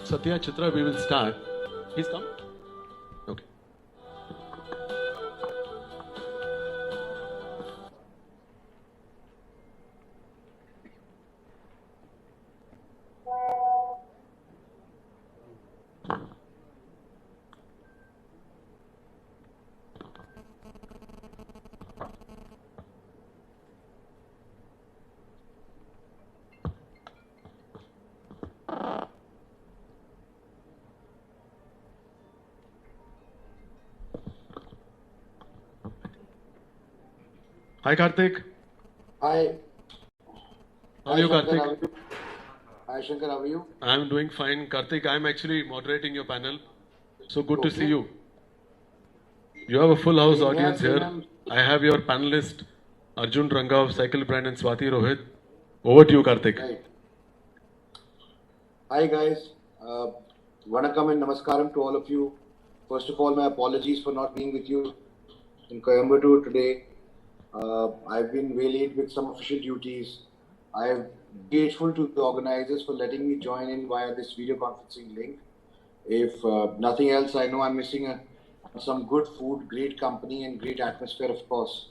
Satya, Chitra, we will start. He's come? Okay. Hi Karthik. Hi. How are you, Karthik? Hi Shankar, how are you? I'm doing fine. Karthik, I'm actually moderating your panel. So good to see you. You have a full house audience here. I have your panelist Arjun Ranga of Cycle Brand and Swati Rohit. Over to you, Karthik. Right. Hi guys. Vanakkam and namaskaram to all of you. First of all, my apologies for not being with you in Coimbatore today. I've been waylaid with some official duties. I am grateful to the organizers for letting me join in via this video conferencing link. If nothing else, I know I'm missing some good food, great company and great atmosphere, of course.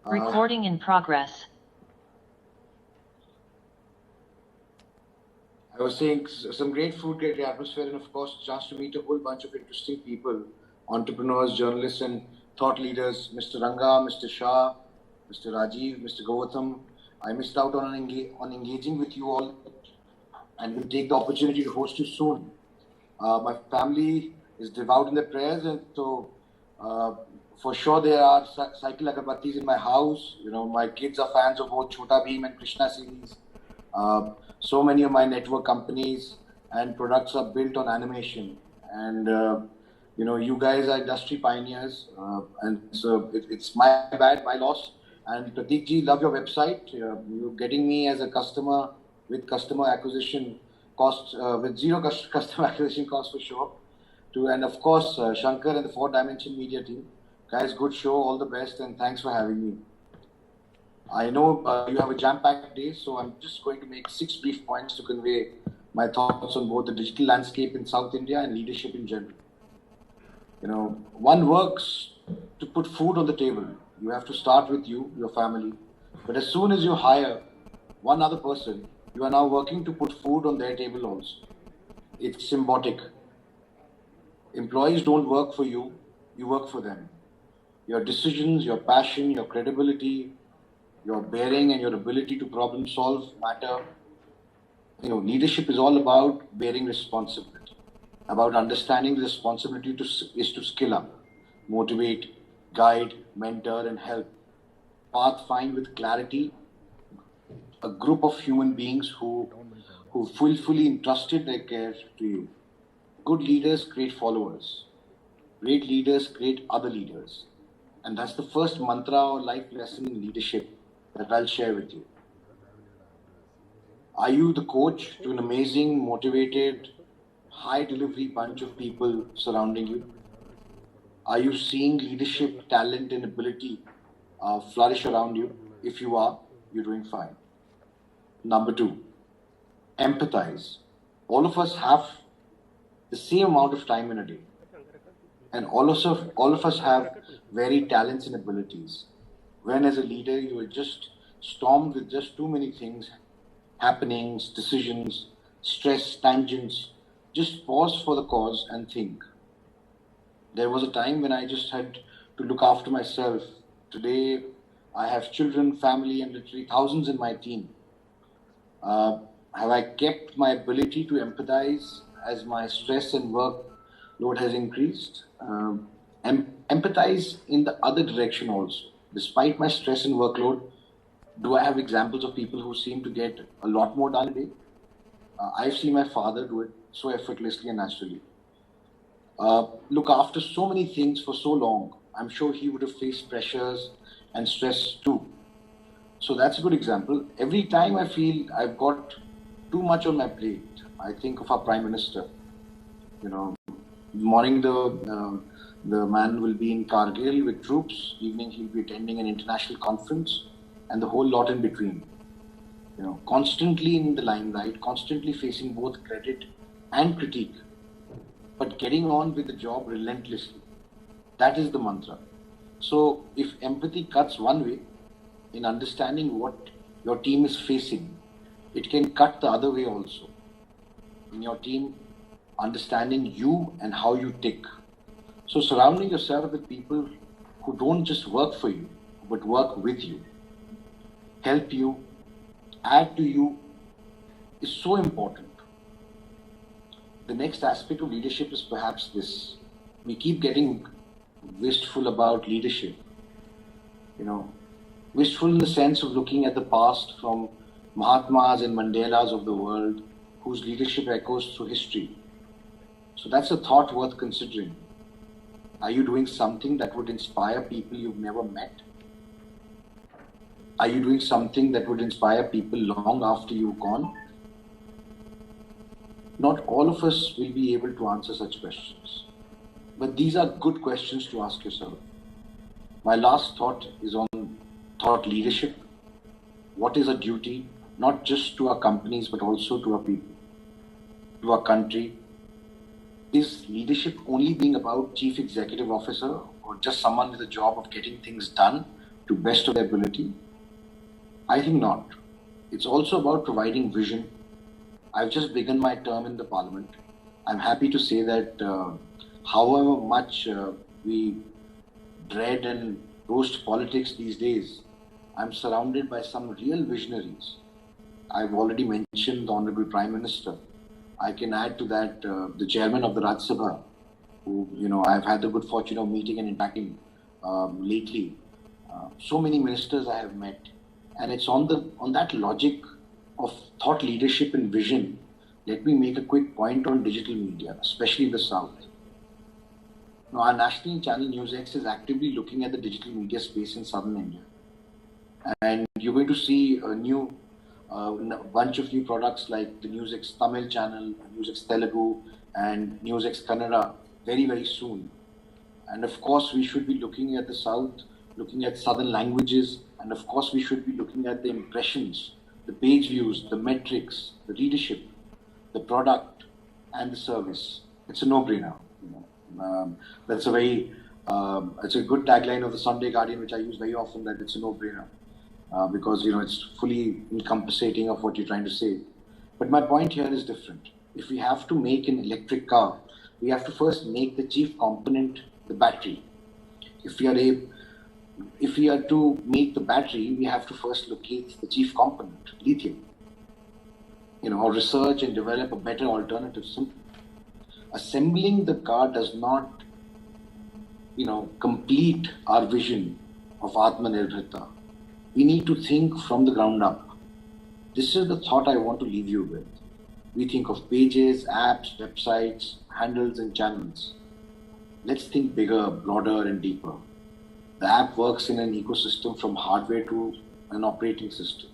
Recording in progress. I was saying some great food, great atmosphere, and of course, chance to meet a whole bunch of interesting people, entrepreneurs, journalists, and thought leaders. Mr. Ranga, Mr. Shah, Mr. Rajiv, Mr. Gautam. I missed out on engaging with you all, and will take the opportunity to host you soon. My family is devout in their prayers, and so for sure there are cycle agarbattis in my house. You know, my kids are fans of both Chhota Bheem and Krishna series. So many of my network companies and products are built on animation, and you know, you guys are industry pioneers, and so it's my bad, my loss. And Prateek ji, love your website. You're getting me as a customer with customer acquisition costs, with zero customer acquisition costs for sure. And of course, Shankar and the 4Dimension Media team. Guys, good show, all the best, and thanks for having me. I know you have a jam-packed day, so I'm just going to make 6 brief points to convey my thoughts on both the digital landscape in South India and leadership in general. You know, one works to put food on the table. You have to start with you, your family. But as soon as you hire one other person, you are now working to put food on their table also. It's symbiotic. Employees don't work for you, you work for them. Your decisions, your passion, your credibility, your bearing and your ability to problem solve matter. You know, leadership is all about bearing responsibility, about understanding the responsibility is to skill up, motivate, guide, mentor and help, pathfind with clarity a group of human beings who fully entrusted their care to you. Good leaders create followers. Great leaders create other leaders. And that's the first mantra or life lesson in leadership that I'll share with you. Are you the coach to an amazing, motivated, high delivery bunch of people surrounding you? Are you seeing leadership, talent and ability flourish around you? If you are, you're doing fine. Number 2, empathize. All of us have the same amount of time in a day. And all of us have varied talents and abilities. When as a leader, you are just stormed with just too many things, happenings, decisions, stress, tangents. Just pause for the cause and think. There was a time when I just had to look after myself. Today, I have children, family, and literally thousands in my team. Have I kept my ability to empathize as my stress and workload has increased? Empathize in the other direction also. Despite my stress and workload, do I have examples of people who seem to get a lot more done a day? I've seen my father do it so effortlessly and naturally. Look after so many things for so long. I'm sure he would have faced pressures and stress too. So that's a good example. Every time I feel I've got too much on my plate, I think of our Prime Minister. You know, morning the man will be in Kargil with troops. Evening he'll be attending an international conference, and the whole lot in between. You know, constantly in the limelight, constantly facing both credit and critique, but getting on with the job relentlessly. That is the mantra. So if empathy cuts one way in understanding what your team is facing, it can cut the other way also. In your team, understanding you and how you tick. So surrounding yourself with people who don't just work for you, but work with you, help you, add to you, is so important. The next aspect of leadership is perhaps this. We keep getting wistful about leadership. Wistful in the sense of looking at the past from Mahatmas and Mandelas of the world, whose leadership echoes through history. So that's a thought worth considering. Are you doing something that would inspire people you've never met? Are you doing something that would inspire people long after you've gone? Not all of us will be able to answer such questions, but these are good questions to ask yourself. My last thought is on thought leadership. What is a duty, not just to our companies, but also to our people, to our country? Is leadership only being about chief executive officer or just someone with a job of getting things done to best of their ability? I think not. It's also about providing vision. I've just begun my term in the parliament. I'm happy to say that however much we dread and roast politics these days, I'm surrounded by some real visionaries. I've already mentioned the Honorable Prime Minister. I can add to that the chairman of the Rajya Sabha, who I've had the good fortune of meeting and interacting lately. So many ministers I have met, and it's on that logic of thought leadership and vision. Let me make a quick point on digital media, especially in the South. Now, our national channel NewsX is actively looking at the digital media space in southern India, and you're going to see a bunch of new products like the NewsX Tamil channel, NewsX Telugu, and NewsX Kannada very, very soon. And of course, we should be looking at the South, looking at southern languages, and of course, we should be looking at the impressions, the page views, the metrics, the readership, the product, and the service. It's a no-brainer. That's a it's a good tagline of the Sunday Guardian, which I use very often, that it's a no-brainer. Because it's fully encompassing of what you're trying to say. But my point here is different. If we have to make an electric car, we have to first make the chief component the battery. If we are to make the battery, we have to first locate the chief component, lithium. Or research and develop a better alternative. Simple. Assembling the car does not, complete our vision of Atmanirbharta. We need to think from the ground up. This is the thought I want to leave you with. We think of pages, apps, websites, handles, and channels. Let's think bigger, broader, and deeper. The app works in an ecosystem from hardware to an operating system.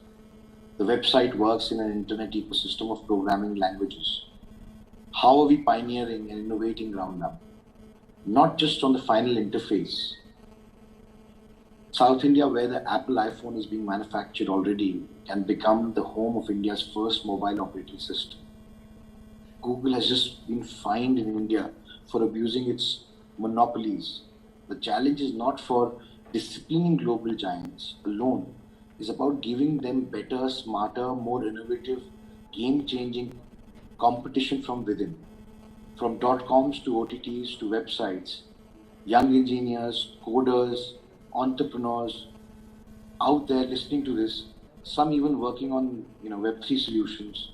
The website works in an internet ecosystem of programming languages. How are we pioneering and innovating ground up? Not just on the final interface. South India, where the Apple iPhone is being manufactured already, can become the home of India's first mobile operating system. Google has just been fined in India for abusing its monopolies. The challenge is not for disciplining global giants alone. It's about giving them better, smarter, more innovative, game-changing competition from within. From .coms to OTTs to websites, young engineers, coders, entrepreneurs out there listening to this, some even working on Web3 solutions,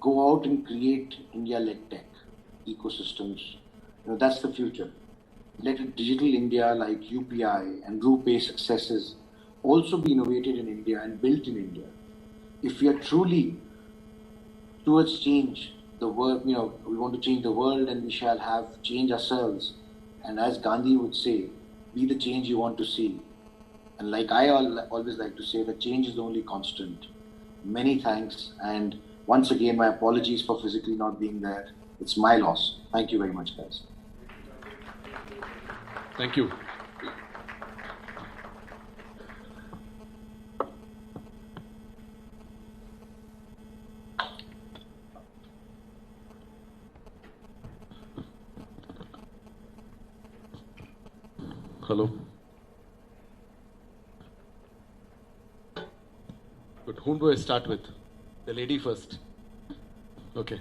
go out and create India-led tech ecosystems. That's the future. Let a digital India like UPI and RuPay successes also be innovated in India and built in India. If we are truly towards change, the world, we want to change the world, and we shall have change ourselves. And as Gandhi would say, be the change you want to see. And like I always like to say, that change is the only constant. Many thanks, and once again, my apologies for physically not being there. It's my loss. Thank you very much, guys. Thank you. Hello. But whom do I start with? The lady first. Okay.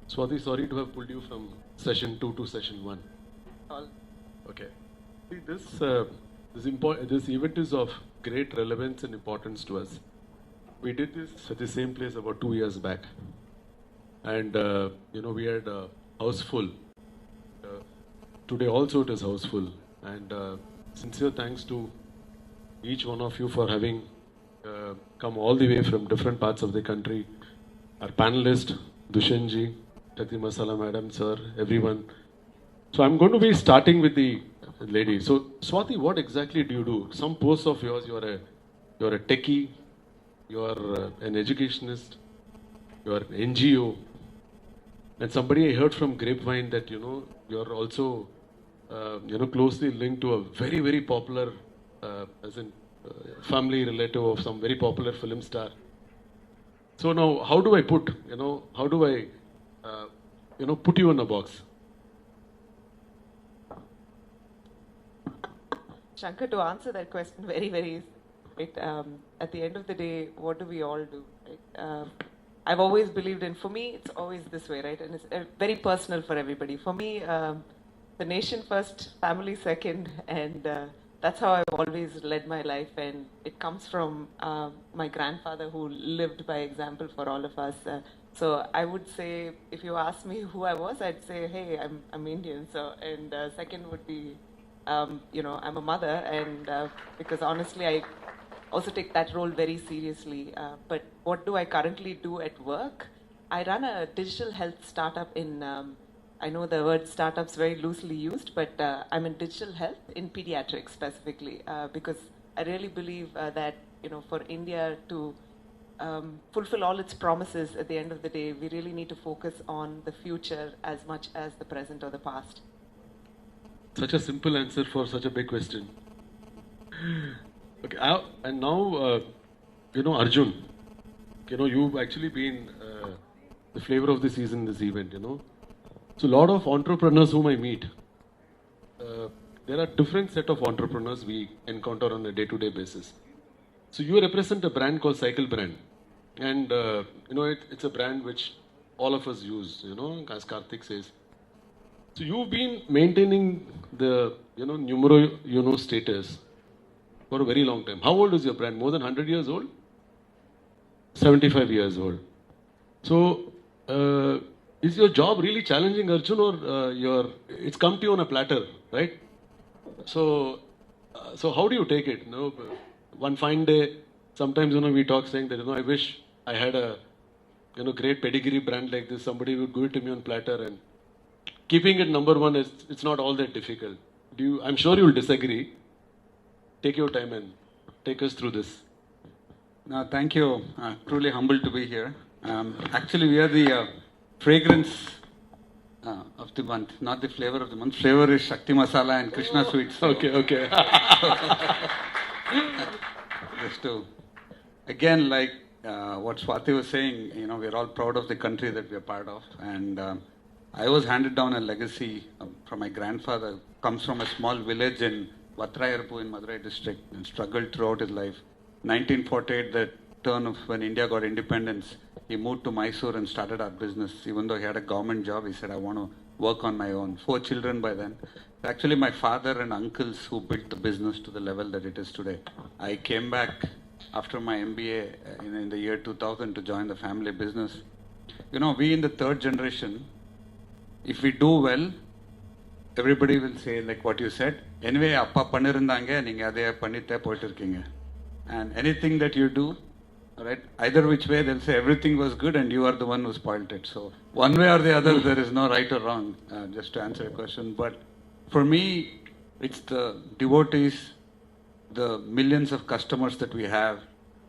Swati, sorry to have pulled you from session 2 to session 1. All. Okay. See, this event is of great relevance and importance to us. We did this at the same place about 2 years back. And, we had a house full. Today also it is house full. And sincere thanks to each one of you for having come all the way from different parts of the country. Our panelist, Dushanji, Tati Masala Madam, Sir, everyone. So I'm going to be starting with the lady. So Swati, what exactly do you do? Some posts of yours, you're a techie, you're an educationist, you're an NGO. And somebody I heard from Grapevine that, you're also, closely linked to a very, very popular, family relative of some very popular film star. So now, how do I put you in a box? Shankar, to answer that question very, very easy, right? At the end of the day, what do we all do? Right? I've always believed in, for me, it's always this way, right? And it's very personal for everybody. For me, the nation first, family second, and that's how I've always led my life. And it comes from my grandfather who lived by example for all of us. So I would say, if you ask me who I was, I'd say, hey, I'm Indian. So, and second would be, I'm a mother, and because honestly, I also take that role very seriously. But what do I currently do at work? I run a digital health startup in, I know the word startup's very loosely used, but I'm in digital health in pediatrics specifically, because I really believe that, for India to fulfill all its promises at the end of the day, we really need to focus on the future as much as the present or the past. Such a simple answer for such a big question. Okay, and now, Arjun, you've actually been the flavor of the season this event, So a lot of entrepreneurs whom I meet, there are different set of entrepreneurs we encounter on a day-to-day basis. So you represent a brand called Cycle Brand. And, it's a brand which all of us use, as Karthik says. So you've been maintaining the, numero status for a very long time. How old is your brand? More than 100 years old? 75 years old. So, is your job really challenging, Arjun, or it's come to you on a platter, right? So how do you take it? One fine day, sometimes, we talk saying that, I wish I had a, great pedigree brand like this. Somebody would give it to me on platter, and keeping it number one it's not all that difficult. I'm sure you'll disagree. Take your time and take us through this. No, thank you. Truly humbled to be here. Actually, we are the fragrance of the month, not the flavor of the month. Flavor is Shakti Masala and Krishna Sweets. So. Okay. Just to, again, like what Swati was saying, we're all proud of the country that we're part of. And I was handed down a legacy from my grandfather. Comes from a small village in Vatrayarpu in Madurai district and struggled throughout his life. 1948, the turn of when India got independence, he moved to Mysore and started our business. Even though he had a government job, he said, I want to work on my own. 4 children by then. Actually, my father and uncles who built the business to the level that it is today. I came back after my MBA in the year 2000 to join the family business. We in the third generation, if we do well, everybody will say like what you said. Anyway, appa pannirundanga neenga adhe pannite poittu irkeenga. And anything that you do, right, either which way, they'll say everything was good and you are the one who spoiled it. So one way or the other, there is no right or wrong, just to answer your question. But for me, it's the devotees, the millions of customers that we have,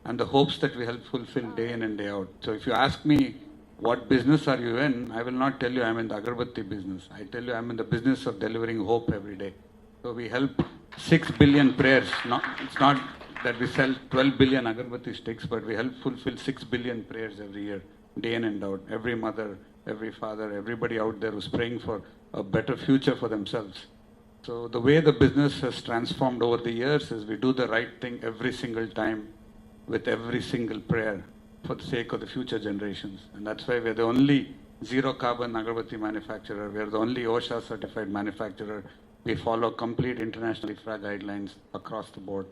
and the hopes that we help fulfill day in and day out. So if you ask me, what business are you in? I will not tell you I'm in the agarbatti business. I tell you I'm in the business of delivering hope every day. So we help 6 billion prayers. It's not that we sell 12 billion agarbatti sticks, but we help fulfill 6 billion prayers every year, day in and out. Every mother every father, everybody out there who's praying for a better future for themselves. So the way the business has transformed over the years is we do the right thing every single time with every single prayer for the sake of the future generations. And that's why we're the only zero carbon agarbatti manufacturer. We're the only OSHA certified manufacturer. We follow complete international IFRA guidelines across the board.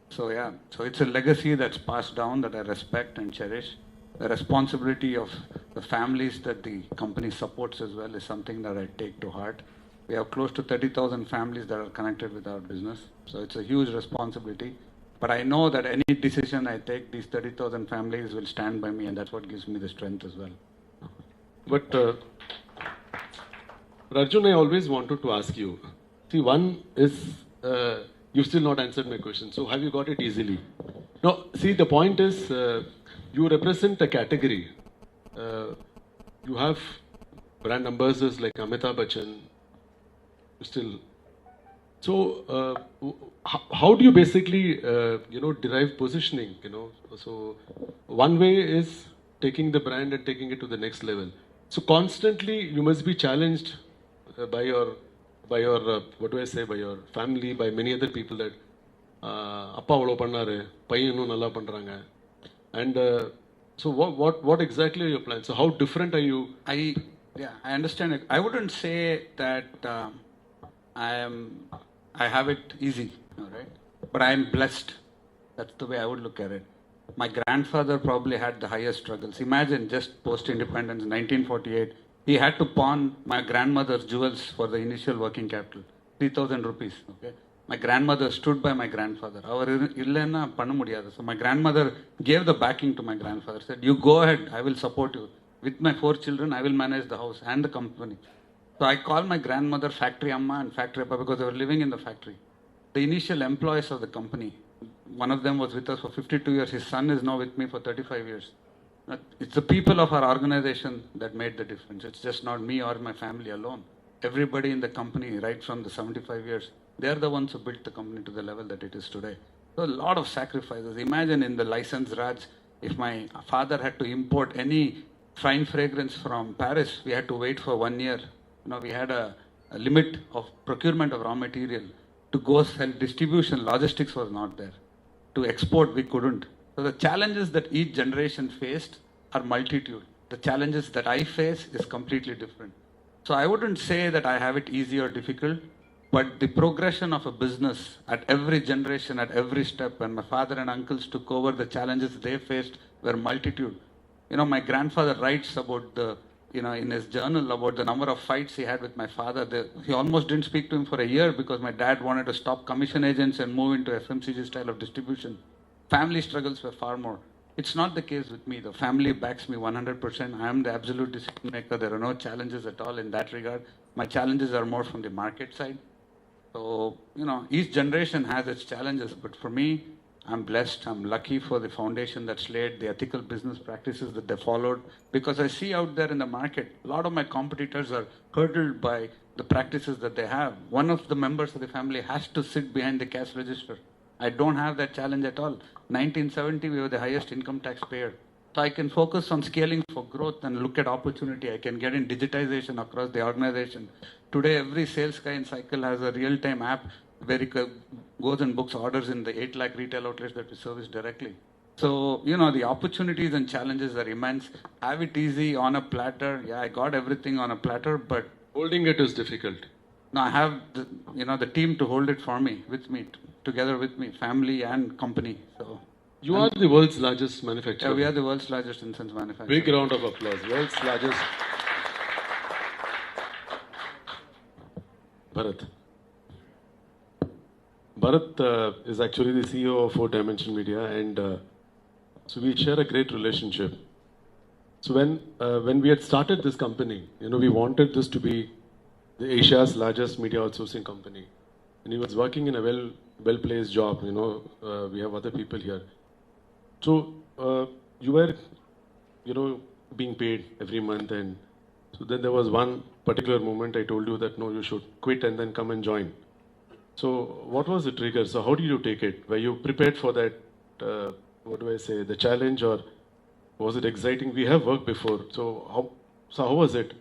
So yeah, so it's a legacy that's passed down that I respect and cherish. The responsibility of the families that the company supports as well is something that I take to heart. We have close to 30,000 families that are connected with our business. So it's a huge responsibility. But I know that any decision I take, these 30,000 families will stand by me, and that's what gives me the strength as well. But Arjun, I always wanted to ask you. See, one is, you've still not answered my question. So have you got it easily? No, see, the point is, you represent a category. You have brand ambassadors like Amitabh Bachchan. Still, so how do you basically, derive positioning? So one way is taking the brand and taking it to the next level. So constantly, you must be challenged by your what do I say, by your family, by many other people that appa avlo pannaru, paiyanu nalla pandranga, and so what exactly are your plans? So how different are you? I understand it. I wouldn't say that I have it easy, all right? But I am blessed. That's the way I would look at it. My grandfather probably had the highest struggles. Imagine just post-independence, 1948, he had to pawn my grandmother's jewels for the initial working capital, 3,000 rupees, okay? My grandmother stood by my grandfather. So my grandmother gave the backing to my grandfather, said, you go ahead, I will support you. With my 4 children, I will manage the house and the company. So I called my grandmother Factory Amma and Factory Appa because they were living in the factory. The initial employees of the company, one of them was with us for 52 years. His son is now with me for 35 years. It's the people of our organization that made the difference. It's just not me or my family alone. Everybody in the company, right from the 75 years, they're the ones who built the company to the level that it is today. So a lot of sacrifices. Imagine in the license Raj, if my father had to import any fine fragrance from Paris, we had to wait for 1 year. We had a limit of procurement of raw material. To go sell distribution, logistics was not there. To export, we couldn't. So the challenges that each generation faced are multitude. The challenges that I face is completely different. So I wouldn't say that I have it easy or difficult, but the progression of a business at every generation, at every step, when my father and uncles took over, the challenges they faced were multitude. My grandfather writes about in his journal about the number of fights he had with my father. He almost didn't speak to him for a year because my dad wanted to stop commission agents and move into FMCG style of distribution. Family struggles were far more. It's not the case with me. The family backs me 100%. I am the absolute decision maker. There are no challenges at all in that regard. My challenges are more from the market side. So, each generation has its challenges, but for me, I'm blessed. I'm lucky for the foundation that's laid, the ethical business practices that they followed, because I see out there in the market, a lot of my competitors are hurdled by the practices that they have. One of the members of the family has to sit behind the cash register. I don't have that challenge at all. 1970, we were the highest income tax payer. So I can focus on scaling for growth and look at opportunity. I can get in digitization across the organization. Today, every sales guy in Cycle has a real-time app where he goes and books orders in the 8 lakh retail outlets that we service directly. So, the opportunities and challenges are immense. Have it easy on a platter. Yeah, I got everything on a platter, but Holding it is difficult. no, I have the team to hold it for me, with me, together with me, family and company. So You are the world's largest manufacturer. yeah, we are the world's largest incense manufacturer. Big round of applause. World's largest. Bharat. Bharat is actually the CEO of 4 Dimension Media, and so we share a great relationship. So when we had started this company, we wanted this to be the Asia's largest media outsourcing company, and he was working in a well-placed job. We have other people here. So you were, being paid every month, and so then there was one particular moment I told you that no, you should quit and then come and join. So what was the trigger? So how did you take it? Were you prepared for that, the challenge, or was it exciting? We have worked before. So So how was it?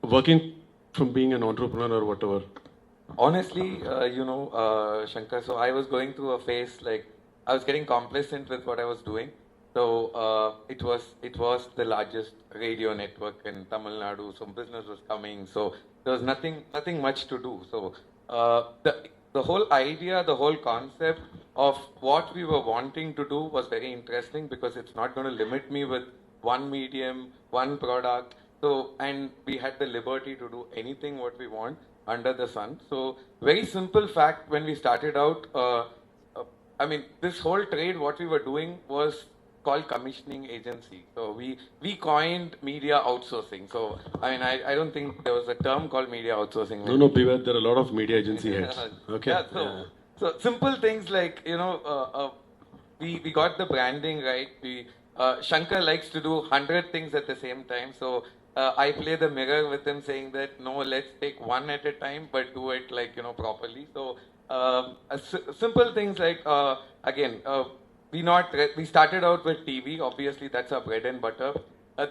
Working from being an entrepreneur or whatever. Honestly, Shankar, so I was going through a phase like I was getting complacent with what I was doing. So it was the largest radio network in Tamil Nadu. So business was coming. So there was nothing much to do. So the whole idea, the whole concept of what we were wanting to do was very interesting because it's not going to limit me with one medium, one product. So, and we had the liberty to do anything what we want under the sun. So, very simple fact when we started out, this whole trade, what we were doing was called commissioning agency. So, we coined media outsourcing. So, I don't think there was a term called media outsourcing. No, beware, there are a lot of media agency heads. Okay. Yeah, so simple things like, we got the branding right. Shankar likes to do 100 things at the same time. So I play the mirror with him saying that, no, let's take one at a time, but do it properly. So simple things like, we started out with TV. Obviously, that's our bread and butter.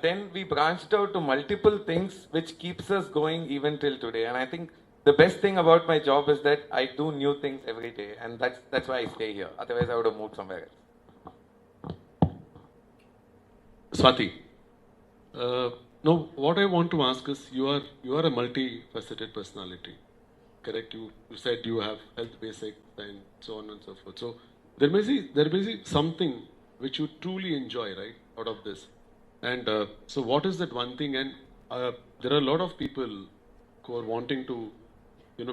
Then we branched out to multiple things, which keeps us going even till today. And I think the best thing about my job is that I do new things every day. And that's why I stay here. Otherwise, I would have moved somewhere else. Swati, no, what I want to ask is, you are a multifaceted personality, correct? You said you have health basics and so on and so forth. So there may be something which you truly enjoy, right, out of this. And so what is that one thing? And there are a lot of people who are wanting to,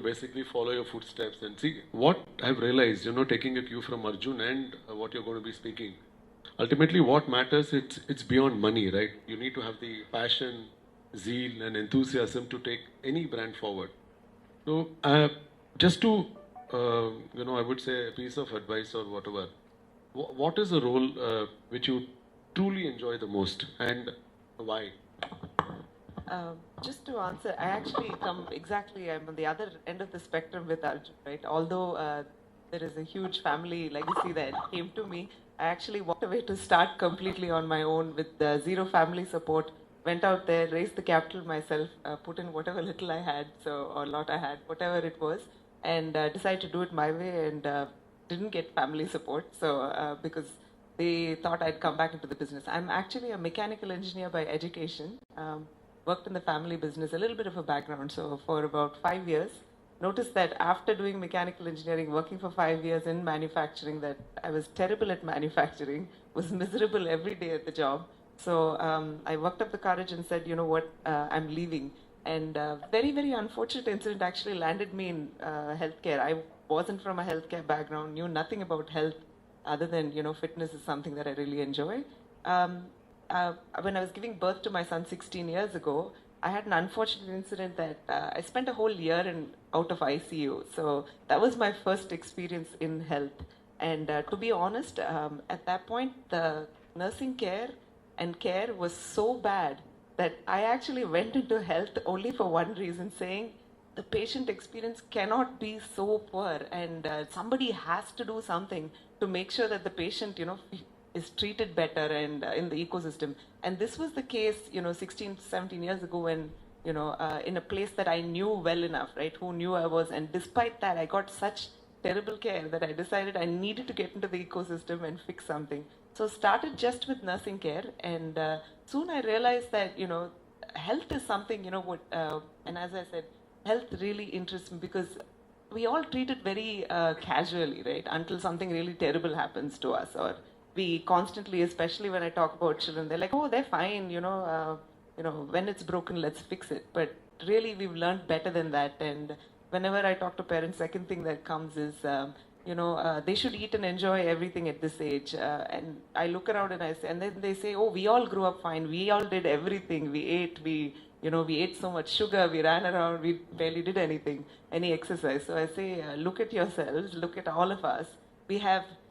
basically follow your footsteps and see what I've realized, taking a cue from Arjun and what you're going to be speaking. Ultimately, what matters, it's beyond money, right? You need to have the passion, zeal, and enthusiasm to take any brand forward. So, just to, I would say a piece of advice or whatever, what is the role which you truly enjoy the most and why? Just to answer, I'm on the other end of the spectrum with Arjun, right? Although there is a huge family legacy that came to me, I actually walked away to start completely on my own with zero family support. Went out there, raised the capital myself, put in whatever little I had, or lot I had, whatever it was, and decided to do it my way, and didn't get family support. So because they thought I'd come back into the business. I'm actually a mechanical engineer by education. Worked in the family business, a little bit of a background. So for about 5 years, noticed that after doing mechanical engineering, working for 5 years in manufacturing, that I was terrible at manufacturing, was miserable every day at the job. So I worked up the courage and said, you know what, I'm leaving. And very, very unfortunate incident actually landed me in healthcare. I wasn't from a healthcare background, knew nothing about health other than, fitness is something that I really enjoy. When I was giving birth to my son 16 years ago, I had an unfortunate incident that I spent a whole year out of ICU. So that was my first experience in health. And to be honest, at that point, the nursing care and care was so bad that I actually went into health only for one reason, saying the patient experience cannot be so poor, and somebody has to do something to make sure that the patient, is treated better and in the ecosystem. And this was the case, 16, 17 years ago when, in a place that I knew well enough, right, who knew I was. And despite that, I got such terrible care that I decided I needed to get into the ecosystem and fix something. So started just with nursing care. And soon I realized that, health is something, and as I said, health really interests me because we all treat it very casually, right, until something really terrible happens to us. Or we constantly, especially when I talk about children, they're like, oh, they're fine, when it's broken, let's fix it. But really, we've learned better than that. And whenever I talk to parents, second thing that comes is, they should eat and enjoy everything at this age. And I look around and then they say, oh, we all grew up fine. We all did everything. We ate, we ate so much sugar, we ran around, we barely did any exercise. So I say, look at yourselves, look at all of us.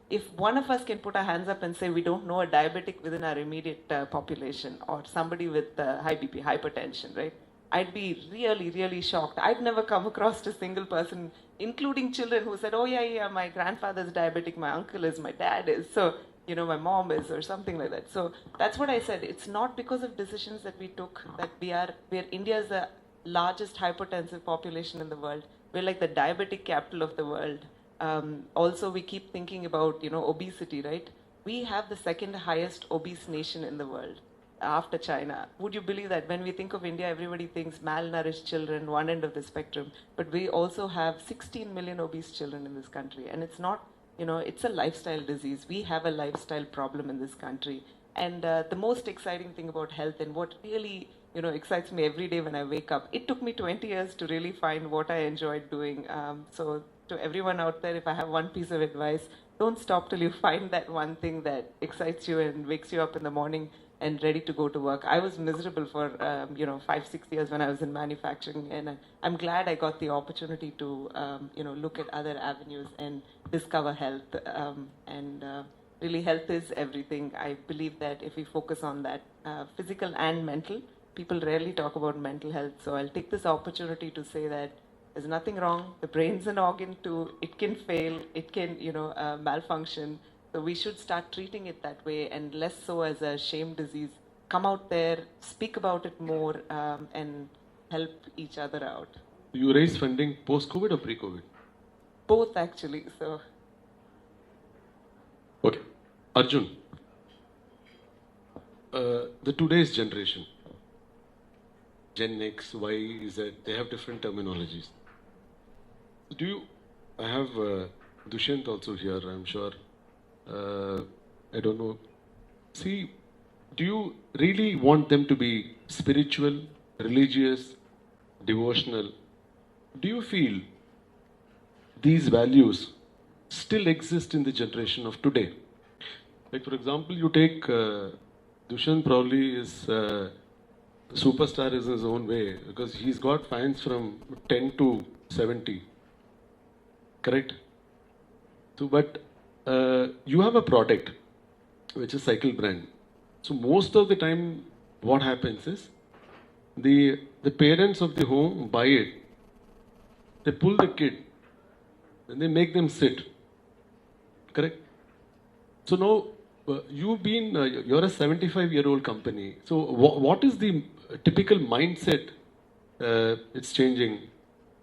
If one of us can put our hands up and say we don't know a diabetic within our immediate population or somebody with high BP, hypertension, right? I'd be really, really shocked. I've never come across a single person, including children, who said, oh yeah, my grandfather's diabetic, my uncle is, my dad is. So my mom is, or something like that. So that's what I said. It's not because of decisions that we took that we're India's the largest hypertensive population in the world. We're like the diabetic capital of the world. Also, we keep thinking about, obesity, right? We have the second highest obese nation in the world after China. Would you believe that when we think of India, everybody thinks malnourished children, one end of the spectrum, but we also have 16 million obese children in this country. And it's not, it's a lifestyle disease. We have a lifestyle problem in this country. And the most exciting thing about health, and what really, excites me every day when I wake up, it took me 20 years to really find what I enjoyed doing. So to everyone out there, if I have one piece of advice, don't stop till you find that one thing that excites you and wakes you up in the morning and ready to go to work. I was miserable for 5-6 years when I was in manufacturing, and I'm glad I got the opportunity to look at other avenues and discover health. Really, health is everything. I believe that if we focus on that, physical and mental, people rarely talk about mental health. So I'll take this opportunity to say that there's nothing wrong. The brain's an organ too. It can fail. It can malfunction. So we should start treating it that way, and less so as a shame disease. Come out there, speak about it more, and help each other out. You raise funding post-COVID or pre-COVID? Both, actually. So. Okay. Arjun, the today's generation, Gen X, Y, Z, they have different terminologies. I have Dushyant also here, I'm sure. I don't know. See, do you really want them to be spiritual, religious, devotional? Do you feel these values still exist in the generation of today? Like, for example, you take Dushyant, probably is superstar in his own way, because he's got fans from 10 to 70. Correct? So, but you have a product which is cycle brand. So most of the time what happens is the parents of the home buy it, they pull the kid and they make them sit. Correct? So now you're a 75-year-old company. So what is the typical mindset it's changing?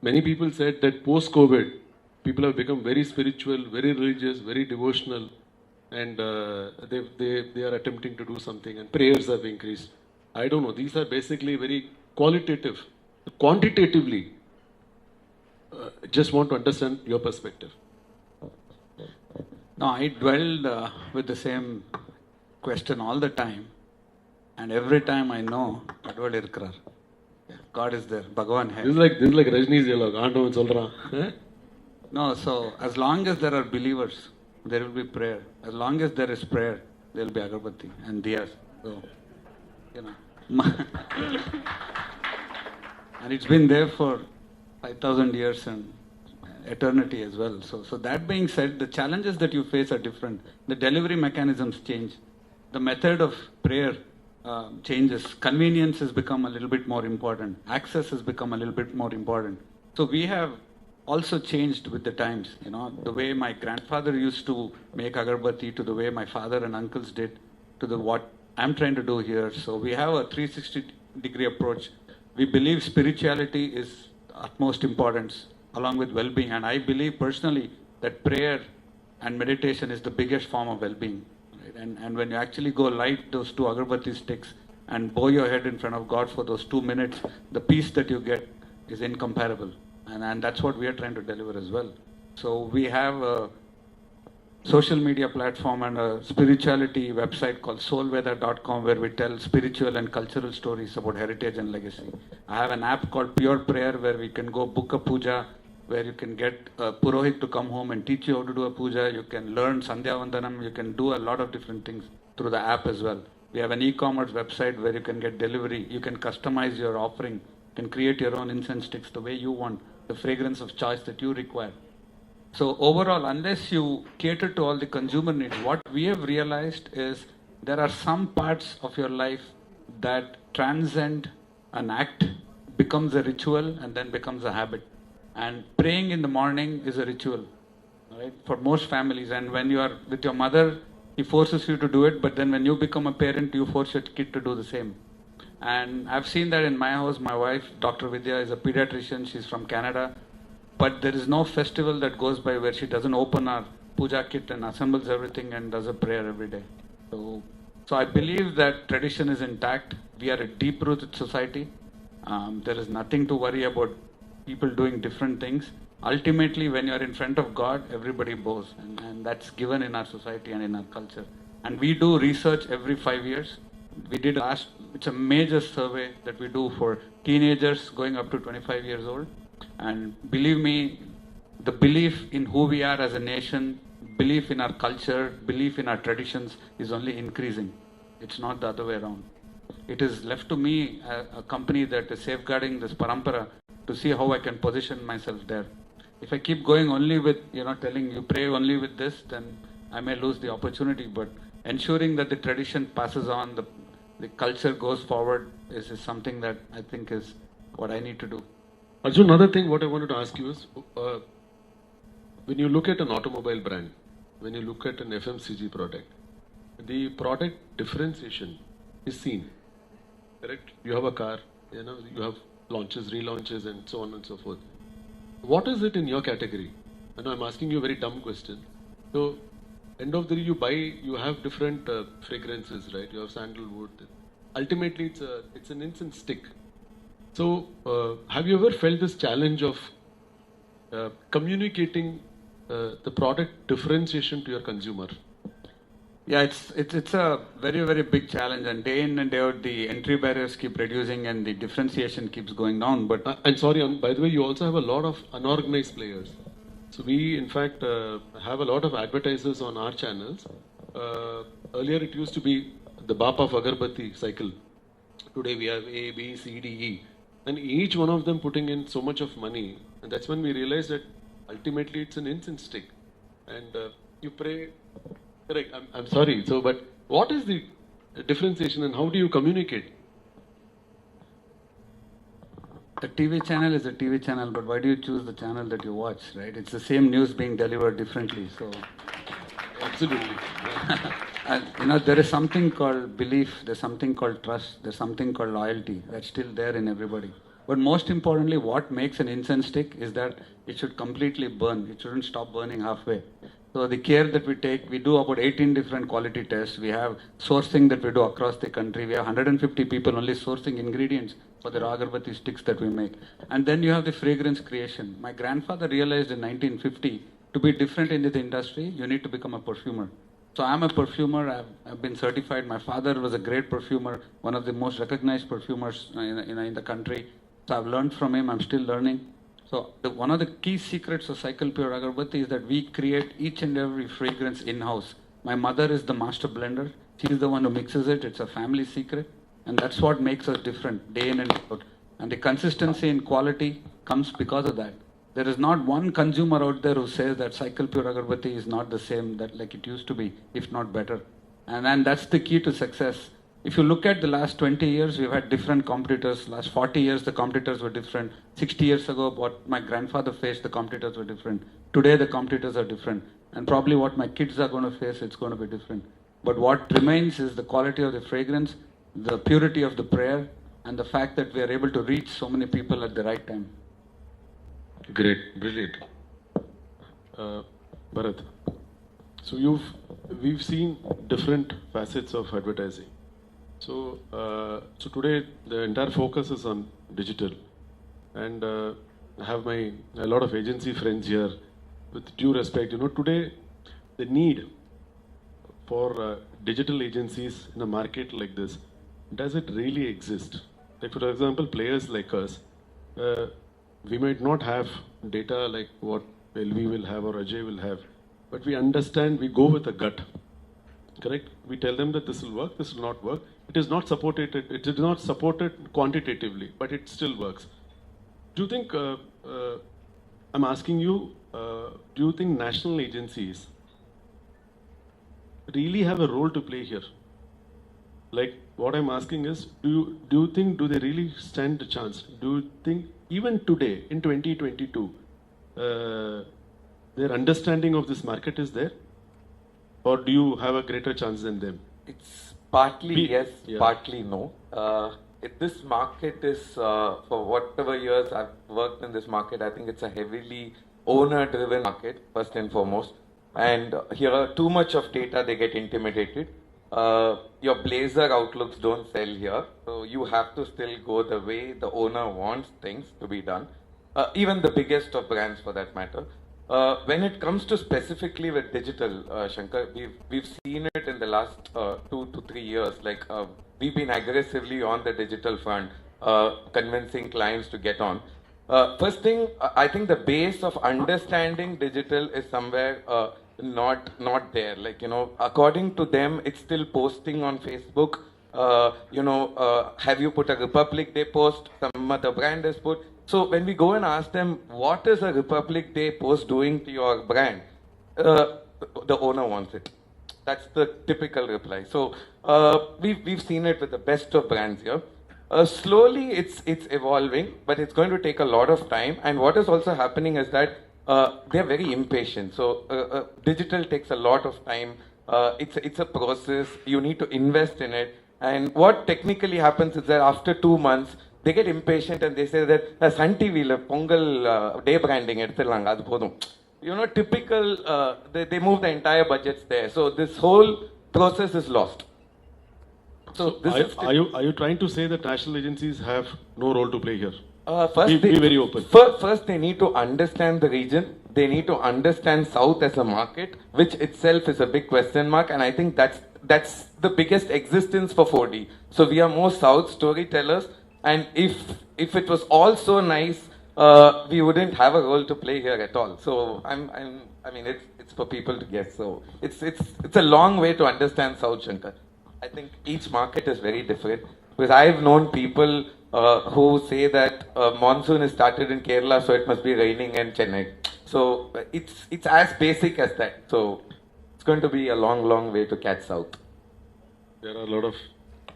Many people said that post-COVID people have become very spiritual, very religious, very devotional, and they are attempting to do something, and prayers have increased. I don't know. These are basically very qualitative. Quantitatively, just want to understand your perspective. No, I dwelled with the same question all the time, and every time I know, God is there, Bhagavan hai. This is like Rajni's dialogue. Aandavan solran. No, so as long as there are believers, there will be prayer. As long as there is prayer, there will be agarbatti and diyas. So, and it's been there for 5,000 years and eternity as well. So that being said, the challenges that you face are different. The delivery mechanisms change. The method of prayer changes. Convenience has become a little bit more important. Access has become a little bit more important. So we have also changed with the times. The way my grandfather used to make agarbatti to the way my father and uncles did to what I'm trying to do here. So we have a 360-degree approach. We believe spirituality is utmost importance along with well-being, and I believe personally that prayer and meditation is the biggest form of well-being. Right? And when you actually go light those 2 agarbatti sticks and bow your head in front of God for those 2 minutes, the peace that you get is incomparable. And that's what we are trying to deliver as well. So we have a social media platform and a spirituality website called soulveda.com where we tell spiritual and cultural stories about heritage and legacy. I have an app called Pure Prayer where we can go book a puja, where you can get a purohit to come home and teach you how to do a puja. You can learn Sandhya Vandanam. You can do a lot of different things through the app as well. We have an e-commerce website where you can get delivery. You can customize your offering. You can create your own incense sticks the way you want, the fragrance of choice that you require. So overall, unless you cater to all the consumer needs, what we have realized is there are some parts of your life that transcend an act, becomes a ritual, and then becomes a habit. And praying in the morning is a ritual, right, for most families. And when you are with your mother, he forces you to do it, but then when you become a parent, you force your kid to do the same. And I've seen that in my house. My wife, Dr. Vidya, is a pediatrician. She's from Canada. But there is no festival that goes by where she doesn't open our puja kit and assembles everything and does a prayer every day. So I believe that tradition is intact. We are a deep-rooted society. There is nothing to worry about people doing different things. Ultimately, when you are in front of God, everybody bows. And that's given in our society and in our culture. And we do research every 5 years. We did it's a major survey that we do for teenagers going up to 25 years old. And believe me, the belief in who we are as a nation, belief in our culture, belief in our traditions is only increasing. It's not the other way around. It is left to me, a company that is safeguarding this parampara, to see how I can position myself there. If I keep going only with, telling you pray only with this, then I may lose the opportunity. But ensuring that the tradition passes on, the culture goes forward is something that I think is what I need to do. Arjun, another thing what I wanted to ask you is, when you look at an automobile brand, when you look at an FMCG product, the product differentiation is seen, correct? You have a car, you have launches, relaunches and so on and so forth. What is it in your category? I know I'm asking you a very dumb question. So, end of the day, you have different fragrances, right? You have sandalwood. Ultimately, it's an incense stick. So, have you ever felt this challenge of communicating the product differentiation to your consumer? Yeah, it's a very, very big challenge, and day in and day out, the entry barriers keep reducing and the differentiation keeps going down. But and sorry, by the way, you also have a lot of unorganized players. So we, in fact, have a lot of advertisers on our channels. Earlier, it used to be the Bap of Agarbatti cycle. Today, we have A, B, C, D, E. And each one of them putting in so much of money. And that's when we realized that ultimately it's an incense stick. And you pray. Correct. I'm sorry. So, but what is the differentiation and how do you communicate? A TV channel is a TV channel, but why do you choose the channel that you watch, right? It's the same news being delivered differently. So, absolutely. And, there is something called belief, there's something called trust, there's something called loyalty that's still there in everybody. But most importantly, what makes an incense stick is that it should completely burn. It shouldn't stop burning halfway. So the care that we take, we do about 18 different quality tests. We have sourcing that we do across the country. We have 150 people only sourcing ingredients for the agarbatti sticks that we make. And then you have the fragrance creation. My grandfather realized in 1950, to be different in the industry, you need to become a perfumer. So I'm a perfumer. I've been certified. My father was a great perfumer, one of the most recognized perfumers in the country. So I've learned from him. I'm still learning. So one of the key secrets of Cycle Pure Agarbatti is that we create each and every fragrance in-house. My mother is the master blender. She's the one who mixes it. It's a family secret. And that's what makes us different day in and day out. And the consistency in quality comes because of that. There is not one consumer out there who says that Cycle Pure Agarbatti is not the same that like it used to be, if not better. And that's the key to success. If you look at the last 20 years, we've had different competitors. Last 40 years, the competitors were different. 60 years ago, what my grandfather faced, the competitors were different. Today, the competitors are different. And probably what my kids are going to face, it's going to be different. But what remains is the quality of the fragrance, the purity of the prayer, and the fact that we are able to reach so many people at the right time. Great, brilliant. Bharat, so we've seen different facets of advertising. So, so today the entire focus is on digital, and I have a lot of agency friends here. With due respect, today the need for digital agencies in a market like this, does it really exist? Like for example, players like us, we might not have data like what LV will have or Ajay will have, but we understand, we go with a gut. Correct? We tell them that this will work, this will not work. It is not supported. It is not supported quantitatively, but it still works. Do you think? I'm asking you. Do you think national agencies really have a role to play here? Like what I'm asking is, do you think do they really stand a chance? Do you think even today in 2022, their understanding of this market is there? or do you have a greater chance than them? It's partly yes, Yeah. partly no. This market is, for whatever years I've worked in this market, I think it's a heavily owner-driven market, first and foremost. And here, too much of data, they get intimidated. Your blazer outlooks don't sell here, so you have to still go the way the owner wants things to be done. Even the biggest of brands, for that matter. When it comes to specifically with digital, Shankar, we've seen it in the last 2 to 3 years. Like we've been aggressively on the digital front, convincing clients to get on. First thing, I think the base of understanding digital is somewhere not there. Like, you know, according to them, it's still posting on Facebook. Have you put a Republic Day post? Some other brand has put. So when we go and ask them, what is a Republic Day post doing to your brand? The owner wants it. That's the typical reply. So we've seen it with the best of brands here. Slowly it's evolving, but it's going to take a lot of time. And what is also happening is that they're very impatient. So digital takes a lot of time. It's a process. You need to invest in it. And what technically happens is that after 2 months, they get impatient and they say that Sun TV Pongal day branding eduthullanga adu podum. You know, typical, they move the entire budgets there. So this whole process is lost. So this are you trying to say that national agencies have no role to play here? First, be very open. First, they need to understand the region. They need to understand South as a market, which itself is a big question mark. And I think that's the biggest existence for 4D. So we are more South storytellers. And if it was all so nice, we wouldn't have a role to play here at all. So I mean, it's for people to guess. So it's a long way to understand South, Shankar. I think each market is very different. Because I've known people who say that monsoon is started in Kerala, so it must be raining in Chennai. So it's as basic as that. So it's going to be a long way to catch South. There are a lot of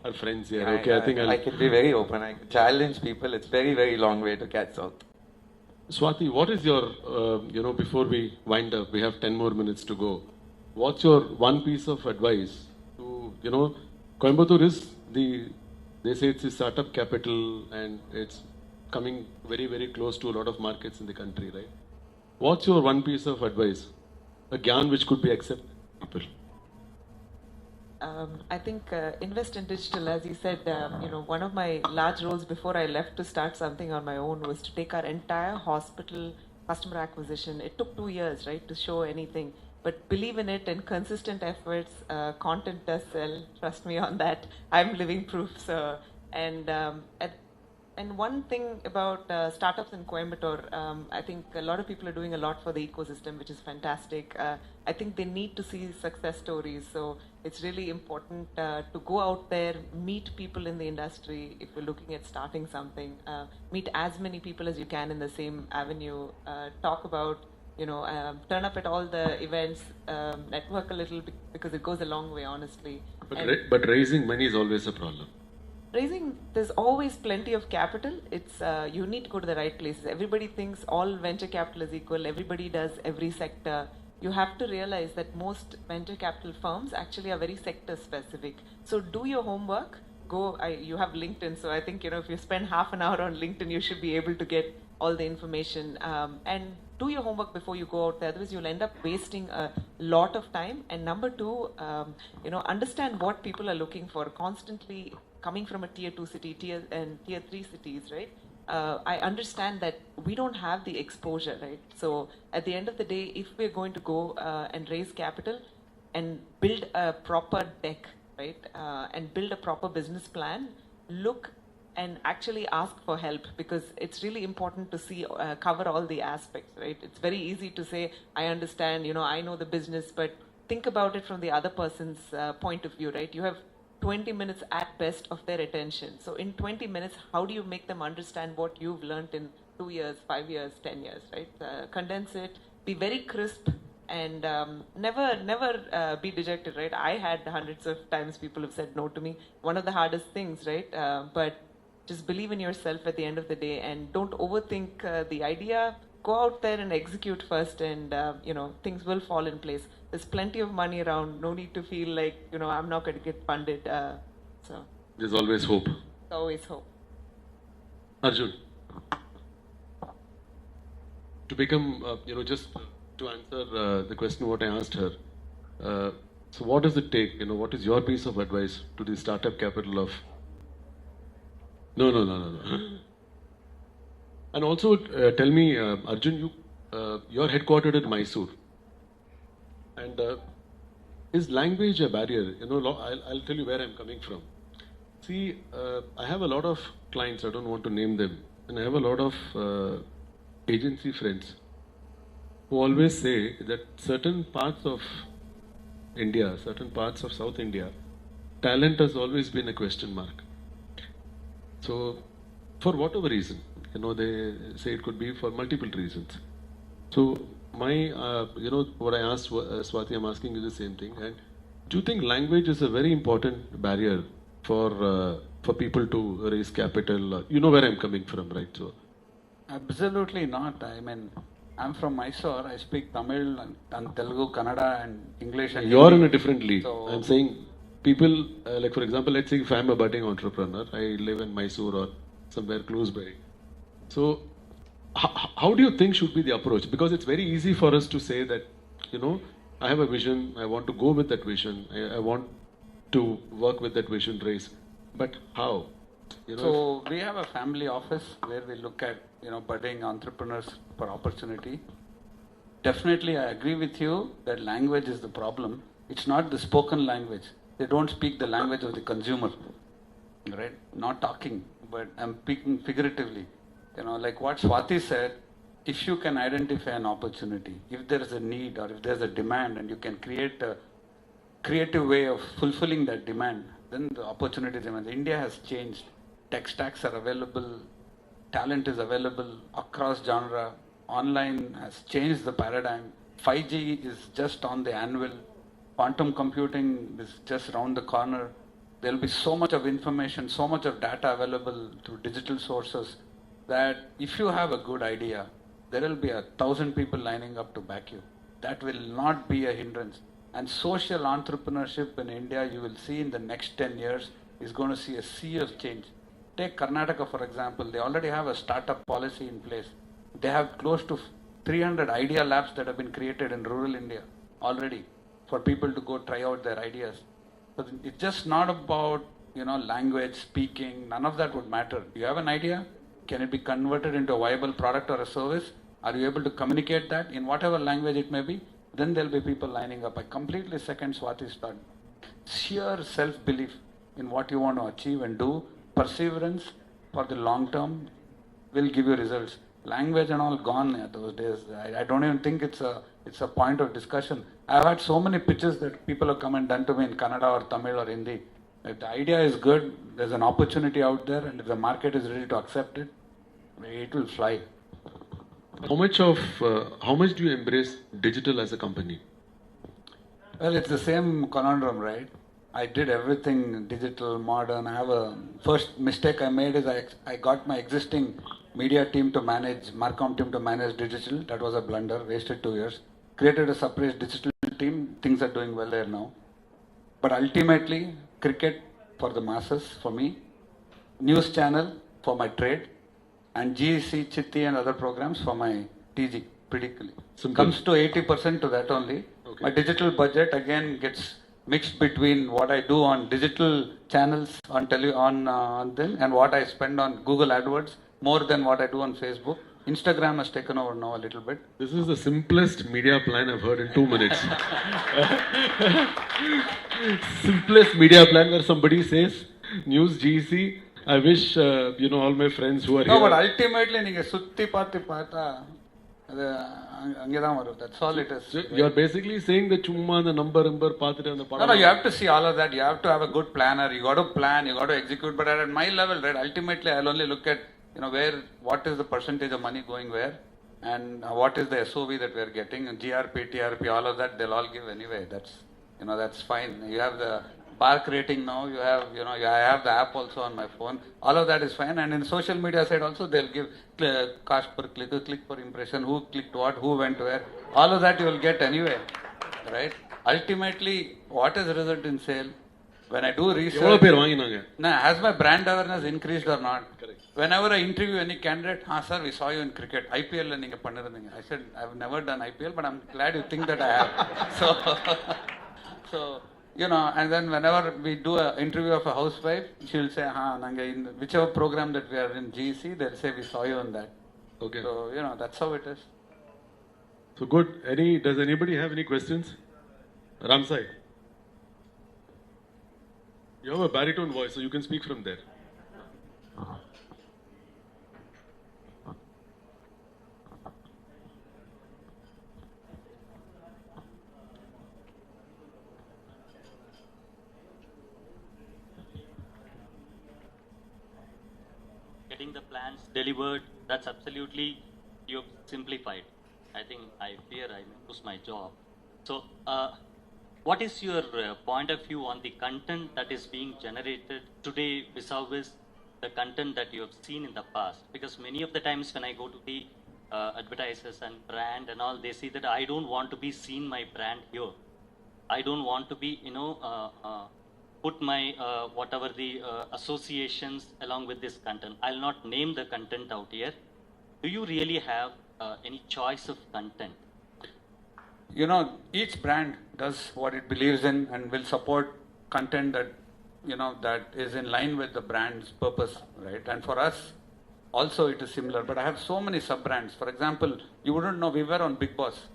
our friends here. Yeah, okay, I can be very open. I can challenge people. It's very long way to catch South. Swati, what is your, before we wind up, we have 10 more minutes to go. What's your one piece of advice to, Coimbatore is they say it's a startup capital and it's coming very close to a lot of markets in the country, right? What's your one piece of advice? A gyan which could be accepted by people? I think invest in digital, as you said, one of my large roles before I left to start something on my own was to take our entire hospital customer acquisition. It took 2 years, right, to show anything. But believe in it and consistent efforts, content does sell. Trust me on that. I'm living proof. So, and one thing about startups in Coimbatore, I think a lot of people are doing a lot for the ecosystem, which is fantastic. I think they need to see success stories. So it's really important to go out there, meet people in the industry. If you're looking at starting something, meet as many people as you can in the same avenue. Talk about, turn up at all the events, network a little bit because it goes a long way, honestly. But raising money is always a problem. There's always plenty of capital. It's you need to go to the right places. Everybody thinks all venture capital is equal. Everybody does every sector. You have to realize that most venture capital firms actually are very sector specific. So do your homework. You have LinkedIn, so I think if you spend half an hour on LinkedIn, you should be able to get all the information. And do your homework before you go out there. Otherwise, you'll end up wasting a lot of time. And number two, understand what people are looking for. Constantly coming from a tier 2 city, tier 3 cities, right? I understand that we don't have the exposure, right? So at the end of the day, if we're going to go and raise capital and build a proper deck, right, and build a proper business plan, look and actually ask for help, because it's really important to see, cover all the aspects, right? It's very easy to say, I understand, I know the business, but think about it from the other person's point of view, right? You have 20 minutes at best of their attention. So in 20 minutes, how do you make them understand what you've learned in 2 years, 5 years, 10 years, right? Condense it, be very crisp, and never be dejected, right? I had hundreds of times people have said no to me. One of the hardest things, right? But just believe in yourself at the end of the day and don't overthink the idea. go out there and execute first, and things will fall in place. There's plenty of money around. No need to feel like I'm not going to get funded. So There's always hope. always hope. Arjun, to become, just to answer the question what I asked her. So what does it take? What is your piece of advice to the startup capital of? No. And also tell me, Arjun, you're headquartered in Mysore, and is language a barrier? I'll tell you where I'm coming from. See, I have a lot of clients. I don't want to name them, and I have a lot of agency friends who always say that certain parts of India, certain parts of South India, talent has always been a question mark. So, for whatever reason, they say it could be for multiple reasons. So, my, what I asked Swati, I'm asking you the same thing. And do you think language is a very important barrier for people to raise capital? You know where I'm coming from, right? So, absolutely not. I mean, I'm from Mysore. I speak Tamil and Telugu, Kannada, and English. And you're in a different league. So, I'm saying people, like for example, let's say if I'm a budding entrepreneur, I live in Mysore or somewhere close by. So, how do you think should be the approach? Because it's very easy for us to say that, I have a vision, I want to go with that vision, I want to work with that vision race. But how? So we have a family office where we look at, budding entrepreneurs for opportunity. Definitely, I agree with you that language is the problem. It's not the spoken language. They don't speak the language of the consumer, right? Not talking, but I'm speaking figuratively. Like what Swati said, if you can identify an opportunity, if there is a need or if there's a demand and you can create a creative way of fulfilling that demand, then the opportunity remains. India has changed. Tech stacks are available. Talent is available across genre. Online has changed the paradigm. 5G is just on the anvil. Quantum computing is just around the corner. There will be so much of information, so much of data available through digital sources that if you have a good idea, there will be 1,000 people lining up to back you. That will not be a hindrance. And social entrepreneurship in India, you will see in the next 10 years, is going to see a sea of change. Take Karnataka, for example. They already have a startup policy in place. They have close to 300 idea labs that have been created in rural India already for people to go try out their ideas. So it's just not about, language, speaking, none of that would matter. You have an idea? Can it be converted into a viable product or a service? Are you able to communicate that in whatever language it may be? Then there'll be people lining up. I completely second Swati's thought. Sheer self-belief in what you want to achieve and do, perseverance for the long term will give you results. Language and all gone those days. I don't even think it's a point of discussion. I've had so many pitches that people have come and done to me in Kannada or Tamil or Hindi. If the idea is good, there's an opportunity out there, and if the market is ready to accept it, it will fly. How much do you embrace digital as a company? Well, it's the same conundrum, right? I did everything digital, modern. First mistake I made is I got my existing media team to manage, Marcom team to manage digital. That was a blunder, wasted 2 years. Created a separate digital team. Things are doing well there now. But ultimately, cricket for the masses, for me, news channel for my trade, and GEC, Chitti and other programs for my TG, critically. Comes to 80% to that only. Okay. My digital budget again gets mixed between what I do on digital channels on then and what I spend on Google AdWords more than what I do on Facebook. Instagram has taken over now a little bit. This is the simplest media plan I've heard in 2 minutes. Simplest media plan where somebody says, news GEC, I wish, all my friends who are here. No, but ultimately, that's all it is. So you're basically saying that chumma the number. No, you have to see all of that. You have to have a good planner. You got to plan, you got to execute. But at my level, right, ultimately, I'll only look at, what is the percentage of money going where, and what is the SOV that we're getting, and GRP, TRP, all of that, they'll all give anyway. That's fine. You have the park rating now, you have, I have the app also on my phone. All of that is fine. And in social media side also, they'll give cost per click, click per impression, who clicked what, who went where. All of that you will get anyway, right? Ultimately, what is result in sale? When I do research, has my brand awareness increased or not? Correct. Whenever I interview any candidate, sir, we saw you in cricket, IPL and I said, I've never done IPL, but I'm glad you think that I have. So, and then whenever we do an interview of a housewife, she'll say, in whichever program that we are in GC, they'll say, we saw you on that. Okay. So, that's how it is. So good. Does anybody have any questions? Ramsai. You have a baritone voice, so you can speak from there. Getting the plans delivered, that's absolutely, you've simplified. I think I fear I may lose my job. So, what is your point of view on the content that is being generated today vis-a-vis the content that you have seen in the past? Because many of the times when I go to the advertisers and brand and all, they say that I don't want to be seen my brand here. I don't want to be, put my whatever the associations along with this content. I'll not name the content out here. Do you really have any choice of content? Each brand does what it believes in and will support content that, that is in line with the brand's purpose, right? And for us, also it is similar, but I have so many sub-brands. For example, you wouldn't know we were on Big Boss,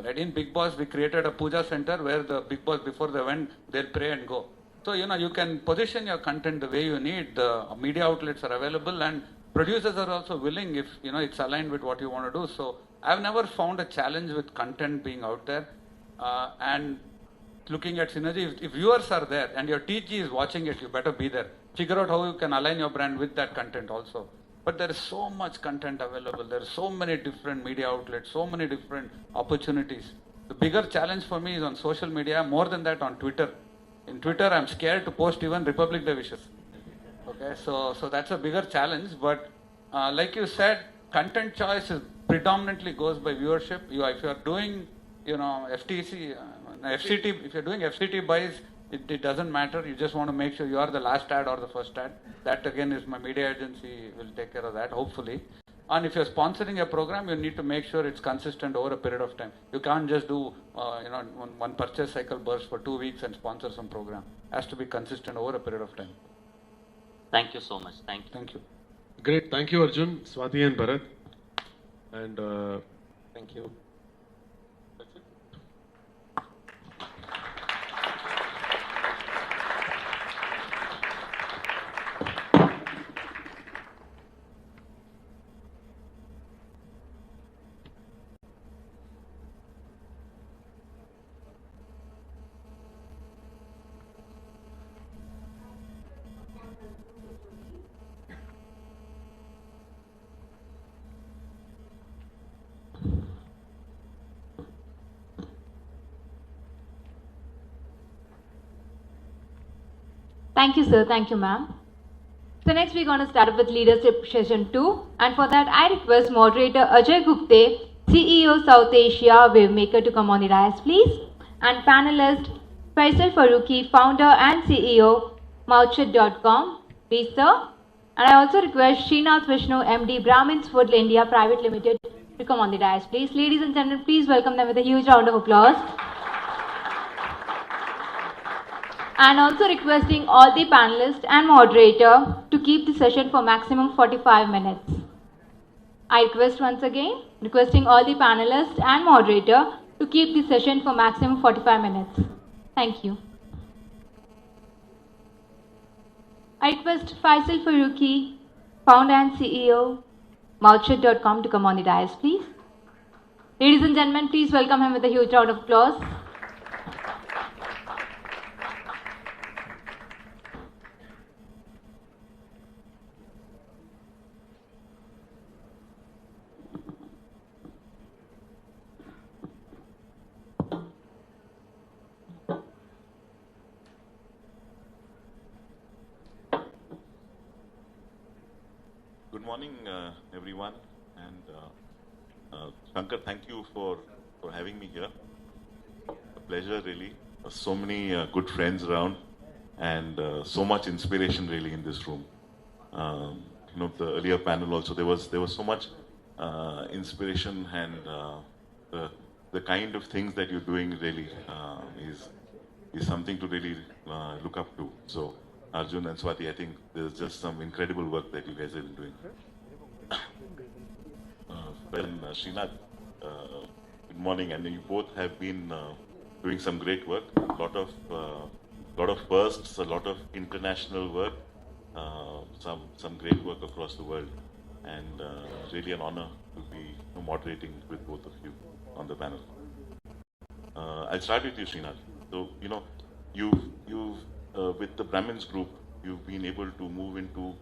right? In Big Boss, we created a puja center where the Big Boss, before the event, they'll pray and go. So, you can position your content the way you need. The media outlets are available and producers are also willing if, it's aligned with what you want to do. So, I've never found a challenge with content being out there. And looking at synergy, if viewers are there and your TG is watching it, you better be there. Figure out how you can align your brand with that content also. But there is so much content available. There are so many different media outlets, so many different opportunities. The bigger challenge for me is on social media, more than that on Twitter. In Twitter, I'm scared to post even Republic Day wishes. Okay, so that's a bigger challenge. But like you said, content choice is predominantly goes by viewership. If you are doing, FTC, FCT, if you're doing FCT buys, it doesn't matter. You just want to make sure you are the last ad or the first ad. That again is my media agency will take care of that, hopefully. And if you're sponsoring a program, you need to make sure it's consistent over a period of time. You can't just do, one purchase cycle burst for 2 weeks and sponsor some program. It has to be consistent over a period of time. Thank you so much. Thank you. Thank you. Great. Thank you, Arjun, Swati and Bharat. And Thank you. that's it. Thank you, sir. Thank you, ma'am. So next we're going to start with leadership session 2. And for that, I request moderator Ajay Gupte, CEO South Asia Wavemaker, to come on the dais, please. And panelist Faisal Faruqi, founder and CEO Mouthchat.com, please, sir. And I also request Srinath Vishnu, MD Brahmins Food India Private Limited, to come on the dais, please. Ladies and gentlemen, please welcome them with a huge round of applause. And also requesting all the panelists and moderator to keep the session for maximum 45 minutes. I request once again, requesting all the panelists and moderator to keep the session for maximum 45 minutes. Thank you. I request Faisal Faruqi, founder and CEO, Mouthchat.com, to come on the dais, please. Ladies and gentlemen, please welcome him with a huge round of applause. morning, everyone. And Shankar, thank you for having me here. A pleasure, really. So many good friends around, and so much inspiration, really, in this room. The earlier panel also, there was so much inspiration, and the kind of things that you're doing really is something to really look up to. So, Arjun and Swati, I think there's just some incredible work that you guys have been doing. Srinath, good morning, and you both have been doing some great work. A lot of firsts, a lot of international work, some great work across the world, and really an honor to be moderating with both of you on the panel. I'll start with you, Srinath. So, you've with the Brahmins group, you've been able to move into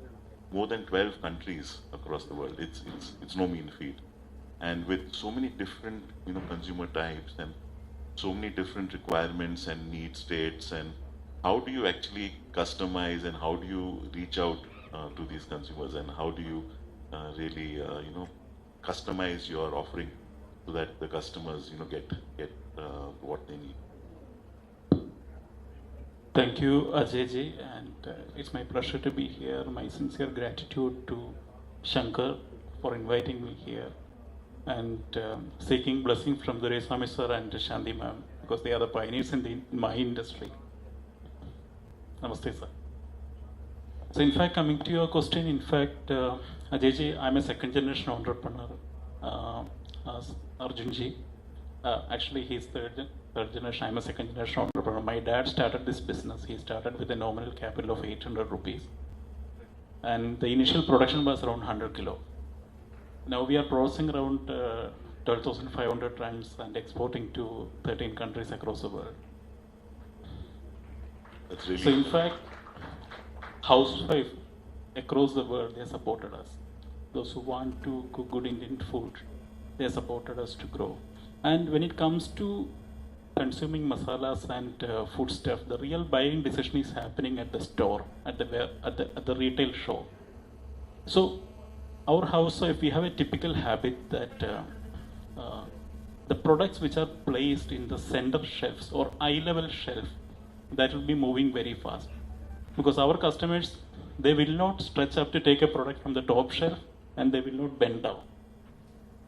more than 12 countries across the world. It's no mean feat. And with so many different, consumer types and so many different requirements and need states, and how do you actually customize and how do you reach out to these consumers, and how do you really, customize your offering so that the customers, get what they need? Thank you, Ajay, and it's my pleasure to be here. My sincere gratitude to Shankar for inviting me here, and seeking blessing from the Reswami sir and Shanti ma'am, because they are the pioneers in my industry. Namaste, sir. So, in fact, coming to your question, in fact, Ajay, I'm a second generation entrepreneur. Arjunji, actually, he's third generation. I'm a second generation entrepreneur. My dad started this business. He started with a nominal capital of 800 rupees. And the initial production was around 100 kilo. Now we are processing around 12,500 tons and exporting to 13 countries across the world. That's really so in fact, housewives across the world, they supported us. Those who want to cook good Indian food, they supported us to grow. And when it comes to consuming masalas and food stuff, the real buying decision is happening at the store, at the retail shop. So our housewife, we have a typical habit that the products which are placed in the center shelves or eye-level shelf, that will be moving very fast. Because our customers, they will not stretch up to take a product from the top shelf, and they will not bend down.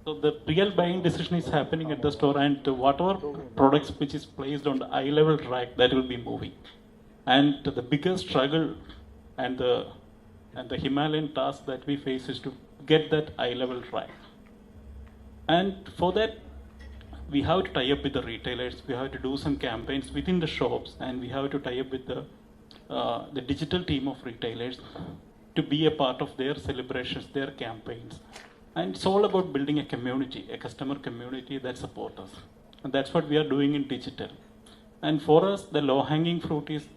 So the real buying decision is happening at the store, and whatever products which is placed on the eye-level rack, that will be moving. And the biggest struggle and the Himalayan task that we face is to get that eye-level rack. And for that, we have to tie up with the retailers. We have to do some campaigns within the shops, and we have to tie up with the digital team of retailers to be a part of their celebrations, their campaigns. And it's all about building a community, a customer community that supports us. And that's what we are doing in digital. And for us, the low-hanging fruit is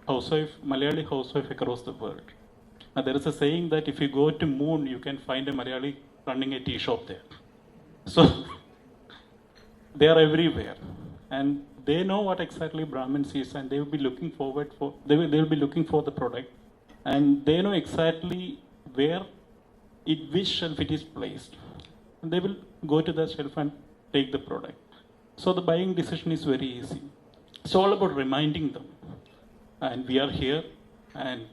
Malayali housewife across the world. And there is a saying that if you go to moon, you can find a Malayali running a tea shop there. So they are everywhere. And they know what exactly Brahmins is, and they will be looking forward for, they will be looking for the product. And they know exactly where which shelf it is placed. And they will go to that shelf and take the product. So the buying decision is very easy. It's all about reminding them. And we are here, and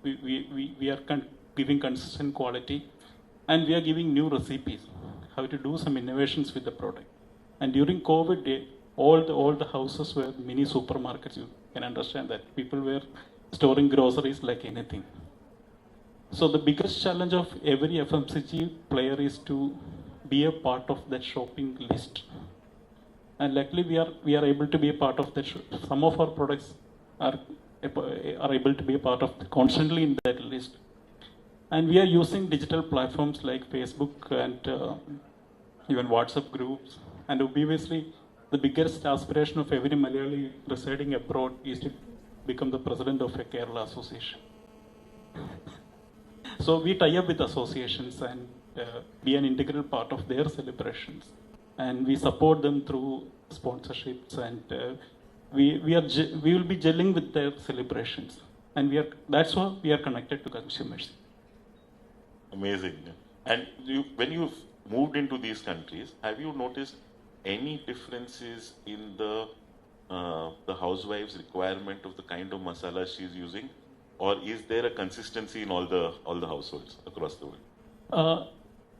we are giving consistent quality, and we are giving new recipes, how to do some innovations with the product. And during COVID day, all the houses were mini supermarkets. You can understand that people were storing groceries like anything. So the biggest challenge of every FMCG player is to be a part of that shopping list. And luckily we are able to be a part of that. Some of our products are able to be a part of constantly in that list. And we are using digital platforms like Facebook and even WhatsApp groups. And obviously, the biggest aspiration of every Malayali residing abroad is to become the president of a Kerala association. So we tie up with associations and be an integral part of their celebrations. And we support them through sponsorships, and we will be gelling with their celebrations. And that's why we are connected to consumers. Amazing. And when you've moved into these countries, have you noticed any differences in the housewife's requirement of the kind of masala she's using, or is there a consistency in all the households across the world?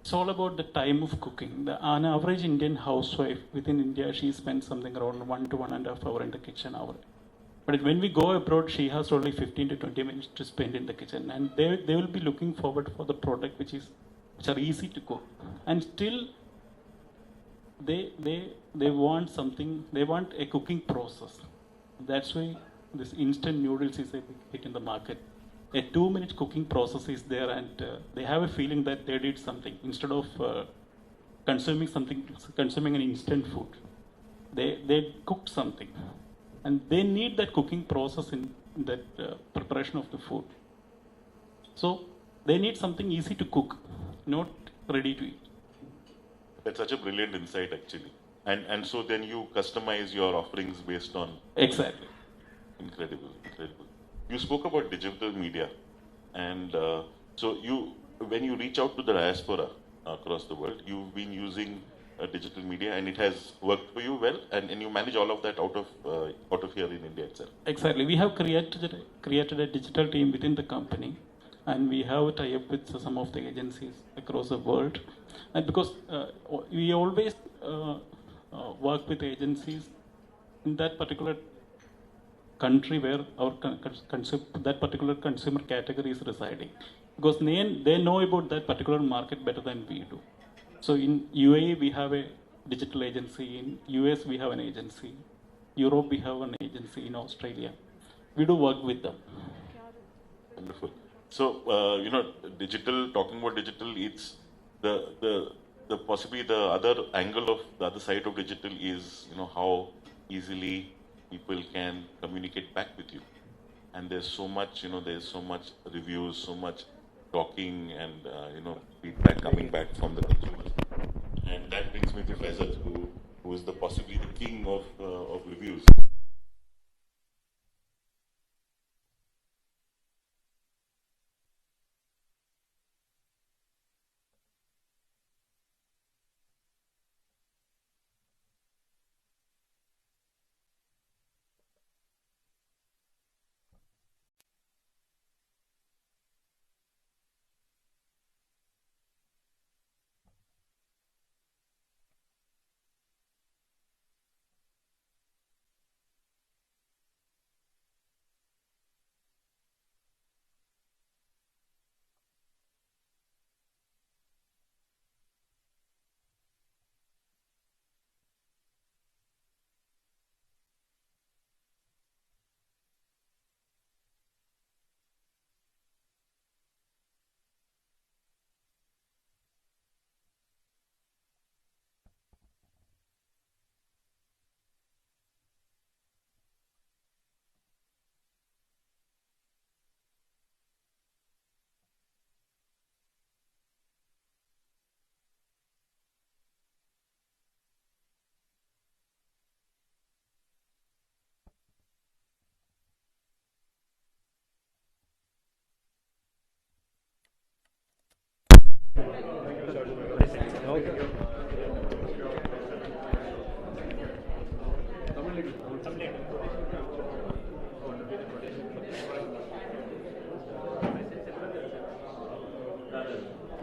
It's all about the time of cooking. An average Indian housewife within India, she spends something around 1 to 1.5 hours in the kitchen hour. But when we go abroad, she has only 15 to 20 minutes to spend in the kitchen, and they will be looking forward for the product which are easy to cook, and still they want something. They want a cooking process. That's why this instant noodles is a big hit in the market. A 2-minute cooking process is there, and they have a feeling that they did something instead of consuming an instant food. They cooked something. And they need that cooking process in that preparation of the food. So they need something easy to cook, not ready to eat. That's such a brilliant insight, actually. And so then you customize your offerings based on... Exactly. Incredible, incredible. You spoke about digital media. And so when you reach out to the diaspora across the world, you've been using digital media, and it has worked for you well, and you manage all of that out of here in India itself. Exactly. We have created a digital team within the company, and we have a tie-up with some of the agencies across the world. And because we always work with agencies in that particular country where that particular consumer category is residing, because they know about that particular market better than we do. So in UAE, we have a digital agency. In US, we have an agency. Europe, we have an agency. In Australia, we do work with them. Wonderful. So, talking about digital, it's the possibly the other angle of the other side of digital is, how easily people can communicate back with you. And there's so much, there's so much reviews, so much talking and, feedback coming back from the consumers. And that brings me to Faisal, who is possibly the king of reviews.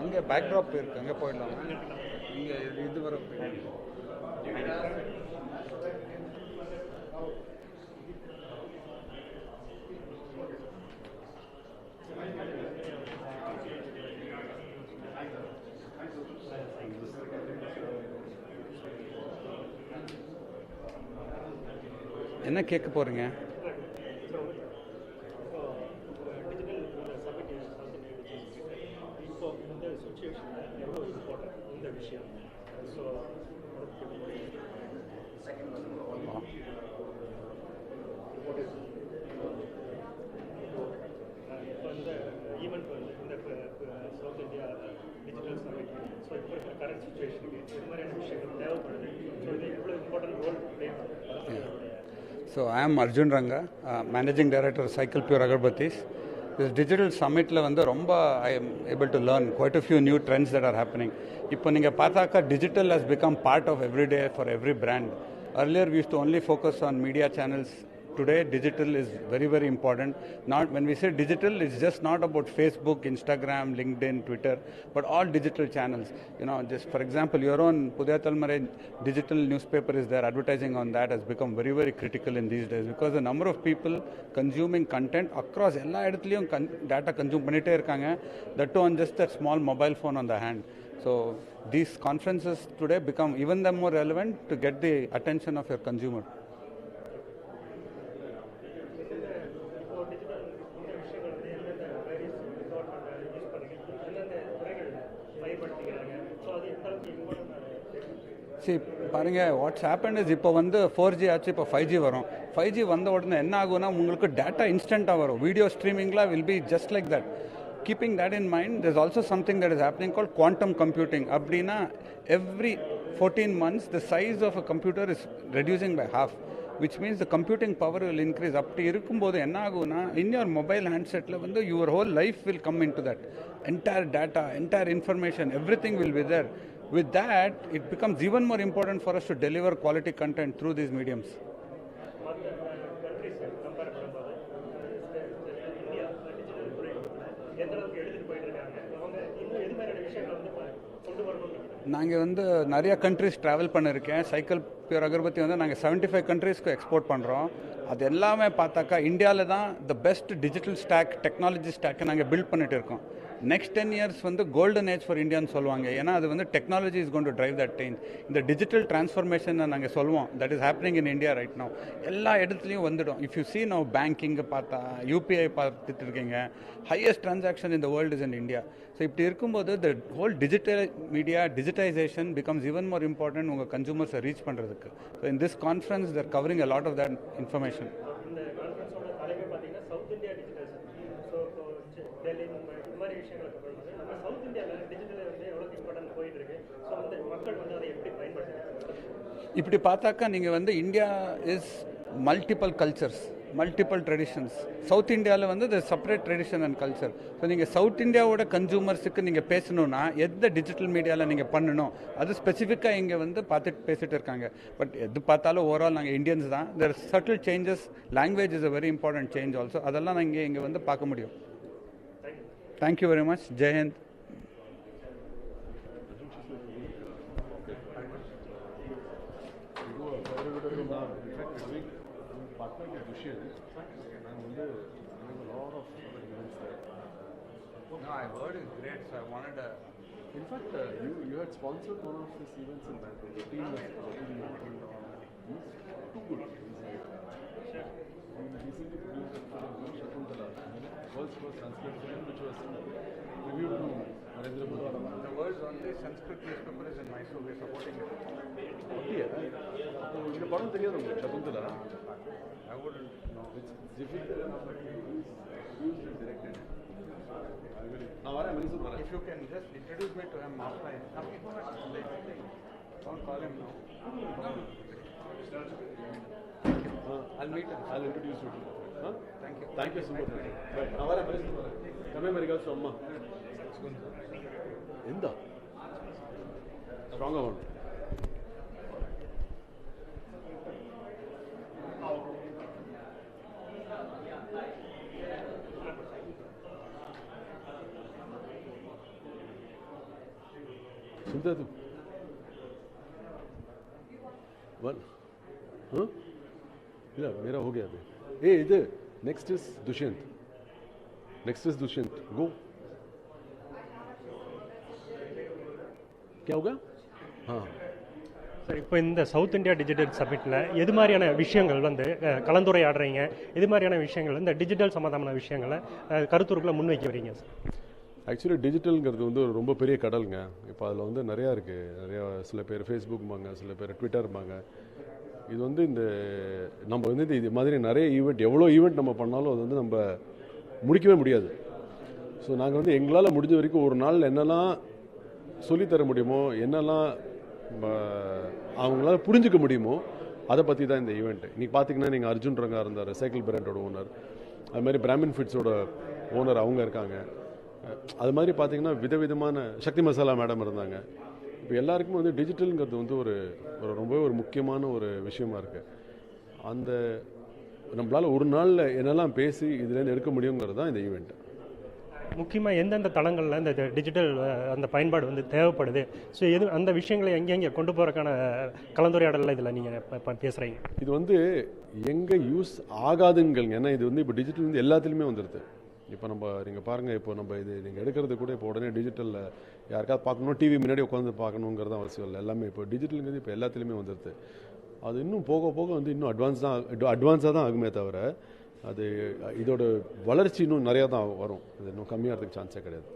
அங்கே backdrop இருக்கு, அங்கே போயிடலாம். இங்கே இது வர என்ன கேட்க போறீங்க? So I am Arjun Ranga, Managing Director, Cycle Pure Agarbattis. this digital summit la வந்து ரொம்ப I am able to learn quite a few new trends that are happening. இப்போ நீங்க பார்த்தாக்கா digital has become part of every day for every brand. Earlier we used to only focus on media channels. Today digital is very, very important. Not when we say digital, it's just not about Facebook, Instagram, LinkedIn, Twitter, but all digital channels. You know, just for example, your own Puthiyathalaimurai digital newspaper is there. Advertising on that has become very, very critical in these days because the number of people consuming content across எல்லா இடத்துலயும் data consume பண்ணிட்டே இருக்காங்க. That too on just that small mobile phone on the hand. So these conferences today become even more relevant to get the attention of your consumer. See, பாருங்க watts happen is இப்போ வந்து 4G ஆச்சு, இப்போ 5G வரும். 5G வந்த உடனே என்ன ஆகும்னா உங்களுக்கு டேட்டா இன்ஸ்டண்ட்டாக வரும். வீடியோ ஸ்ட்ரீமிங்லாம் will be just like that. Keeping that in mind, there's also something that is happening called quantum computing. Abdina, every 14 months, the size of a computer is reducing by half, which means the computing power will increase. Up to irukumbodhu enna aguna in your mobile handset la vandu your whole life will come into that. Entire data, entire information, everything will be there. With that, it becomes even more important for us to deliver quality content through these mediums. நாங்கள் வந்து நிறைய countries travel பண்ணியிருக்கேன். Cycle pure agarbatti வந்து நாங்கள் 75 கண்ட்ரீஸ்க்கு export பண்ணுறோம். அது எல்லாமே பார்த்தாக்கா இந்தியாவில் தான் the best digital stack technology ஸ்டாக்கை நாங்கள் பில்ட் பண்ணிட்டு இருக்கோம். நெக்ஸ்ட் 10 years வந்து கோல்டன் ஏஜ் ஃபார் இந்தியான்னு சொல்லுவாங்க. ஏன்னா அது வந்து technology is gonna drive that change. இந்த டிஜிட்டல் டிரான்ஸ்ஃபர்மேஷன் நாங்கள் சொல்லுவோம், that is happening in India right now. எல்லா இடத்துலையும் வந்துடும். இஃப் யூ சி நவ் பேங்கிங்கை பார்த்தா யூபிஐ பார்த்துட்டு இருக்கீங்க. Highest transaction in the world is in India. So இப்படி இருக்கும்போது the whole digital media digitisation becomes even more important உங்கள் கன்சூமர்ஸை ரீச் பண்ணுறதுக்கு. So in this conference they're covering a lot of that information. இப்படி பார்த்தாக்கா நீங்கள் வந்து India is multiple cultures, multiple traditions. South இந்தியாவில் வந்து the separate tradition and culture. So நீங்கள் சவுத் இந்தியாவோட கன்சூமர்ஸுக்கு நீங்கள் பேசணுன்னா எந்த டிஜிட்டல் மீடியாவில் நீங்கள் பண்ணணும் அது ஸ்பெசிஃபிக்காக இங்கே வந்து பேசிட்டு இருக்காங்க. பட் எது பார்த்தாலும் ஓவரால் நாங்கள் இந்தியன்ஸ் தான். தேர் subtle changes. Language is a very important change also. அதெல்லாம் நாங்கள் இங்கே வந்து பார்க்க முடியும். Thank you very much. Jai Hind. No, I heard it's great, so I wanted to. In fact, you had sponsored one of these events in Bangalore. The team was he's too good. He recently produced a film, Shakuntala, world's first Sanskrit film, which was reviewed to Narendra Modi. The world's only Sanskrit newspaper is in Mysore. We're supporting it. Okay, இந்த படம் தெரியாது உங்களுக்கு Shakuntala? I wouldn't know. It's difficult. Who's directed? If you can just introduce me to him offline. Don't call him now. I'll meet him. I'll introduce you to him. Huh? Thank you. Thank you so much. Come here, Marigal, so Amma. Inda. Stronger one. सुनते तुम one हाँ मेरा हो गया अभी. ए इधर next is Dushyant गो. क्या होगा? हाँ சார், இப்போ இந்த சவுத் இந்தியா டிஜிட்டல் சமிட்டில் எது மாதிரியான விஷயங்கள் வந்து கலந்துரையாடுறீங்க? எது மாதிரியான விஷயங்கள் இந்த டிஜிட்டல் சம்மந்தமான விஷயங்களை கருத்துருக்குள்ள முன்வைக்க வரீங்க சார்? ஆக்சுவலி டிஜிட்டலுங்கிறது வந்து ஒரு ரொம்ப பெரிய கடலுங்க. இப்போ அதில் வந்து நிறையா இருக்குது. நிறையா சில பேர் ஃபேஸ்புக்பாங்க, சில பேர் ட்விட்டர்பாங்க. இது வந்து இந்த நம்ம வந்து இது மாதிரி நிறைய ஈவெண்ட், எவ்வளோ ஈவெண்ட் நம்ம பண்ணாலும் அது வந்து நம்ம முடிக்கவே முடியாது. ஸோ நாங்கள் வந்து எங்களால் முடிஞ்ச வரைக்கும் ஒரு நாள் என்னெல்லாம் சொல்லித்தர முடியுமோ, என்னெல்லாம் அவங்களால புரிஞ்சுக்க முடியுமோ அதை பற்றி தான் இந்த ஈவெண்ட். இன்றைக்கி பார்த்தீங்கன்னா நீங்கள் அர்ஜுன் ரங்கா இருந்தார், சைக்கிள் பிராண்டோட ஓனர். அது மாதிரி பிராமின் ஃபுட்ஸோட ஓனர் அவங்க இருக்காங்க. அது மாதிரி பார்த்தீங்கன்னா விதவிதமான சக்தி மசாலா மேடம் இருந்தாங்க. இப்போ எல்லாருக்குமே வந்து டிஜிட்டலுங்கிறது வந்து ஒரு ரொம்பவே ஒரு முக்கியமான ஒரு விஷயமா இருக்குது. அந்த நம்மளால் ஒரு நாளில் என்னெல்லாம் பேசி இதுலேருந்து எடுக்க முடியுங்கிறது தான் இந்த ஈவெண்ட். முக்கியமாக எந்தெந்த தளங்களில் இந்த டிஜிட்டல் அந்த பயன்பாடு வந்து தேவைப்படுது, ஸோ எது அந்த விஷயங்களை எங்கெங்கே கொண்டு போகிறக்கான கலந்துரையாடலில் இதில் நீங்கள் பேசுகிறீங்க? இது வந்து எங்கே யூஸ் ஆகாதுங்க, ஏன்னா இது வந்து இப்போ டிஜிட்டல் வந்து எல்லாத்துலேயுமே வந்துடுது. இப்போ நீங்கள் பாருங்கள், இப்போ நம்ம இது நீங்கள் எடுக்கிறது கூட இப்போ உடனே டிஜிட்டலில் யாருக்காவது பார்க்கணும், டிவி முன்னாடி உட்காந்து பார்க்கணுங்கிறது அவசியம் இல்லை. எல்லாமே இப்போ டிஜிட்டலுங்கிறது இப்போ எல்லாத்துலேயுமே வந்துடுது. அது இன்னும் போக போக வந்து இன்னும் அட்வான்ஸாக தான் ஆகுமே தவிர அது இதோட வளர்ச்சி இன்னும் நிறையா தான் வரும். அது இன்னும் கம்மியாகிறதுக்கு சான்ஸே கிடையாது.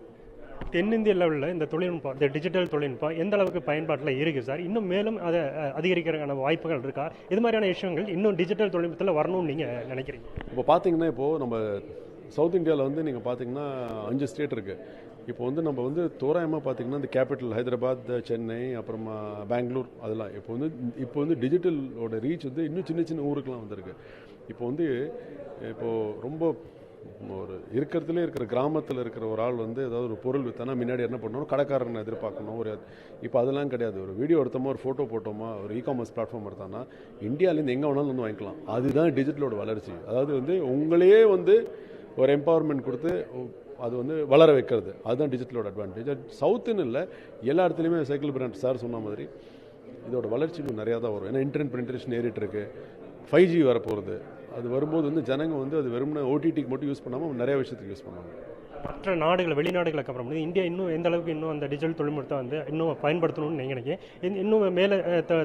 தென்னிந்திய லெவலில் இந்த தொழில்நுட்பம், இந்த டிஜிட்டல் தொழில்நுட்பம் எந்த அளவுக்கு பயன்பாட்டில் இருக்குது சார்? இன்னும் மேலும் அதை அதிகரிக்கிறதுக்கான வாய்ப்புகள் இருக்கா? இது மாதிரியான விஷயங்கள் இன்னும் டிஜிட்டல் தொழில்நுட்பத்தில் வரணும்னு நீங்கள் நினைக்கிறீங்க? இப்போ பார்த்தீங்கன்னா, இப்போது நம்ம சவுத் இந்தியாவில் வந்து நீங்கள் பார்த்தீங்கன்னா 5 ஸ்டேட் இருக்குது. இப்போ வந்து நம்ம வந்து தோராயமாக பார்த்தீங்கன்னா இந்த கேபிட்டல் ஹைதராபாத், சென்னை, அப்புறமா பெங்களூர், அதெல்லாம் இப்போ வந்து டிஜிட்டலோட ரீச் வந்து இன்னும் சின்ன சின்ன ஊருக்கெலாம் வந்திருக்கு. இப்போது ரொம்ப ஒரு இருக்கிறதுலே இருக்கிற கிராமத்தில் இருக்கிற ஒரு ஆள் வந்து ஏதாவது ஒரு பொருள் விற்றானா முன்னாடி என்ன பண்ணணும், கடைக்காரனை எதிர்பார்க்கணும். இப்போ அதெல்லாம் கிடையாது. ஒரு வீடியோ எடுத்தோமா, ஒரு ஃபோட்டோ போட்டோமா, ஒரு இ-காமர்ஸ் பிளாட்ஃபார்ம் எடுத்தானா இந்தியாவிலேருந்து எங்கே வேணாலும் வந்து வாங்கிக்கலாம். அதுதான் டிஜிட்டலோட வளர்ச்சி. அதாவது வந்து உங்களையே வந்து ஒரு எம்பவர்மெண்ட் கொடுத்து அது வந்து வளர வைக்கிறது, அதுதான் டிஜிட்டலோட அட்வான்டேஜ். சவுத்துன்னு இல்லை, எல்லா இடத்துலையுமே சைக்கிள் பிராண்ட் சார் சொன்ன மாதிரி இதோட வளர்ச்சி இன்னும் நிறையா தான் வரும். ஏன்னா இன்டர்நெட் பெனிட்ரேஷன் ஏறிட்டு இருக்கு, 5G வரப்போகிறது. அது வரும்போது வந்து ஜனங்க வந்து அது வெறும்னா ஓடிடிக்கு மட்டும் யூஸ் பண்ணாமல் நிறைய விஷயத்துக்கு யூஸ் பண்ணுவாங்க. மற்ற நாடுகள், வெளிநாடுகளுக்கு அப்புறம் இந்தியா இன்னும் எந்த அளவுக்கு இன்னும் அந்த டிஜிட்டல் தொழில்நுட்பத்தை வந்து இன்னும் பயன்படுத்தணும்னு நீங்கள் நினைக்கிறீங்க? இன்னும் மேலே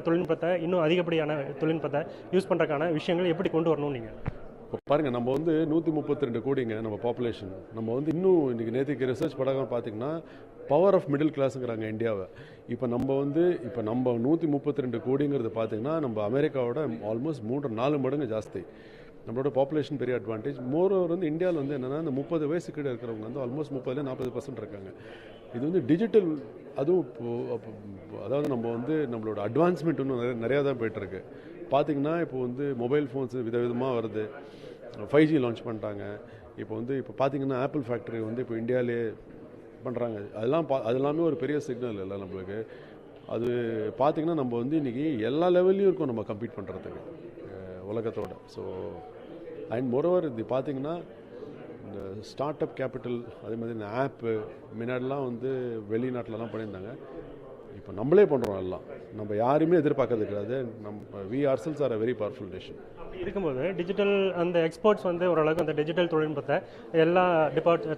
தொழில்நுட்பத்தை, இன்னும் அதிகப்படியான தொழில்நுட்பத்தை யூஸ் பண்ணுறதுக்கான விஷயங்கள் எப்படி கொண்டு வரணும்னு நீங்கள்? இப்போ பாருங்கள், நம்ம வந்து 132 கோடிங்க நம்ம பாப்புலேஷன். நம்ம வந்து இன்னும் இன்றைக்கி நேற்றுக்கு ரிசர்ச் படம் பார்த்தீங்கன்னா பவர் ஆஃப் மிடில் கிளாஸுங்கிறாங்க இந்தியாவை. இப்போ நம்ம 132 கோடிங்கிறது பார்த்தீங்கன்னா நம்ம அமெரிக்காவோட ஆல்மோஸ்ட் 3-4 மடங்கு ஜாஸ்தி. நம்மளோட பாப்புலேஷன் பெரிய அட்வான்டேஜ். மோரோவர் வந்து இந்தியாவில் வந்து என்னென்னா இந்த 30 வயசு கீழே இருக்கிறவங்க வந்து ஆல்மோஸ்ட் 30-40% இருக்காங்க. இது வந்து டிஜிட்டல், அதுவும் அதாவது நம்ம வந்து நம்மளோட அட்வான்ஸ்மெண்ட் இன்னும் நிறையா தான் போய்ட்டுருக்கு. பார்த்திங்கன்னா இப்போ வந்து மொபைல் ஃபோன்ஸ் விதவிதமாக வருது, 5G லான்ச் பண்ணிட்டாங்க. இப்போ பார்த்திங்கன்னா ஆப்பிள் ஃபேக்ட்ரி வந்து இப்போ இந்தியாவிலே பண்ணுறாங்க. அதெல்லாமே ஒரு பெரிய சிக்னல் இல்லை நம்மளுக்கு. அது பார்த்திங்கன்னா நம்ம வந்து இன்றைக்கி எல்லா லெவல்லையும் இருக்கும் நம்ம கம்பீட் பண்ணுறதுக்கு உலகத்தோட. ஸோ அண்ட் மோரோவர் இது பார்த்திங்கன்னா இந்த ஸ்டார்ட் அப் கேபிட்டல், அதே மாதிரி இந்த ஆப்பு முன்னாடிலாம் வந்து வெளிநாட்டிலலாம் பண்ணியிருந்தாங்க. இப்போ நம்மளே பண்ணுறோம் எல்லாம், நம்ம யாருமே எதிர்பார்க்கறது கிடையாது. We ourselves are a very powerful nation. இருக்கும்போது டிஜிட்டல் அந்த எக்ஸ்போர்ட்ஸ் வந்து ஓரளவுக்கு அந்த டிஜிட்டல் தொழில்நுட்பத்தை எல்லா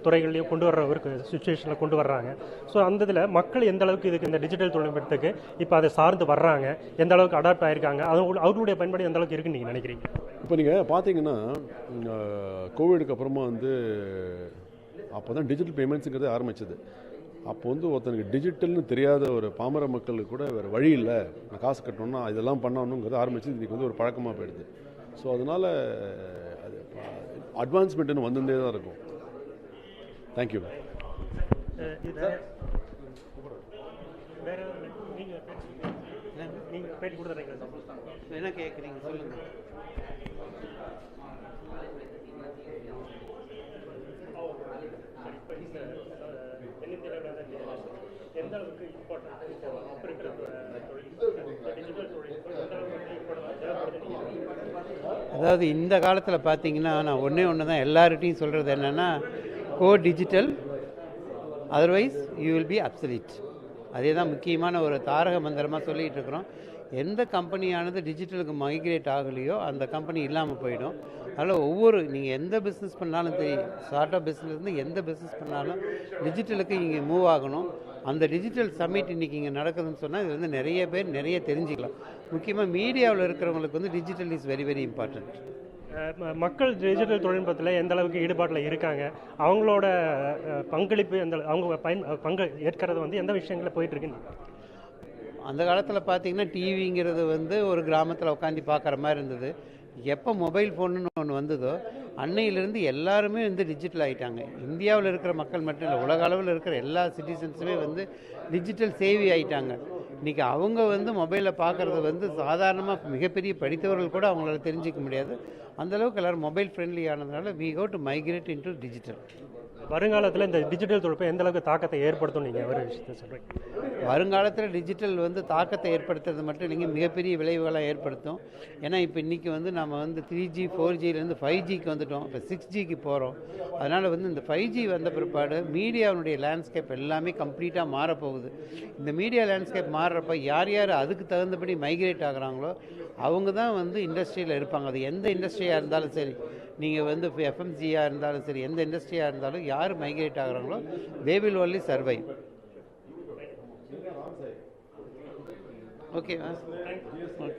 துறைகள்லையும் கொண்டு வர்ற ஒரு சுச்சுவேஷனில் கொண்டு வர்றாங்க. ஸோ அந்த இதில் மக்கள் எந்த அளவுக்கு இதுக்கு இந்த டிஜிட்டல் தொழில்நுட்பத்துக்கு இப்போ அதை சார்ந்து வர்றாங்க, எந்த அளவுக்கு அடாப்ட் ஆகிருக்காங்க, அவர்களுடைய பயன்பாடு எந்த அளவுக்கு இருக்குன்னு நீங்கள் நினைக்கிறீங்க? இப்போ நீங்கள் பார்த்தீங்கன்னா கோவிடுக்கு அப்புறமா வந்து அப்போ தான் டிஜிட்டல் பேமெண்ட்ஸுங்கிறது ஆரம்பிச்சது. அப்போ வந்து ஒருத்தனுக்கு டிஜிட்டல்னு தெரியாத ஒரு பாமர மக்களுக்கு கூட வேறு வழி இல்லை, நான் காசு கட்டணும்னா இதெல்லாம் பண்ணணுங்கிறது ஆரம்பிச்சு இன்றைக்கி வந்து ஒரு பழக்கமாக போயிடுது. ஸோ அதனால் அது அட்வான்ஸ்மெண்ட்டுன்னு வந்துட்டே தான் இருக்கும். தேங்க்யூ. என்ன கேட்குறீங்க சொல்லுங்கள். அதாவது இந்த காலத்தில் பார்த்தீங்கன்னா நான் ஒன்று தான் எல்லார்கிட்டையும் சொல்கிறது என்னென்னா, go digital, otherwise you will be obsolete. அதே தான் முக்கியமான ஒரு தாரக மந்திரமாக சொல்லிகிட்டு இருக்கிறோம். எந்த கம்பெனியானது டிஜிட்டலுக்கு மைக்ரேட் ஆகலையோ அந்த கம்பெனி இல்லாமல் போயிடும். அதில் நீங்கள் எந்த பிஸ்னஸ் பண்ணாலும் தெரியும், ஸ்டார்ட் அப் பிஸ்னஸ்லேருந்து எந்த பிஸ்னஸ் பண்ணாலும் டிஜிட்டலுக்கு இங்கே மூவ் ஆகணும். அந்த டிஜிட்டல் சம்மிட் இன்றைக்கி இங்கே நடக்குதுன்னு சொன்னால் இது வந்து நிறைய பேர் நிறைய தெரிஞ்சுக்கலாம். முக்கியமாக மீடியாவில் இருக்கிறவங்களுக்கு வந்து digital is very very important. மக்கள் டிஜிட்டல் தொழில்நுட்பத்தில் எந்த அளவுக்கு ஈடுபாட்டில் இருக்காங்க, அவங்களோட பங்களிப்பு அவங்க பங்கு ஏற்கிறது வந்து எந்த விஷயங்களில் போயிட்டுருக்குன்னு? அந்த காலத்தில் பார்த்தீங்கன்னா டிவிங்கிறது வந்து ஒரு கிராமத்தில் உட்காந்து பார்க்குற மாதிரி இருந்தது. எப்போ மொபைல் ஃபோனுன்னு ஒன்று வந்ததோ அன்னையிலேருந்து எல்லாருமே வந்து டிஜிட்டல் ஆகிட்டாங்க. இந்தியாவில் இருக்கிற மக்கள் மட்டும் இல்லை, உலக அளவில் இருக்கிற எல்லா சிட்டிசன்ஸுமே வந்து டிஜிட்டல் சேவி ஆகிட்டாங்க. இன்றைக்கி அவங்க வந்து மொபைலில் பார்க்குறது வந்து சாதாரணமாக மிகப்பெரிய படித்தவர்கள் கூட அவங்களால தெரிஞ்சிக்க முடியாது. அந்தளவுக்கு எல்லோரும் மொபைல் ஃப்ரெண்ட்லி ஆனதுனால we have to migrate into digital. வருங்காலத்தில் இந்த டிஜிட்டல் தொழில்நுட்பம் எந்த அளவுக்கு தாக்கத்தை ஏற்படுத்தும் நீங்கள் ஒரு விஷயத்தை சொல்கிறீங்க? வருங்காலத்தில் டிஜிட்டல் வந்து தாக்கத்தை ஏற்படுத்துறது மட்டும் இல்லைங்க, மிகப்பெரிய விளைவுகளாக ஏற்படுத்தும். ஏன்னா இப்போ இன்றைக்கி வந்து நம்ம வந்து 3G 4Gலேருந்து 5Gக்கு வந்துட்டோம், இப்போ 6Gக்கு போகிறோம். அதனால் வந்து இந்த 5G வந்த பிற்பாடு மீடியாவுடைய லேண்ட்ஸ்கேப் எல்லாமே கம்ப்ளீட்டாக மாறப்போகுது. இந்த மீடியா லேண்ட்ஸ்கேப் மாறுறப்ப யார் யார் அதுக்கு தகுந்தபடி மைக்ரேட் ஆகுறாங்களோ அவங்க தான் வந்து இண்டஸ்ட்ரியில் இருப்பாங்க. அது எந்த இண்டஸ்ட்ரியாக இருந்தாலும் சரி, நீங்கள் வந்து எஃப்எம்சியாக இருந்தாலும் சரி, எந்த இண்டஸ்ட்ரியாக இருந்தாலும் யார் மைக்ரேட் ஆகுறாங்களோ தே வில் ஒன்லி சர்வைவ். ஓகேவா? Okay.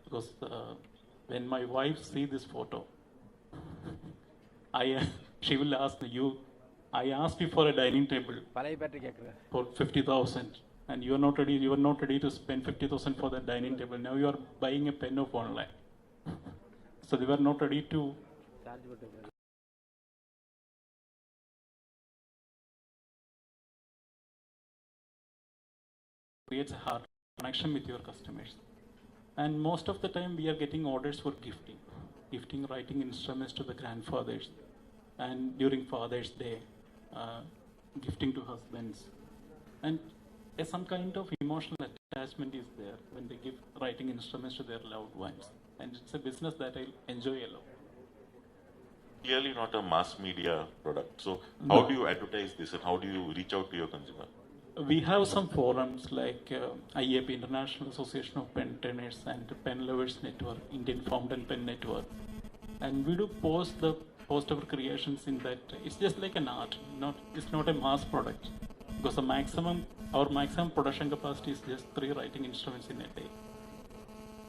Because when my wife see this photo, she will ask you, I asked you for a dining table for 50,000 and you are not ready to spend 50,000 for that dining table. Now you are buying a pen of online. So they were not ready to create a heart connection with your customers. And most of the time we are getting orders for gifting writing instruments to the grandfathers, and during Father's Day, gifting to husbands. And some kind of emotional attachment is there when they give writing instruments to their loved ones. And it's a business that I enjoy a lot. Clearly not a mass media product. So how do you advertise this and how do you reach out to your consumer? We have some forums like IAP, International Association of Pen Trainers, and Pen Lovers Network, Indian Fountain Pen Network, and we do post our creations in that. It's just like an art, it's not a mass product, because our maximum production capacity is just 3 writing instruments in a day.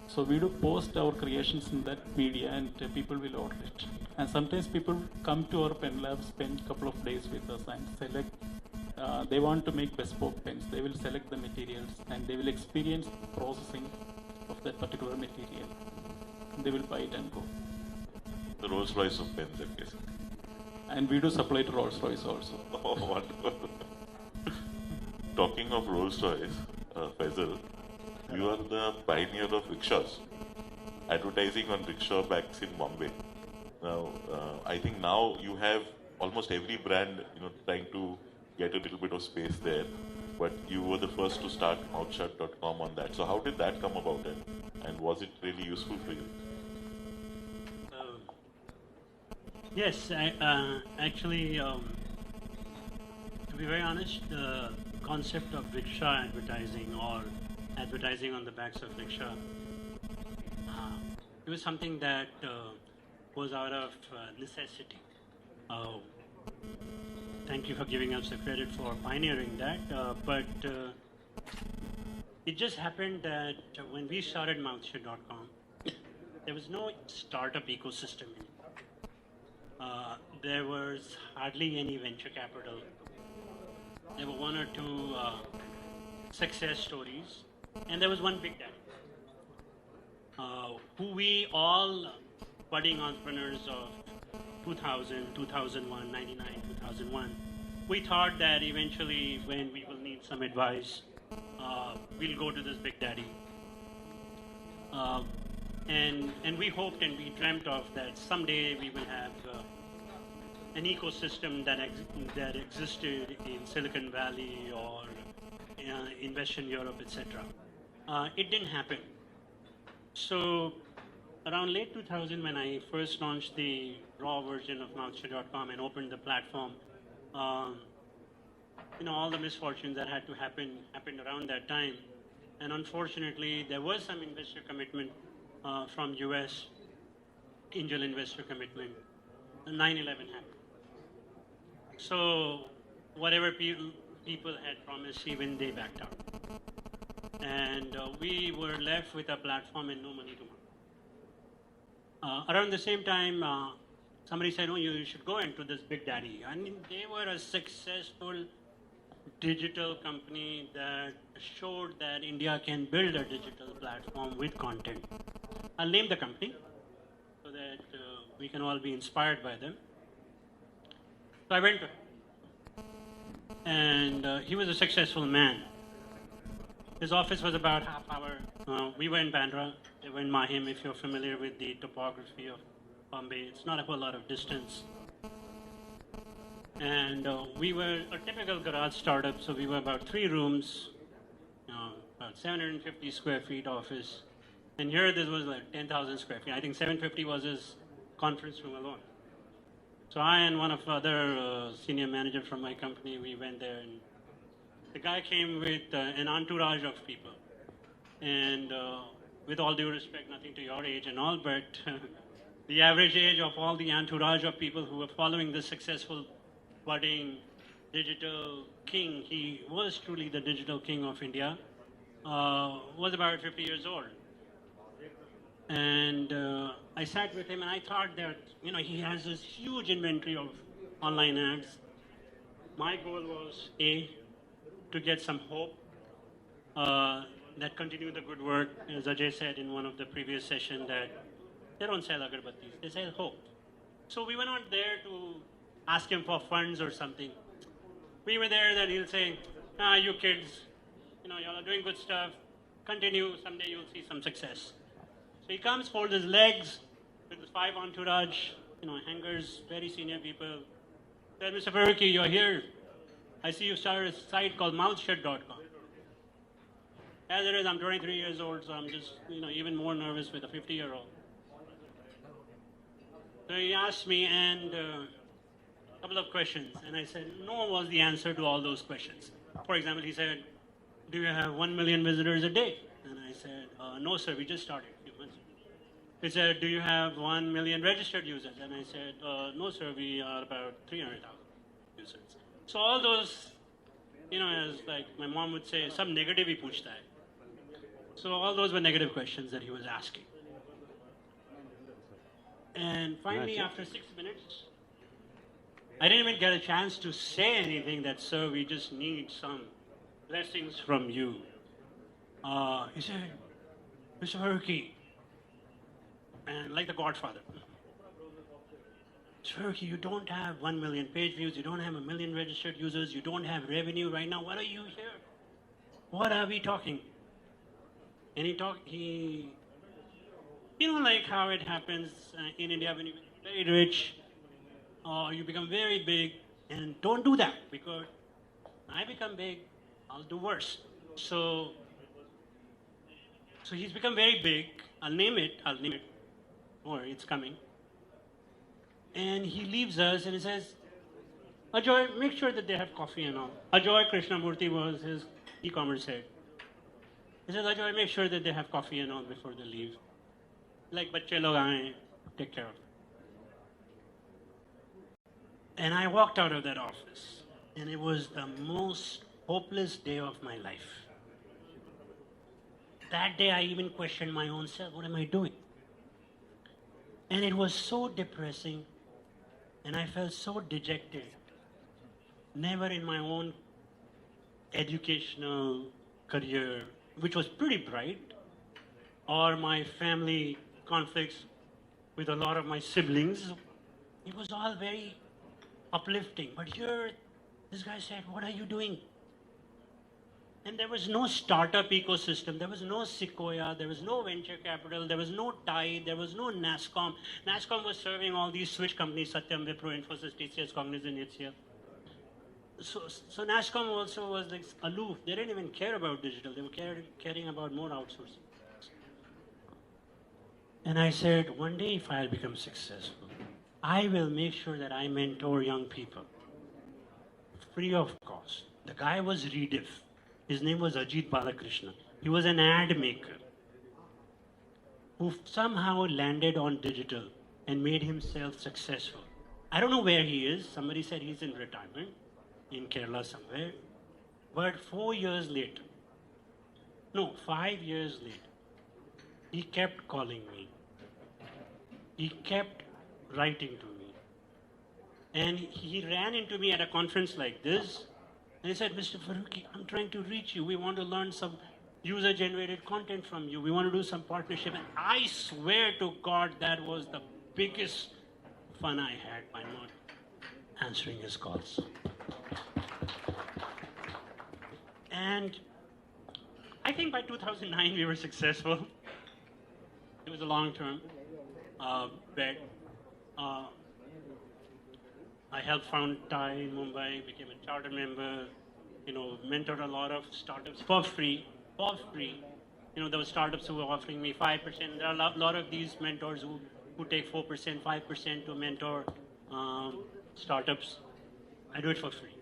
So we do post our creations in that media, and people will order it. And sometimes people come to our pen lab, spend a couple of days with us, and select they want to make bespoke pens. They will select the materials and they will experience processing of that particular material. They will buy it and go. The Rolls Royce of pens, I guess. And we do supply to Rolls Royce also. Oh, wonderful. Talking of Rolls Royce, Faisal, you are the pioneer of rickshaws. Advertising on rickshaw backs in Bombay. Now, I think now you have almost every brand, trying to get a little bit of space there. But you were the first to start mouthshut.com on that. So how did that come about, and was it really useful for you? Yes, actually, to be very honest, the concept of rickshaw advertising or advertising on the backs of rickshaw, it was something that was out of necessity. Thank you for giving us the credit for pioneering that, but it just happened that when we started mouthshut.com, there was no startup ecosystem in it. There was hardly any venture capital. There were one or two success stories, and there was one big daddy, who we all budding entrepreneurs of 2000, 2001, 99, 2001, we thought that eventually when we will need some advice, we'll go to this big daddy. And we hoped and we dreamt of that someday we will have an ecosystem that existed in Silicon Valley or in Western Europe, etc. It didn't happen. So around late 2000, when I first launched the raw version of mouthshut.com and opened the platform, all the misfortunes that had to happen happened around that time. And unfortunately, there was some investor commitment from US, angel investor commitment. 9/11 happened. So whatever people had promised, even they backed out. And we were left with a platform and no money to market. Around the same time, somebody said, oh, you should go into this big daddy. I mean, they were a successful digital company that showed that India can build a digital platform with content. I'll name the company so that we can all be inspired by them. So I went to him. And he was a successful man. His office was about half hour. We were in Bandra, they were in Mahim, if you're familiar with the topography of Bombay. It's not a whole lot of distance. And we were a typical garage startup, so we were about 3 rooms, about 750 square feet office. And here this was like 10,000 square feet. I think 750 was his conference room alone. So I and one of the other senior manager from my company, we went there, and the guy came with an entourage of people. And with all due respect, nothing to your age and all, but the average age of all the entourage of people who were following this successful budding digital king, he was truly the digital king of India, was about 50 years old. And I sat with him and I thought that, he has this huge inventory of online ads. My goal was, A, to get some hope that continue the good work. As Ajay said in one of the previous sessions, that they don't sell agarbattis, they sell hope. So we were not there to ask him for funds or something. We were there that he'll say, you kids, y'all are doing good stuff, continue, someday you'll see some success. So he comes, holds his legs with his 5 entourage, hangers, very senior people. Said, Mr. Farooqi, you're here. I see you started a site called mouthshut.com. As it is, I'm 23 years old, so I'm just, even more nervous with a 50-year-old. So he asked me and a couple of questions, and I said, no was the answer to all those questions. For example, he said, do you have 1 million visitors a day? And I said, no, sir, we just started. He said, do you have 1 million registered users? And I said, no, sir, we are about 300,000 users. So all those, as like my mom would say, some negative hi puchta hai. So all those were negative questions that he was asking. And finally, after 6 minutes, I didn't even get a chance to say anything that, sir, we just need some blessings from you. He said, Mr. Haruki, and like the Godfather, Mr. Haruki, you don't have 1 million page views, you don't have 1 million registered users, you don't have revenue right now. What are you here? What are we talking? And he, you know, like how it happens in India when you become very rich, or you become very big, and don't do that, because when I become big, I'll do worse. So he's become very big. I'll name it, or it's coming. And he leaves us and he says, Ajoy, make sure that they have coffee and all. Ajoy Krishnamurthy was his e-commerce head. He says, Ajoy, make sure that they have coffee and all before they leave. Like, bacche log aaye, take care of it. And I walked out of that office, and it was the most hopeless day of my life. That day I even questioned my own self, what am I doing? And it was so depressing, and I felt so dejected. Never in my own educational career, which was pretty bright, or my family conflicts with a lot of my siblings, it was all very uplifting. But here, this guy said, what are you doing? And there was no startup ecosystem, there was no Sequoia, there was no venture capital, there was no Tide, there was no NASCOM. NASCOM was serving all these switch companies, Satyam, Wipro, Infosys, TCS, Cognizant, HCL. So NASCOM also was like aloof. They didn't even care about digital, they were caring about more outsourcing. And I said, one day if I'll become successful, I will make sure that I mentor young people, free of cost. The guy was Rediff. His name was Ajit Balakrishna. He was an ad maker who somehow landed on digital and made himself successful. I don't know where he is. Somebody said he's in retirement in Kerala somewhere. But 5 years later, he kept calling me. He kept writing to me. And he ran into me at a conference like this. And he said, Mr. Faruqi, I'm trying to reach you. We want to learn some user-generated content from you. We want to do some partnership. And I swear to God, that was the biggest fun I had by not answering his calls. And I think by 2009, we were successful. It was a long-term bet. I helped found TAI in Mumbai, became a charter member, mentored a lot of startups for free. There were startups who were offering me 5%. There are a lot of these mentors who take 4%, 5% to mentor startups. I do it for free.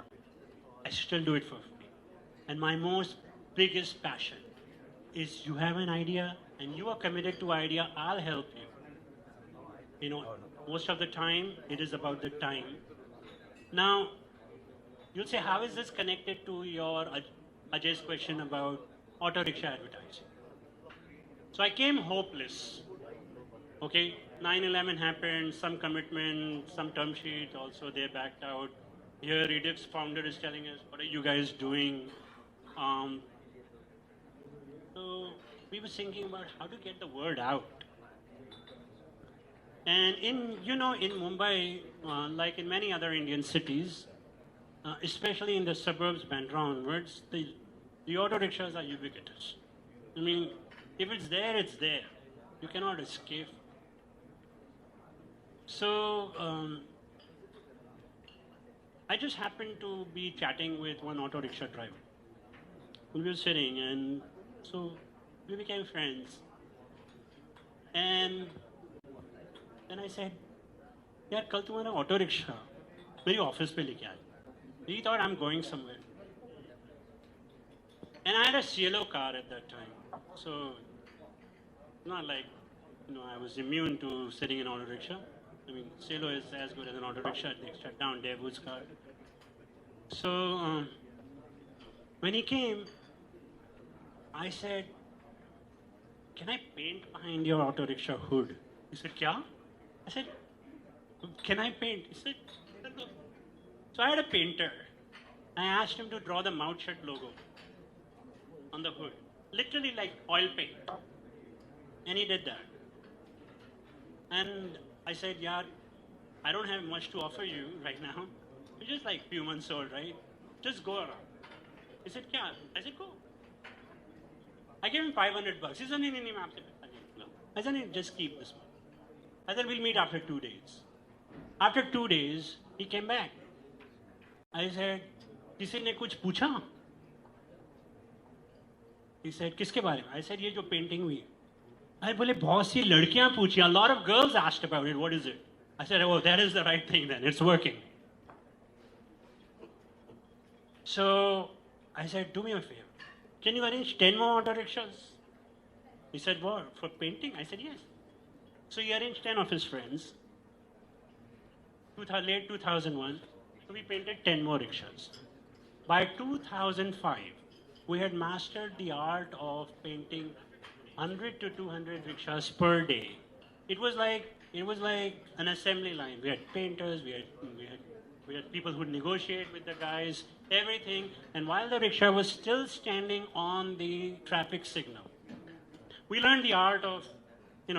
I still do it for free. And my biggest passion is you have an idea and you are committed to idea, I'll help you. Most of the time, it is about the time. Now, you'll say, how is this connected to your Ajay's question about auto rickshaw advertising? So I came hopeless. Okay, 9/11 happened, some commitment, some term sheet, also they backed out. Here, Rediff's founder is telling us, what are you guys doing? So we were thinking about how to get the word out. And in Mumbai, like in many other Indian cities, especially in the suburbs, Bandra onwards, the auto rickshaws are ubiquitous. I mean, if it's there, it's there. You cannot escape. So I just happened to be chatting with one auto rickshaw driver. We were sitting, and so we became friends. And then I said, yaar, kal tumhara auto rickshaw meri office pe leke aaye. He thought I'm going somewhere. And I had a Cielo car at that time. So, not like, I was immune to sitting in auto rickshaw. I mean, Cielo is as good as an auto rickshaw. They shut down Daewoo's car. So, when he came, I said, can I paint behind your auto rickshaw hood? He said, kya? I said, can I paint? He said, So I had a painter. I asked him to draw the mouth shut logo on the hood, literally like oil paint. And he did that. And I said, yeah, I don't have much to offer you right now. You're just like a few months old, right? Just go around. He said, kya? I said, go. I gave him $500. He said, no. I said, just keep this one. I said, we'll meet after 2 days. After 2 days, he came back. I said, किसी ने कुछ पूछा? He said, किसके बारे में? I said, ये जो painting हुई. I बोले बहुत सी लड़कियां पूछी. A lot of girls asked about it. What is it? I said, oh, that is the right thing then. It's working. So I said, do me a favor. Can you arrange 10 more auto rickshaws? He said, what? For painting? I said, yes. So he arranged 10 of his friends. Late 2001, so we painted 10 more rickshaws. By 2005, we had mastered the art of painting 100 to 200 rickshaws per day. It was like an assembly line. We had painters, we had people who would negotiate with the guys, everything. And while the rickshaw was still standing on the traffic signal, we learned the art of,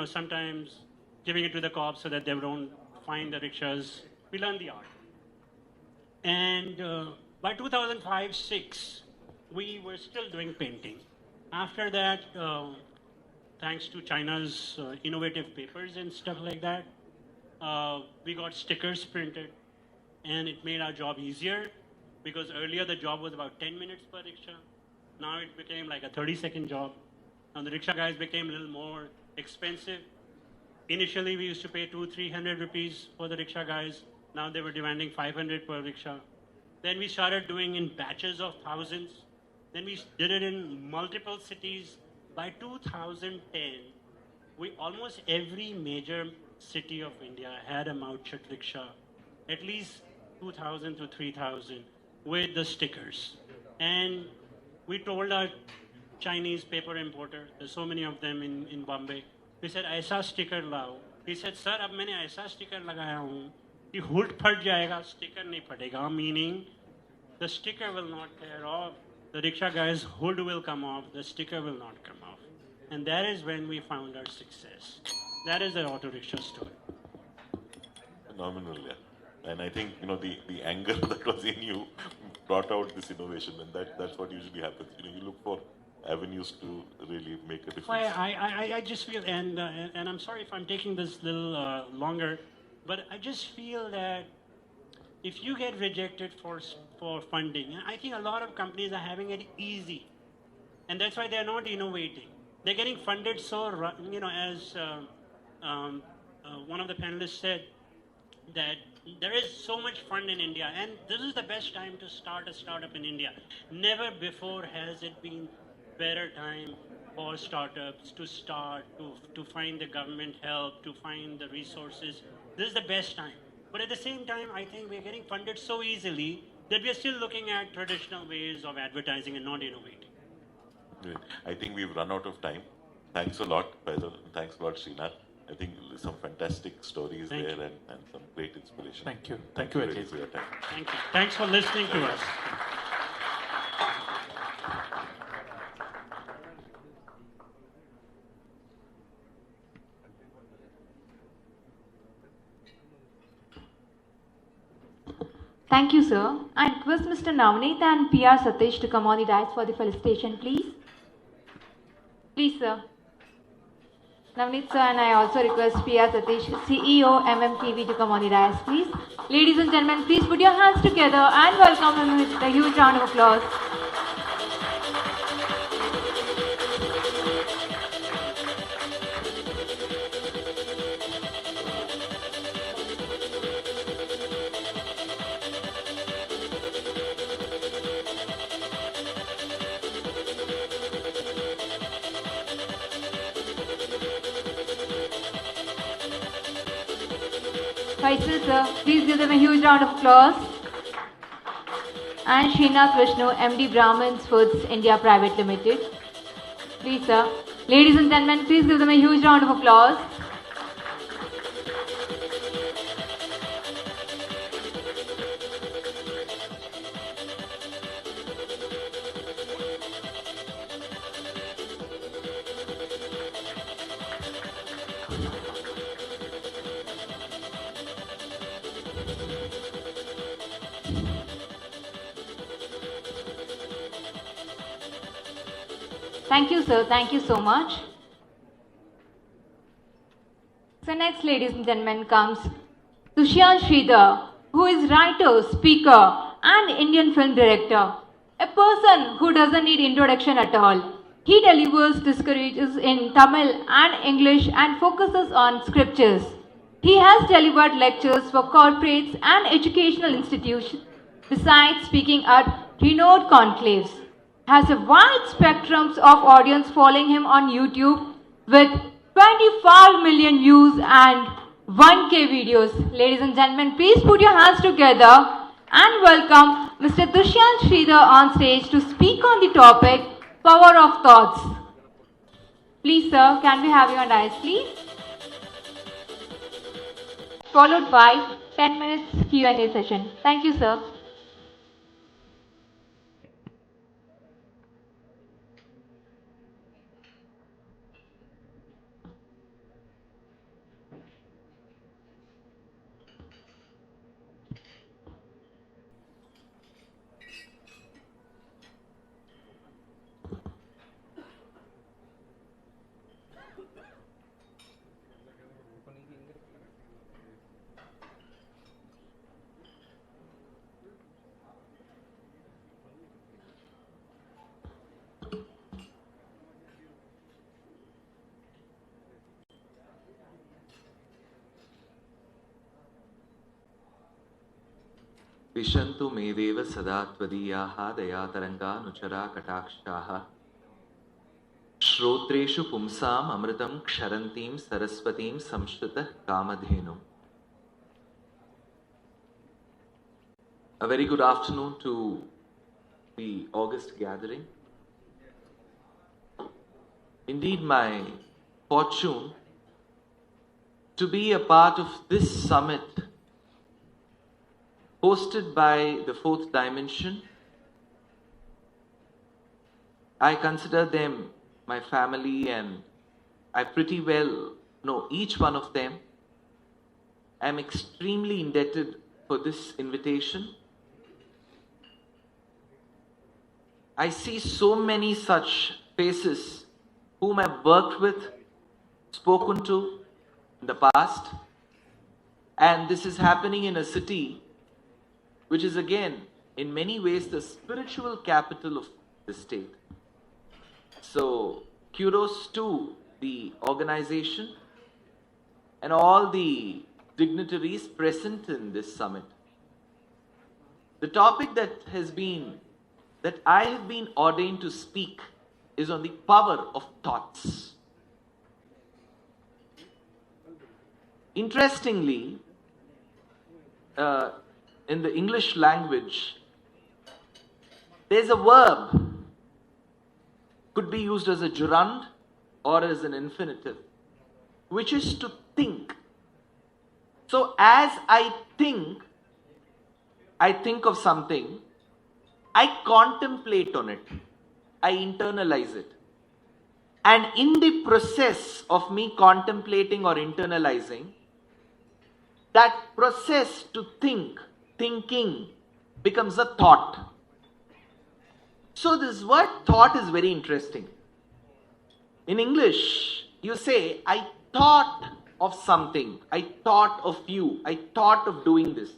sometimes giving it to the cops so that they don't find the rickshaws. We learned the art. And by 2005-06, we were still doing painting. After that, thanks to China's innovative papers and stuff like that, we got stickers printed, and it made our job easier, because earlier the job was about 10 minutes per rickshaw. Now it became like a 30-second job. Now the rickshaw guys became a little more expensive. Initially, we used to pay 200-300 rupees for the rickshaw guys. Now they were demanding 500 per rickshaw. Then we started doing in batches of thousands. Then we did it in multiple cities. By 2010, almost every major city of India had a mouth shut rickshaw, at least 2,000 to 3,000 with the stickers. And we told our Chinese paper importer, there's so many of them in Bombay, we said, aisa sticker lao. He said, sir, ab maine aisa sticker lagaya hu, ki hood phat jayega, sticker nahi phatega, meaning the sticker will not tear off. The rickshaw guy's hood will come off, the sticker will not come off. And that is when we found our success. That is the auto rickshaw story. Phenomenal, yeah. And I think, the anger that was in you brought out this innovation, and that's what usually happens. You look for avenues to really make a difference. I just feel, and I'm sorry if I'm taking this little longer, but I just feel that if you get rejected for funding, I think a lot of companies are having it easy, and that's why they're not innovating. They're getting funded so, as one of the panelists said, that there is so much fund in India, and this is the best time to start a startup in India. Never before has it been better time for startups to start, to find the government help, to find the resources. This is the best time. But at the same time, I think we're getting funded so easily that we're still looking at traditional ways of advertising and not innovating. Great. I think we've run out of time. Thanks a lot, Faisal. Thanks a lot, Srinath. I think some fantastic stories there and some great inspiration. Thank you. Thank you really for your time. Thank you. Thanks for listening to us. Thank you, sir. I request Mr. Navneet and PR Satish to come on the dais for the felicitation, please. Please, sir. Navneet, sir, and I also request PR Satish, CEO, MMTV, to come on the dais, please. Ladies and gentlemen, please put your hands together and welcome him with a huge round of applause. Faisal, sir, please give them a huge round of applause. And Srinath Vishnu, MD Brahmins Foods India Private Limited. Please, sir. Ladies and gentlemen, please give them a huge round of applause. Thank you, sir. Thank you so much. So next, ladies and gentlemen, comes Dushyant Sridhar, who is writer, speaker, and Indian film director. A person who doesn't need introduction at all. He delivers discourages in Tamil and English and focuses on scriptures. He has delivered lectures for corporates and educational institutions, besides speaking at renowned conclaves. Has a wide spectrum of audience following him on YouTube with 25 million views and 1K videos. Ladies and gentlemen, please put your hands together and welcome Mr. Dushyant Sridhar on stage to speak on the topic, Power of Thoughts. Please, sir, can we have you on dais, please? Followed by 10 minutes Q&A session. Thank you, sir. विशन्तु मेदेव सदा त्वदीयाः दयातरङ्गानुचरा कटाक्षाः श्रोत्रेषु पुंसाम् अमृतं क्षरन्तीं सरस्वतीं संश्रितः कामधेनुम्. A very good afternoon to the August gathering. Indeed, my fortune to be a part of this summit hosted by the Fourth Dimension. I consider them my family and I pretty well know each one of them. I am extremely indebted for this invitation. I see so many such faces whom I've worked with, spoken to in the past, and this is happening in a city which is again in many ways the spiritual capital of the state. So kudos to the organization and all the dignitaries present in this summit. The topic that I have been ordained to speak is on the power of thoughts. Interestingly, in the English language, there's a verb, could be used as a gerund or as an infinitive, which is to think. So as I think of something, I contemplate on it, I internalize it. And in the process of me contemplating or internalizing, that process to thinking becomes a thought. So this word thought is very interesting. In English, you say, I thought of something, I thought of you, I thought of doing this.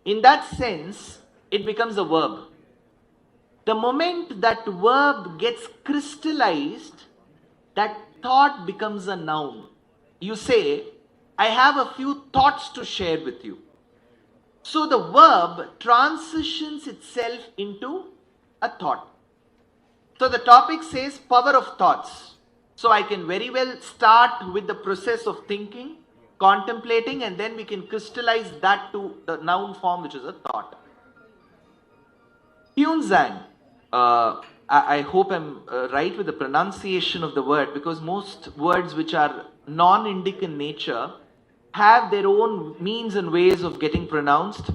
In that sense, it becomes a verb. The moment that verb gets crystallized, that thought becomes a noun. You say, I have a few thoughts to share with you. So the verb transitions itself into a thought. So the topic says power of thoughts. So I can very well start with the process of thinking, contemplating, and then we can crystallize that to the noun form, which is a thought. Hyunzang, I hope I'm right with the pronunciation of the word, because most words which are non-Indic in nature have their own means and ways of getting pronounced.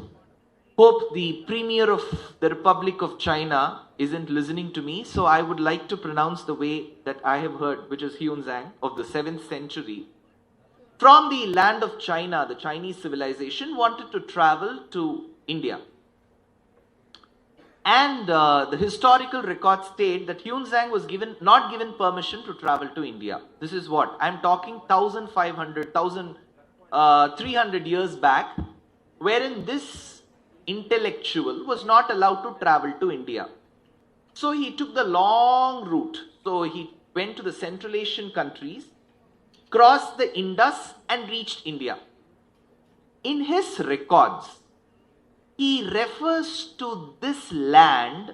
Hope the Premier of the Republic of China isn't listening to me, so I would like to pronounce the way that I have heard, which is Hyunzang of the 7th century. From the land of China, the Chinese civilization wanted to travel to India. And the historical records state that Huenzhang was not given permission to travel to India. This is what? I'm talking 1,300 years back, wherein this intellectual was not allowed to travel to India. So he took the long route. So he went to the Central Asian countries, crossed the Indus and reached India. In his records, he refers to this land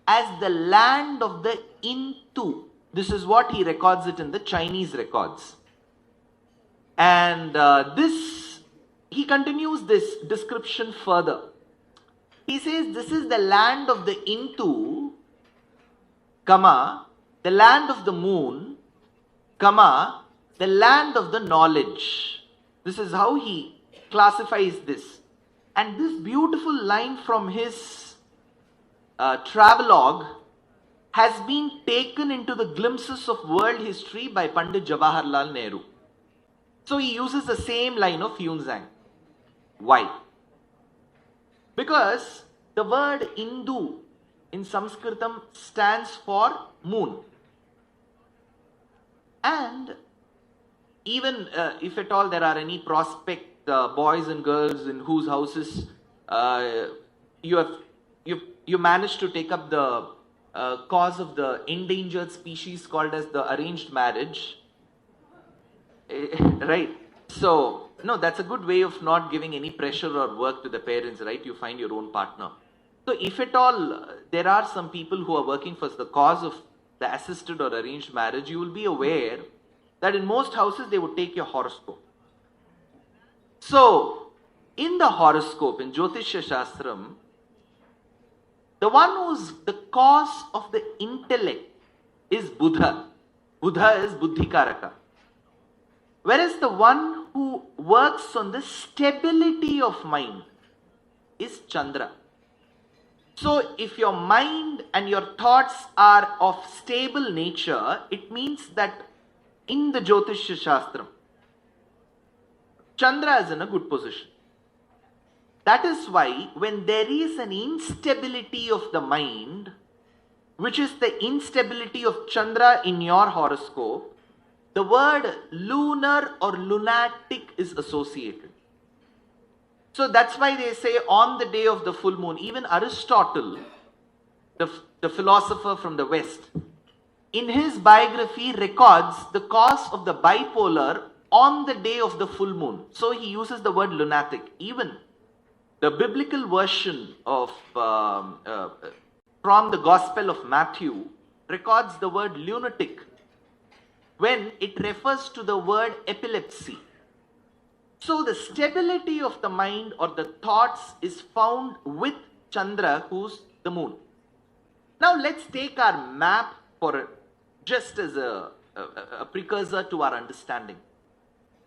as the land of the Intu. This is what he records it in the Chinese records. And he continues this description further. He says this is the land of the Intu, the land of the moon, the land of the knowledge. This is how he classifies this. And this beautiful line from his travelogue has been taken into the glimpses of world history by Pandit Jawaharlal Nehru. So he uses the same line of Huenzhang. Why? Because the word Indu in Sanskritam stands for moon. And even if at all there are any prospect boys and girls in whose houses you managed to take up the cause of the endangered species called as the arranged marriage, right? So no, that's a good way of not giving any pressure or work to the parents, right? You find your own partner. So if at all there are some people who are working for the cause of the assisted or arranged marriage, you will be aware that in most houses they would take your horoscope. So, in the horoscope, in Jyotishya Shastram, the one who's the cause of the intellect is Buddha. Buddha is Buddhikaraka. Whereas the one who works on the stability of mind is Chandra. So, if your mind and your thoughts are of stable nature, it means that in the Jyotishya Shastram, Chandra is in a good position. That is why when there is an instability of the mind, which is the instability of Chandra in your horoscope, the word lunar or lunatic is associated. So that's why they say on the day of the full moon, even Aristotle, the philosopher from the West, in his biography records the cause of the bipolar on the day of the full moon. So he uses the word lunatic. Even the biblical version of from the Gospel of Matthew records the word lunatic when it refers to the word epilepsy. So the stability of the mind or the thoughts is found with Chandra, who's the moon. Now let's take our map for just as a precursor to our understanding.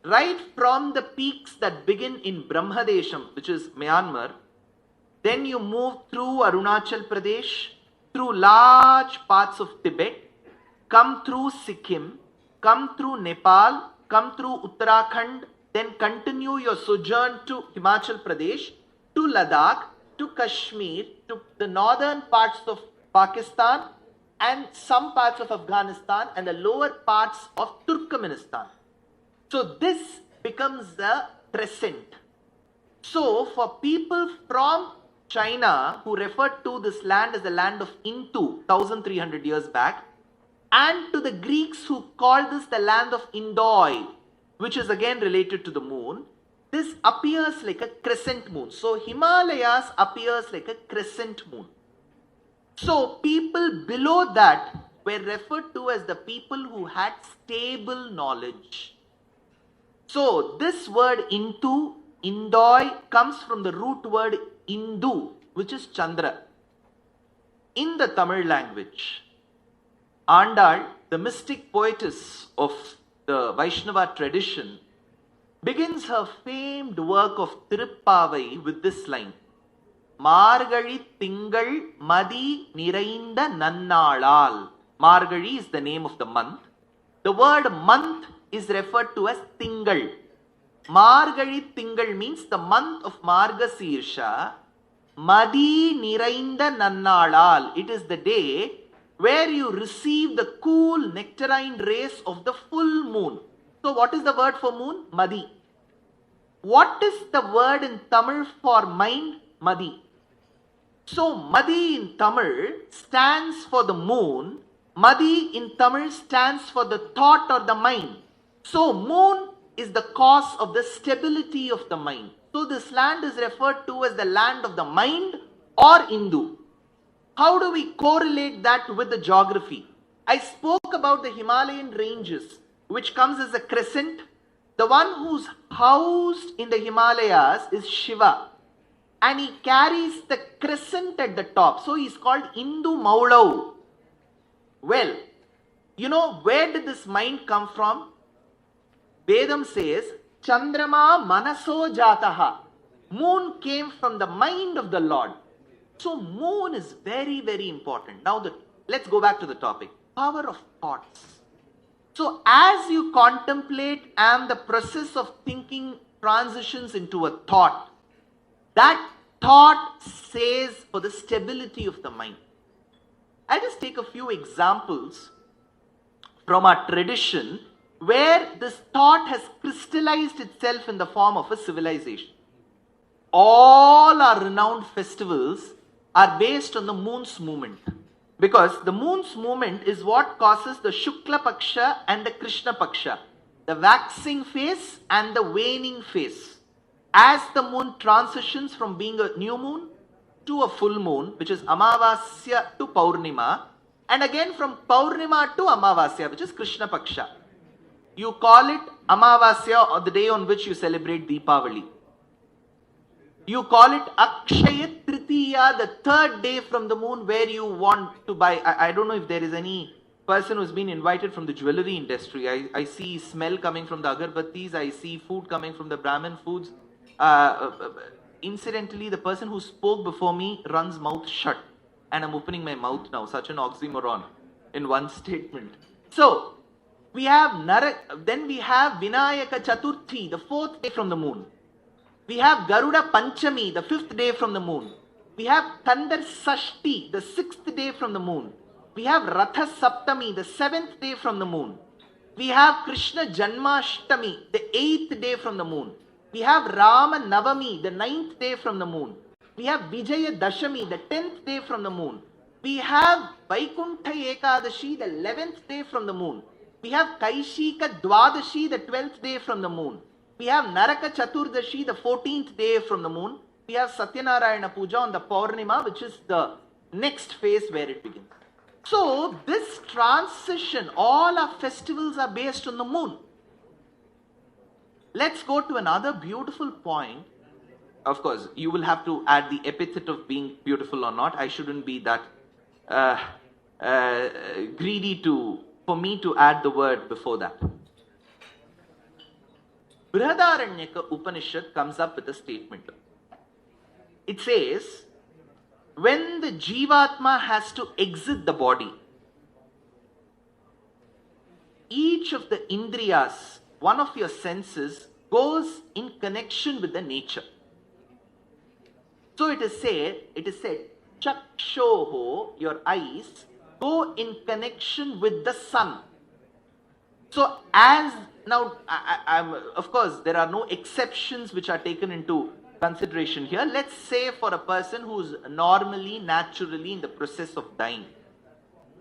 Right from the peaks that begin in Brahmadesham, which is Myanmar, then you move through Arunachal Pradesh, through large parts of Tibet, come through Sikkim, come through Nepal, come through Uttarakhand, then continue your sojourn to Himachal Pradesh, to Ladakh, to Kashmir, to the northern parts of Pakistan and some parts of Afghanistan and the lower parts of Turkmenistan. So this becomes the crescent. So for people from China who referred to this land as the land of Intu 1300 years back, and to the Greeks who called this the land of Indoi, which is again related to the moon, this appears like a crescent moon. So Himalayas appears like a crescent moon. So people below that were referred to as the people who had stable knowledge. So this word Intu, Indoi, comes from the root word Indu, which is Chandra. In the Tamil language, Andal, the mystic poetess of the Vaishnava tradition, begins her famed work of Tiruppavai with this line: Margali Tingal Madi Nirainda Nannalal. Margali is the name of the month. The word month is referred to as Tingal. Margali Tingal means the month of Margasirsha. Madi Nirainda Nannalal. It is the day where you receive the cool nectarine rays of the full moon. So what is the word for moon? Madi. What is the word in Tamil for mind? Madi. So Madi in Tamil stands for the moon. Madi in Tamil stands for the thought or the mind. So moon is the cause of the stability of the mind. So this land is referred to as the land of the mind or Hindu. How do we correlate that with the geography? I spoke about the Himalayan ranges, which comes as a crescent. The one who's housed in the Himalayas is Shiva, and he carries the crescent at the top. So he's called Hindu Maulau. Well, you know, where did this mind come from? Vedam says, Chandrama Manaso Jataha. Moon came from the mind of the Lord. So moon is very, very important. Now let's go back to the topic. Power of thoughts. So as you contemplate and the process of thinking transitions into a thought, that thought says for the stability of the mind. I'll just take a few examples from our tradition where this thought has crystallized itself in the form of a civilization. All our renowned festivals are based on the moon's movement, because the moon's movement is what causes the Shukla Paksha and the Krishna Paksha, the waxing phase and the waning phase. As the moon transitions from being a new moon to a full moon, which is Amavasya to Paurnima, and again from Paurnima to Amavasya, which is Krishna Paksha. You call it Amavasya, or the day on which you celebrate Deepavali. You call it Akshaya Tritiya, the third day from the moon, where you want to buy. I don't know if there is any person who's been invited from the jewelry industry. I see smell coming from the agarbattis. I see food coming from the Brahmin foods. Incidentally, the person who spoke before me runs mouth shut. And I'm opening my mouth now. Such an oxymoron in one statement. So, we have then we have Vinayaka Chaturthi, the fourth day from the moon. We have Garuda Panchami, the fifth day from the moon. We have Kandar Sashti, the sixth day from the moon. We have Ratha Saptami, the seventh day from the moon. We have Krishna Janmashtami, the eighth day from the moon. We have Rama Navami, the ninth day from the moon. We have Vijaya Dashami, the 10th day from the moon. We have Vaikuntha Ekadashi, the 11th day from the moon. We have Kaishika Dwadashi, the 12th day from the moon. We have Naraka Chaturdashi, the 14th day from the moon. We have Satyanarayana Puja on the Paurnima, which is the next phase where it begins. So, this transition, all our festivals are based on the moon. Let's go to another beautiful point. Of course, you will have to add the epithet of being beautiful or not. I shouldn't be that greedy for me to add the word before that. Brihadaranyaka Upanishad comes up with a statement. It says, when the Jivatma has to exit the body, each of the Indriyas, one of your senses, goes in connection with the nature. So it is said, Chakshoho, your eyes, go in connection with the sun. So as now, of course, there are no exceptions which are taken into consideration here. Let's say for a person who's normally, naturally in the process of dying.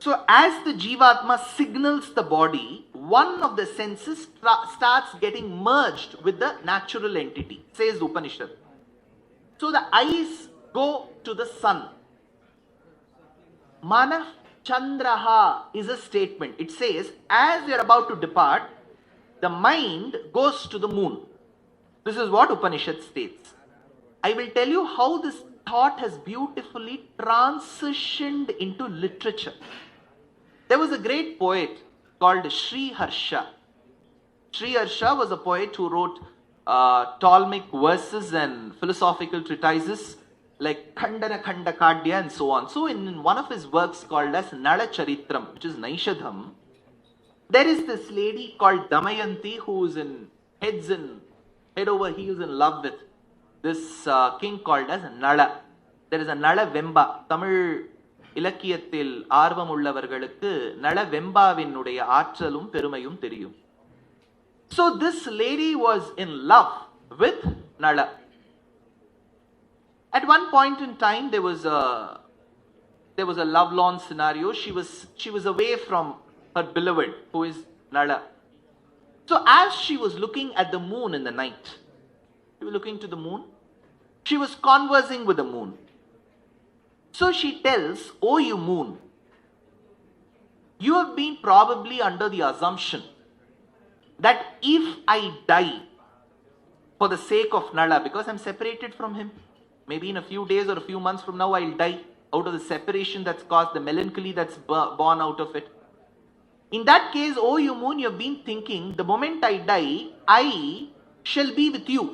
So as the Jivatma signals the body, one of the senses starts getting merged with the natural entity, says Upanishad. So the eyes go to the sun. Manah Chandraha is a statement. It says, as you are about to depart, the mind goes to the moon. This is what Upanishad states. I will tell you how this thought has beautifully transitioned into literature. There was a great poet called Sri Harsha. Sri Harsha was a poet who wrote Ptolemaic verses and philosophical treatises like Khandana Khanda Kadya and so on. So in one of his works called as Nala Charitram, which is Naishadham, there is this lady called Damayanti who is head over heels in love with this king called as Nala. there is a Nala Vemba. Tamil இலக்கியத்தில் ஆர்வம் உள்ளவர்களுக்கு நள வெம்பாவினுடைய ஆற்றலும் பெருமையும் தெரியும். So this lady was in love with Nala. At one point in time, there was a love-lorn scenario. She was away from her beloved, who is Nala. So as she was looking at the moon in the night, she was looking to the moon. She was conversing with the moon. So she tells, "Oh, you moon, you have been probably under the assumption that if I die for the sake of Nala, because I'm separated from him, maybe in a few days or a few months from now I'll die out of the separation that's caused, the melancholy that's born out of it. In that case, oh you moon, you've been thinking, the moment I die, I shall be with you.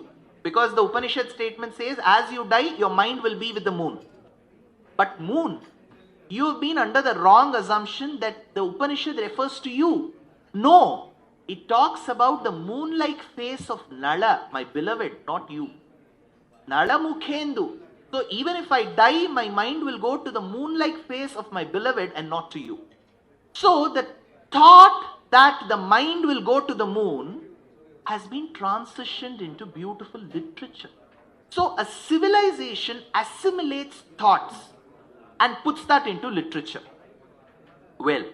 Because the Upanishad statement says, as you die, your mind will be with the moon. But moon, you have been under the wrong assumption that the Upanishad refers to you. No, it talks about the moon-like face of Nala, my beloved, not you. Nala Mukhendu. So even if I die, my mind will go to the moon-like face of my beloved and not to you. So the thought that the mind will go to the moon has been transitioned into beautiful literature. So a civilization assimilates thoughts and puts that into literature. Well,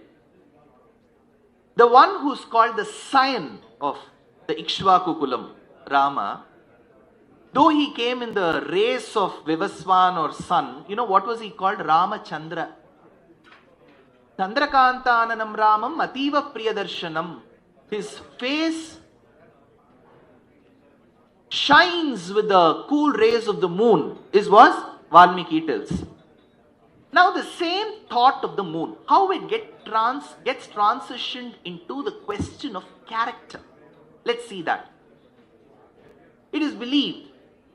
the one who's called the scion of the Ikshvaku Kulam, Rama, though he came in the race of Vivaswan or sun, you know what was he called? Ramachandra. Chandrakantananam Ramam Ativa Priyadarshanam. His face shines with the cool rays of the moon, was Valmiki tells. Now the same thought of the moon, how it gets transitioned into the question of character. Let's see that. It is believed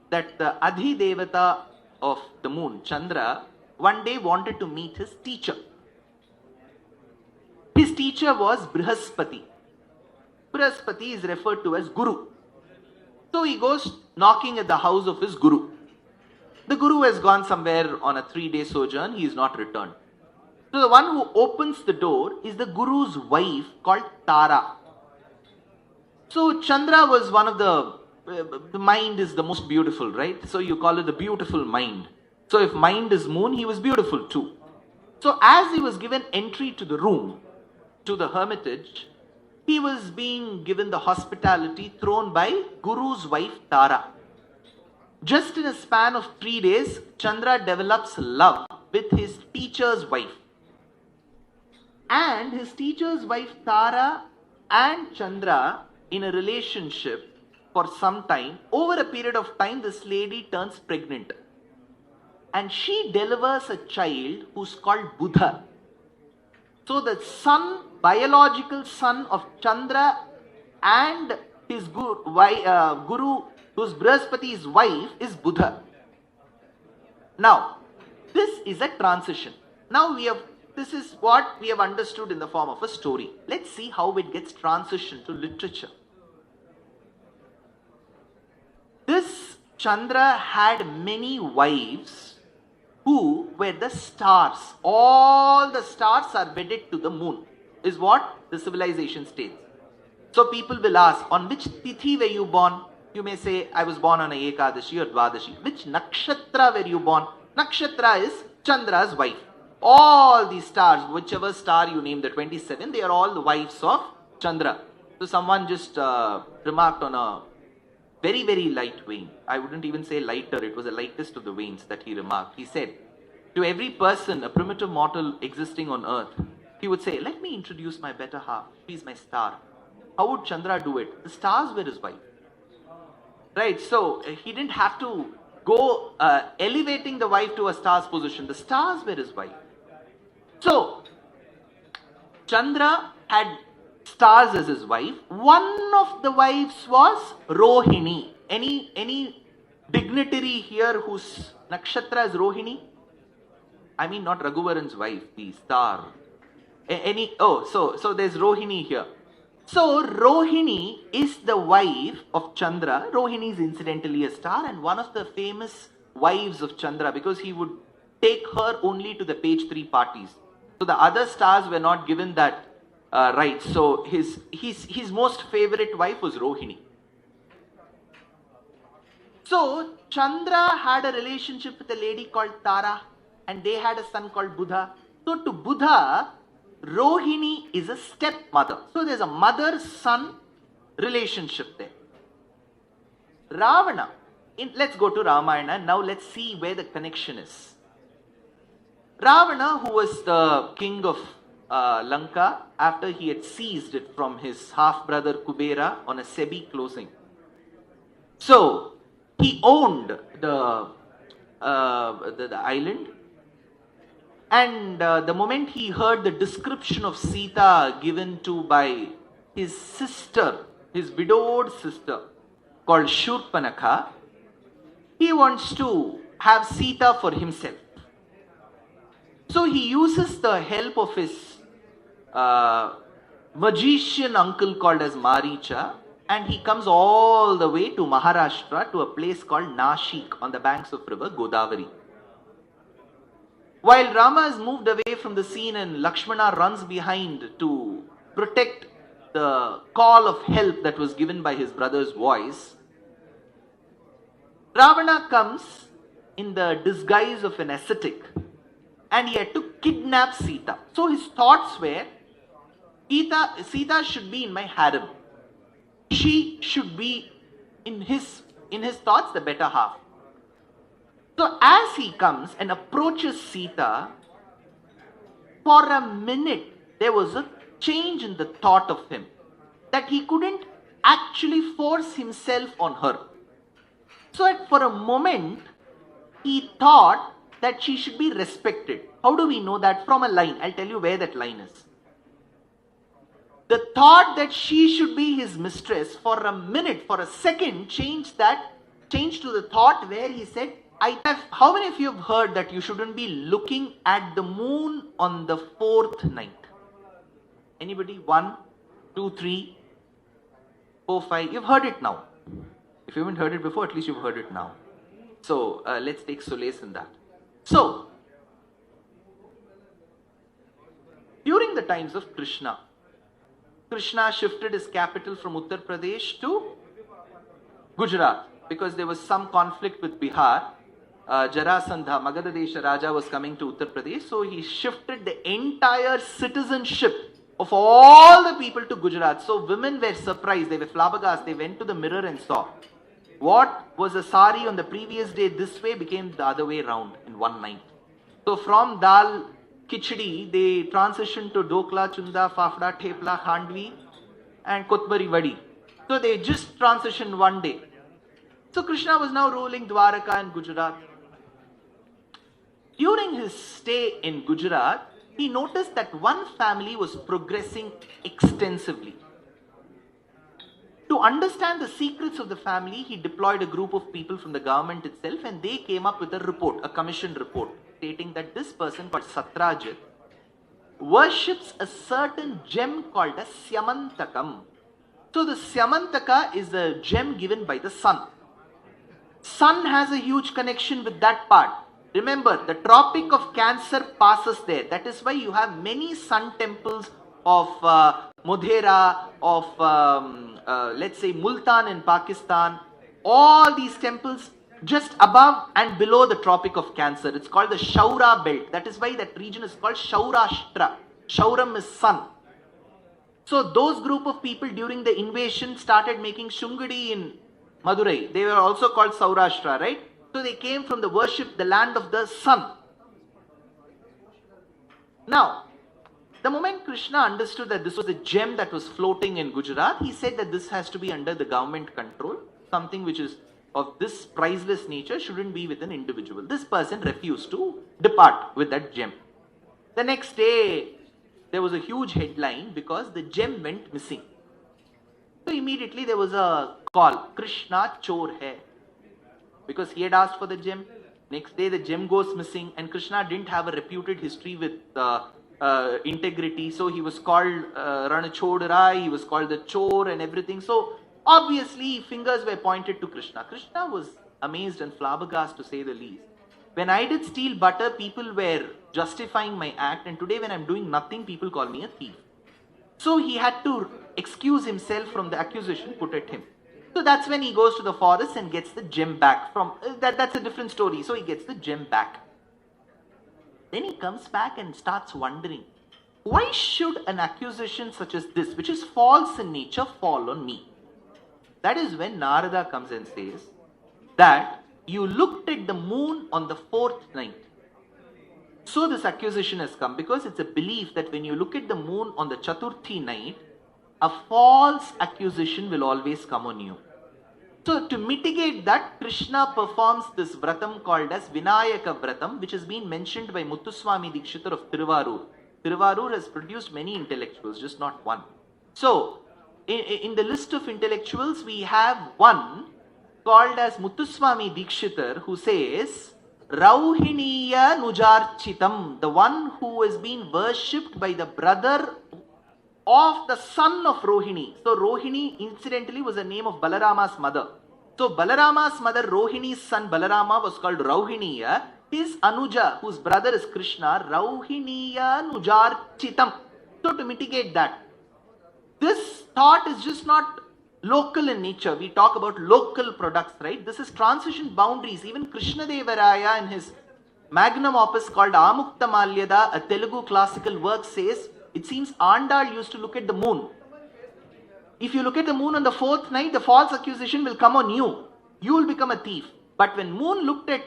that the Adhi Devata of the moon, Chandra, one day wanted to meet his teacher. His teacher was Brihaspati. Brihaspati is referred to as Guru. So he goes knocking at the house of his Guru. The Guru has gone somewhere on a 3-day sojourn. He is not returned. So the one who opens the door is the Guru's wife called Tara. So Chandra was one of the mind is the most beautiful, right? So you call it the beautiful mind. So if mind is moon, he was beautiful too. So as he was given entry to the room, to the hermitage, he was being given the hospitality thrown by Guru's wife Tara. Just in a span of 3 days, Chandra develops love with his teacher's wife. And his teacher's wife Tara and Chandra in a relationship for some time. Over a period of time, this lady turns pregnant. And she delivers a child who's called Buddha. So the son, biological son of Chandra and his Guru, whose Brihaspati's wife is Buddha. Now, this is a transition. Now this is what we have understood in the form of a story. Let's see how it gets transitioned to literature. This Chandra had many wives who were the stars. All the stars are wedded to the moon, is what the civilization states. So people will ask, on which tithi were you born? You may say, I was born on a Ekadashi or Dvadashi. Which nakshatra were you born? Nakshatra is Chandra's wife. All these stars, whichever star you name, the 27, they are all the wives of Chandra. So someone just remarked on a very, very light vein. I wouldn't even say lighter, it was the lightest of the veins that he remarked. He said, to every person, a primitive mortal existing on earth, he would say, let me introduce my better half. She's my star. How would Chandra do it? The stars were his wife. Right, so he didn't have to go elevating the wife to a star's position. The stars were his wife. So, Chandra had stars as his wife. One of the wives was Rohini. Any dignitary here whose nakshatra is Rohini? I mean not Raghuvaran's wife, the star. So there's Rohini here. So Rohini is the wife of Chandra. Rohini is incidentally a star and one of the famous wives of Chandra because he would take her only to the page 3 parties. So the other stars were not given that right. So his most favorite wife was Rohini. So Chandra had a relationship with a lady called Tara and they had a son called Buddha. So to Buddha, Rohini is a stepmother. So there's a mother-son relationship there. Ravana, let's go to Ramayana. Now let's see where the connection is. Ravana, who was the king of Lanka after he had seized it from his half-brother Kubera on a Sebi closing. So he owned the island, and the moment he heard the description of Sita given to by his sister, his widowed sister called Shurpanakha, he wants to have Sita for himself. So he uses the help of his magician uncle called as Maricha, and he comes all the way to Maharashtra to a place called Nashik on the banks of river Godavari. While Rama is moved away from the scene and Lakshmana runs behind to protect the call of help that was given by his brother's voice, Ravana comes in the disguise of an ascetic and he had to kidnap Sita. So his thoughts were, Sita should be in my harem. She should be in his thoughts the better half. So as he comes and approaches Sita, for a minute there was a change in the thought of him, that he couldn't actually force himself on her. So for a moment he thought that she should be respected. How do we know that? From a line. I'll tell you where that line is. The thought that she should be his mistress for a minute, for a second, changed to the thought where he said, how many of you have heard that you shouldn't be looking at the moon on the 4th night? Anybody? 1, 2, 3, 4, 5. You've heard it now. If you haven't heard it before, at least you've heard it now. So let's take solace in that. So, during the times of Krishna shifted his capital from Uttar Pradesh to Gujarat because there was some conflict with Bihar. Jarasandha, Magadha Desha Raja, was coming to Uttar Pradesh, so he shifted the entire citizenship of all the people to Gujarat. So women were surprised, they were flabbergasted, they went to the mirror and saw what was a sari on the previous day this way became the other way round in one night. So from dal khichdi, they transitioned to dokla, chunda, fafda, thepla, khandvi and kotbari vadi. So they just transitioned one day. So Krishna was now ruling Dwaraka and Gujarat. During his stay in Gujarat, he noticed that one family was progressing extensively. To understand the secrets of the family, he deployed a group of people from the government itself, and they came up with a report, a commission report, stating that this person called Satrajit worships a certain gem called as Syamantakam. So the Syamantaka is a gem given by the sun. Sun has a huge connection with that part. Remember, the Tropic of Cancer passes there. That is why you have many sun temples of Modhera, of let's say Multan in Pakistan. All these temples just above and below the Tropic of Cancer. It's called the Shaura belt. That is why that region is called Shaurashtra. Shauram is sun. So those group of people during the invasion started making Shungadi in Madurai. They were also called Saurashtra, right? So they came from the worship, the land of the sun. Now, the moment Krishna understood that this was a gem that was floating in Gujarat, he said that this has to be under the government control. Something which is of this priceless nature shouldn't be with an individual. This person refused to depart with that gem. The next day, there was a huge headline because the gem went missing. So immediately there was a call, Krishna Chor hai. Because he had asked for the gem. Next day the gem goes missing, and Krishna didn't have a reputed history with integrity. So he was called Ranachodarai, he was called the Chor and everything. So obviously fingers were pointed to Krishna. Krishna was amazed and flabbergasted to say the least. When I did steal butter, people were justifying my act, and today when I'm doing nothing, people call me a thief. So he had to excuse himself from the accusation put at him. So that's when he goes to the forest and gets the gem back from, that's a different story. So he gets the gem back. Then he comes back and starts wondering, why should an accusation such as this, which is false in nature, fall on me? That is when Narada comes and says that you looked at the moon on the fourth night. So this accusation has come because it's a belief that when you look at the moon on the Chaturthi night, a false accusation will always come on you. So to mitigate that, Krishna performs this vratam called as Vinayaka Vratam, which has been mentioned by Muthuswami Dikshitar of Tiruvarur. Tiruvarur has produced many intellectuals, just not one. So in the list of intellectuals, we have one called as Muthuswami Dikshitar, who says, Rauhiniya Nujarchitam, the one who has been worshipped by the brother of the son of Rohini. So Rohini incidentally was the name of Balarama's mother. So Balarama's mother, Rohini's son Balarama, was called Rauhiniya. His Anuja, whose brother is Krishna, Rauhiniya Nujarchitam. So to mitigate that, this thought is just not local in nature. We talk about local products, right? This is transition boundaries. Even Krishna Devaraya in his magnum opus called Amukta Malyada, a Telugu classical work, says, it seems Andal used to look at the moon. If you look at the moon on the fourth night, the false accusation will come on you. You will become a thief. But when moon looked at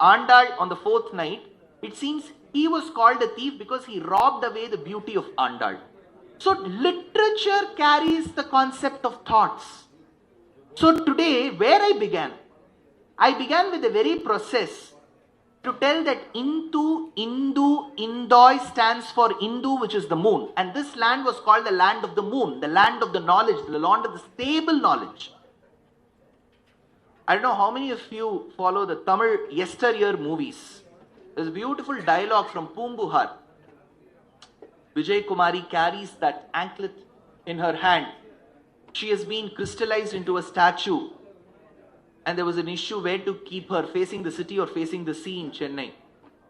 Andal on the fourth night, it seems he was called a thief because he robbed away the beauty of Andal. So literature carries the concept of thoughts. So today, where I began with the very process to tell that Indu, Indoi stands for Indu, which is the moon. And this land was called the land of the moon, the land of the knowledge, the land of the stable knowledge. I don't know how many of you follow the Tamil yesteryear movies. There's a beautiful dialogue from Poombuhar. Vijay Kumari carries that anklet in her hand. She has been crystallized into a statue. And there was an issue where to keep her, facing the city or facing the sea in Chennai.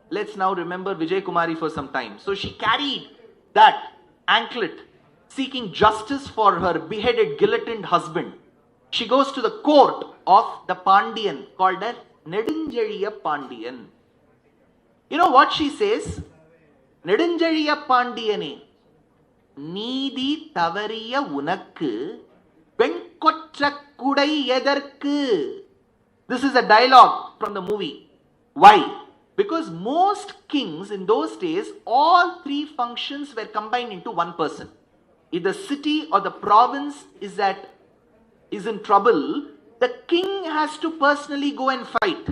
Let's now remember Vijay Kumari for some time. So she carried that anklet, seeking justice for her beheaded, guillotined husband. She goes to the court of the Pandian, called as Nedunjaliya Pandian. You know what she says? Nedunjaliya Pandiyane, Needi Tavariya Unakku, Venkotra Kudai Edarku. This is a dialogue from the movie. Why? Because most kings in those days, all three functions were combined into one person. If the city or the province is in trouble, the king has to personally go and fight.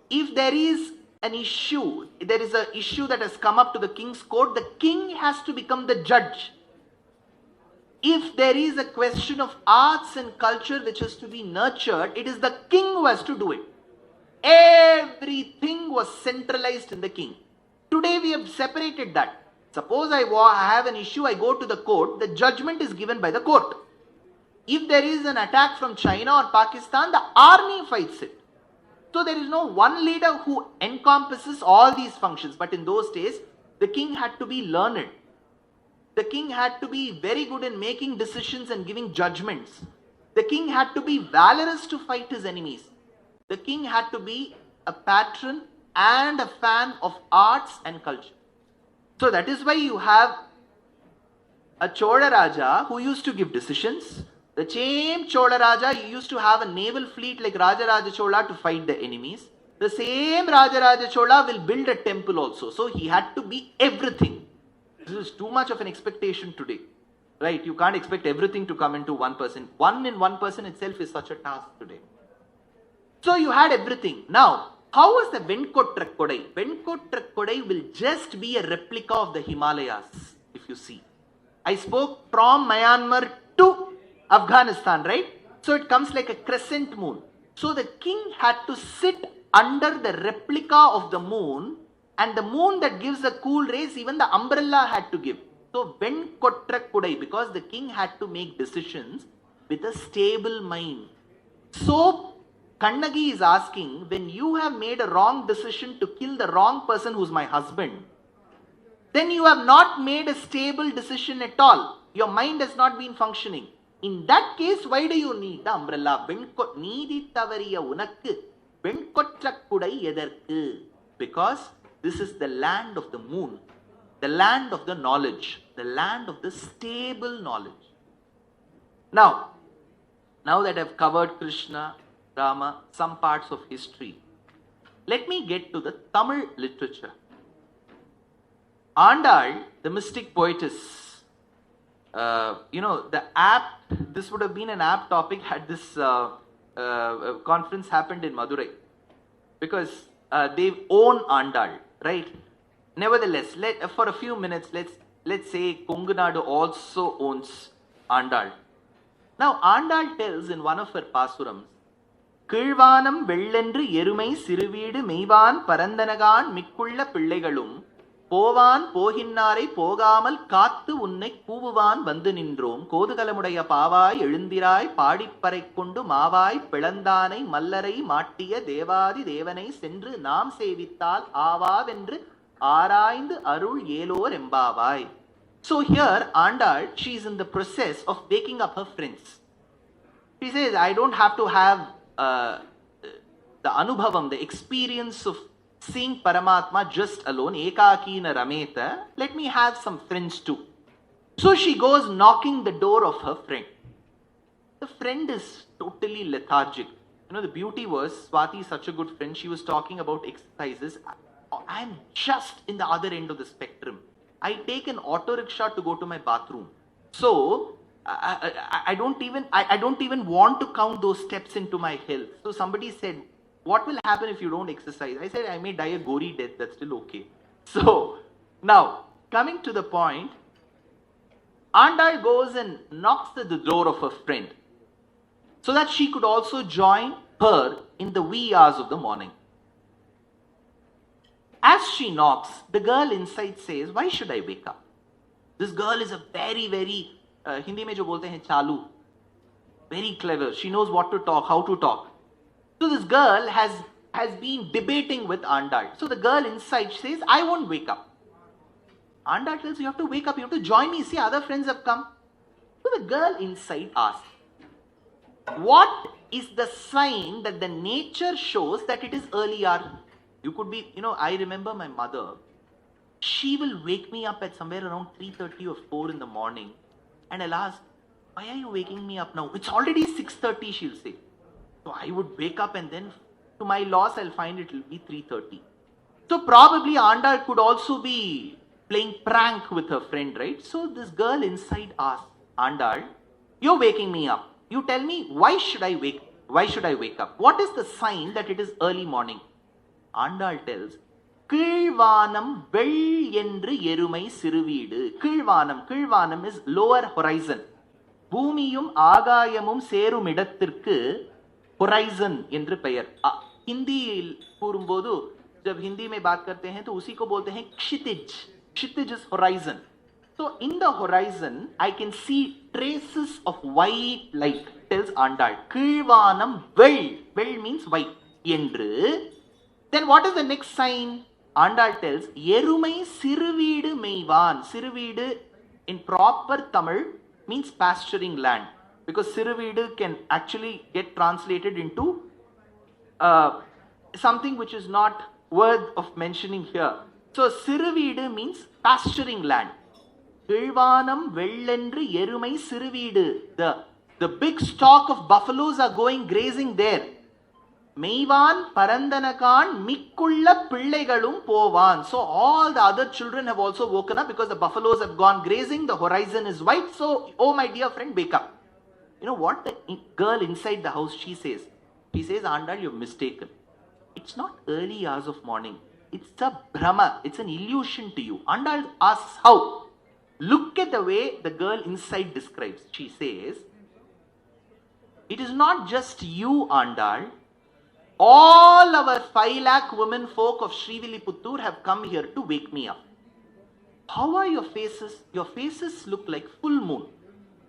If there is an issue, there is an issue that has come up to the king's court, the king has to become the judge. If there is a question of arts and culture which is to be nurtured, it is the king who has to do it. Everything was centralized in the king. Today we have separated that. Suppose I have an issue, I go to the court, the judgment is given by the court. If there is an attack from China or Pakistan, the army fights it. So there is no one leader who encompasses all these functions. But in those days, the king had to be learned. The king had to be very good in making decisions and giving judgments. The king had to be valorous to fight his enemies. The king had to be a patron and a fan of arts and culture. So that is why you have a Chola Raja who used to give decisions. The same Chola Raja used to have a naval fleet like Raja Raja Chola to fight the enemies. The same Raja Raja Chola will build a temple also. So he had to be everything. This is too much of an expectation today. Right? You can't expect everything to come into one person. One in one person itself is such a task today. So you had everything. Now, how was the Venkotra Kodai? Venkotra Kodai will just be a replica of the Himalayas, if you see. I spoke from Myanmar to Afghanistan, right? So it comes like a crescent moon. So the king had to sit under the replica of the moon, and the moon that gives a cool rays, even the umbrella had to give. So Venkotra Kodai, because the king had to make decisions with a stable mind. So Kannagi is asking, when you have made a wrong decision to kill the wrong person who's my husband, then you have not made a stable decision at all. Your mind has not been functioning. In that case, why do you need the umbrella? Needi tavariya unakku venkotrakudai edarku. Because this is the land of the moon, the land of the knowledge, the land of the stable knowledge. Now that I've covered Krishna, Rama, some parts of history, let me get to the Tamil literature. Andal, the mystic poetess, the apt, this would have been an apt topic had this conference happened in Madurai, because they own Andal, right? Nevertheless, for a few minutes, let's say Kongu Nadu also owns Andal. Now, Andal tells in one of her pasurams, Kilvanam Vellendru Yerumai Siruveedu Meivan Parandanagan Mikkulla Pillaigalum Povan Pohinnarai Pogamal Kattu Unnai Kuvuvan Vandu Nindrom Koduthalamuraiya Pavai Elundirai Paadipparai Kondu Mavai Pilandanai Mallarai Mattiya Devadi Devanai Sendru Nam Sevittal Avavendru Araindu Arul Yelor Embavai. So here, Andal, she is in the process of waking up her friends. She says, I don't have to have the anubhavam, the experience of seeing Paramatma just alone, ekakina rameta, let me have some friends too. So she goes knocking the door of her friend. The friend is totally lethargic. The beauty was, Swati is such a good friend, she was talking about exercises. I'm just in the other end of the spectrum. I take an auto rickshaw to go to my bathroom. So, I don't even want to count those steps into my health. So somebody said, what will happen if you don't exercise? I said, I may die a gory death, that's still okay. So, now, coming to the point, Andal goes and knocks at the door of her friend so that she could also join her in the wee hours of the morning. As she knocks, the girl inside says, why should I wake up? This girl is a very, very, Hindi mein jo bolte hain chalu, very clever. She knows what to talk, how to talk. So this girl has been debating with Andal. So the girl inside says, I won't wake up. Andal tells, you have to wake up, you have to join me. See, other friends have come. So the girl inside asks, what is the sign that the nature shows that it is early hour? You could be, I remember my mother, she will wake me up at somewhere around 3:30 or 4 in the morning, and I'll ask, why are you waking me up now? It's already 6:30, she'll say. So I would wake up, and then to my loss, I'll find it will be 3:30. So probably Andal could also be playing prank with her friend, right? So this girl inside asks, Andal, you're waking me up. You tell me, why should I wake up? What is the sign that it is early morning? Andal tells, Kilvanam Vel Endru Yerumai Siruveedu. Kilvanam is lower horizon. Bhumiyum Agayamum Serum Idathirku horizon endru peyar. Hindi purumbodu, jab Hindi mein baat karte hain, to usi ko bolte hain kshitij. Kshitij is horizon. So in the horizon, I can see traces of white light, tells Andal. Kilvanam Vel. Vel means white. Endru. Then what is the next sign? Andal tells, Yerumai Siruveedu Meivan. Siruveedu in proper Tamil means pasturing land. Because Siruveedu can actually get translated into something which is not worth of mentioning here. So Siruveedu means pasturing land. Kilvanam Vellendru Yerumai Siruveedu. The big stock of buffaloes are going grazing there. Meivan Parandanakan Mikkulla Pillaigalum Povan. So all the other children have also woken up because the buffaloes have gone grazing, the horizon is white. So, oh my dear friend, wake up. You know what the girl inside the house, she says, Andal, you're mistaken. It's not early hours of morning. It's a Brahma. It's an illusion to you. Andal asks how. Look at the way the girl inside describes. She says, it is not just you, Andal. All our 5 lakh women folk of Srivilliputturu have come here to wake me up. How are your faces? Your faces look like full moon.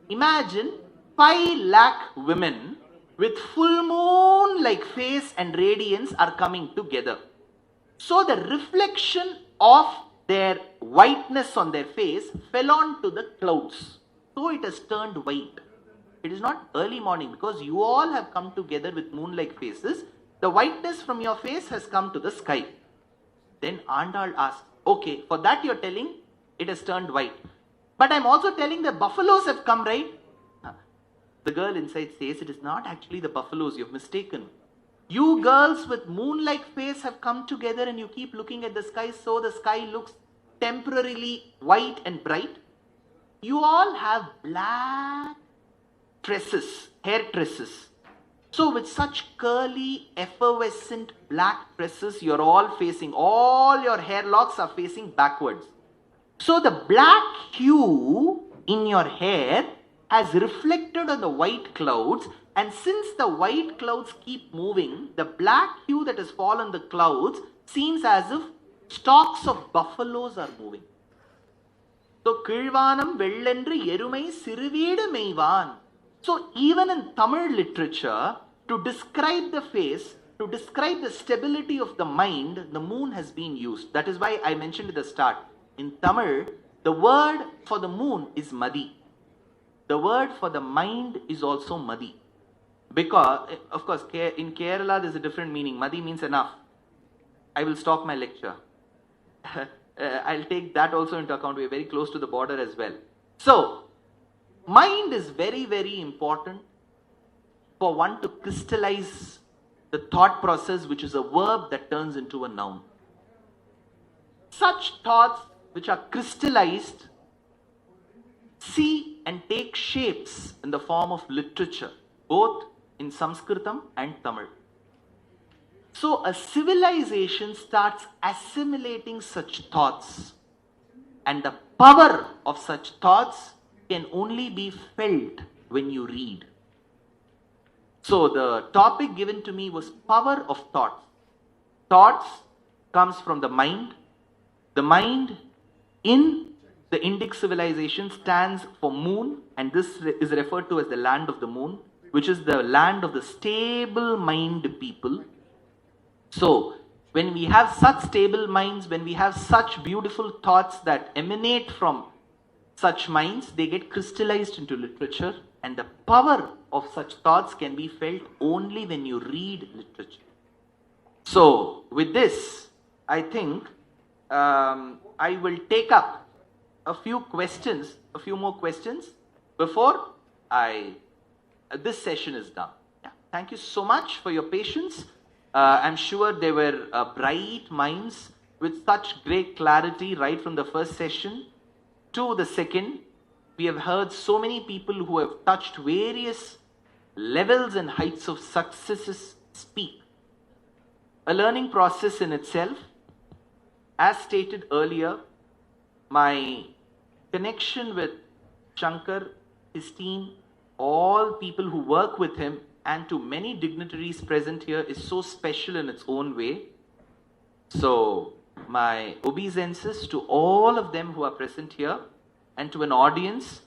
Imagine 5 lakh women with full moon moon-like face and radiance are coming together. So the reflection of their whiteness on their face fell on to the clouds. So it has turned white. It is not early morning because you all have come together with moon-like faces. The whiteness from your face has come to the sky. Then Andal asked, okay, for that you're telling it has turned white. But I'm also telling the buffaloes have come, right? The girl inside says, it is not actually the buffaloes, you've mistaken. You girls with moon-like face have come together and you keep looking at the sky, so the sky looks temporarily white and bright. You all have black tresses, hair tresses. So with such curly, effervescent black tresses, you're all facing, all your hair locks are facing backwards. So the black hue in your hair has reflected on the white clouds, and since the white clouds keep moving, the black hue that has fallen on the clouds seems as if stalks of buffaloes are moving. So, Kilvanam Vellendru Yerumai Siruveedu Meivan. So, even in Tamil literature, to describe the face, to describe the stability of the mind, the moon has been used. That is why I mentioned at the start. In Tamil, the word for the moon is Madi. The word for the mind is also Madi. Because, of course, in Kerala there's a different meaning. Madi means enough. I will stop my lecture. I'll take that also into account. We're very close to the border as well. So, mind is very, very important for one to crystallize the thought process, which is a verb that turns into a noun. Such thoughts which are crystallized see and take shapes in the form of literature, both in Sanskritam and Tamil. So a civilization starts assimilating such thoughts, and the power of such thoughts can only be felt when you read. So the topic given to me was power of thoughts. Thoughts comes from the mind. The mind in the Indic civilization stands for moon, and this is referred to as the land of the moon, which is the land of the stable mind people. So, when we have such stable minds, when we have such beautiful thoughts that emanate from such minds, they get crystallized into literature, and the power of such thoughts can be felt only when you read literature. So, with this, I think I will take up a few more questions before this session is done. Yeah. Thank you so much for your patience. I'm sure there were bright minds with such great clarity right from the first session to the second. We have heard so many people who have touched various levels and heights of successes speak. A learning process in itself. As stated earlier, my connection with Shankar, his team, all people who work with him, and to many dignitaries present here is so special in its own way. So, my obeisances to all of them who are present here, and to an audience.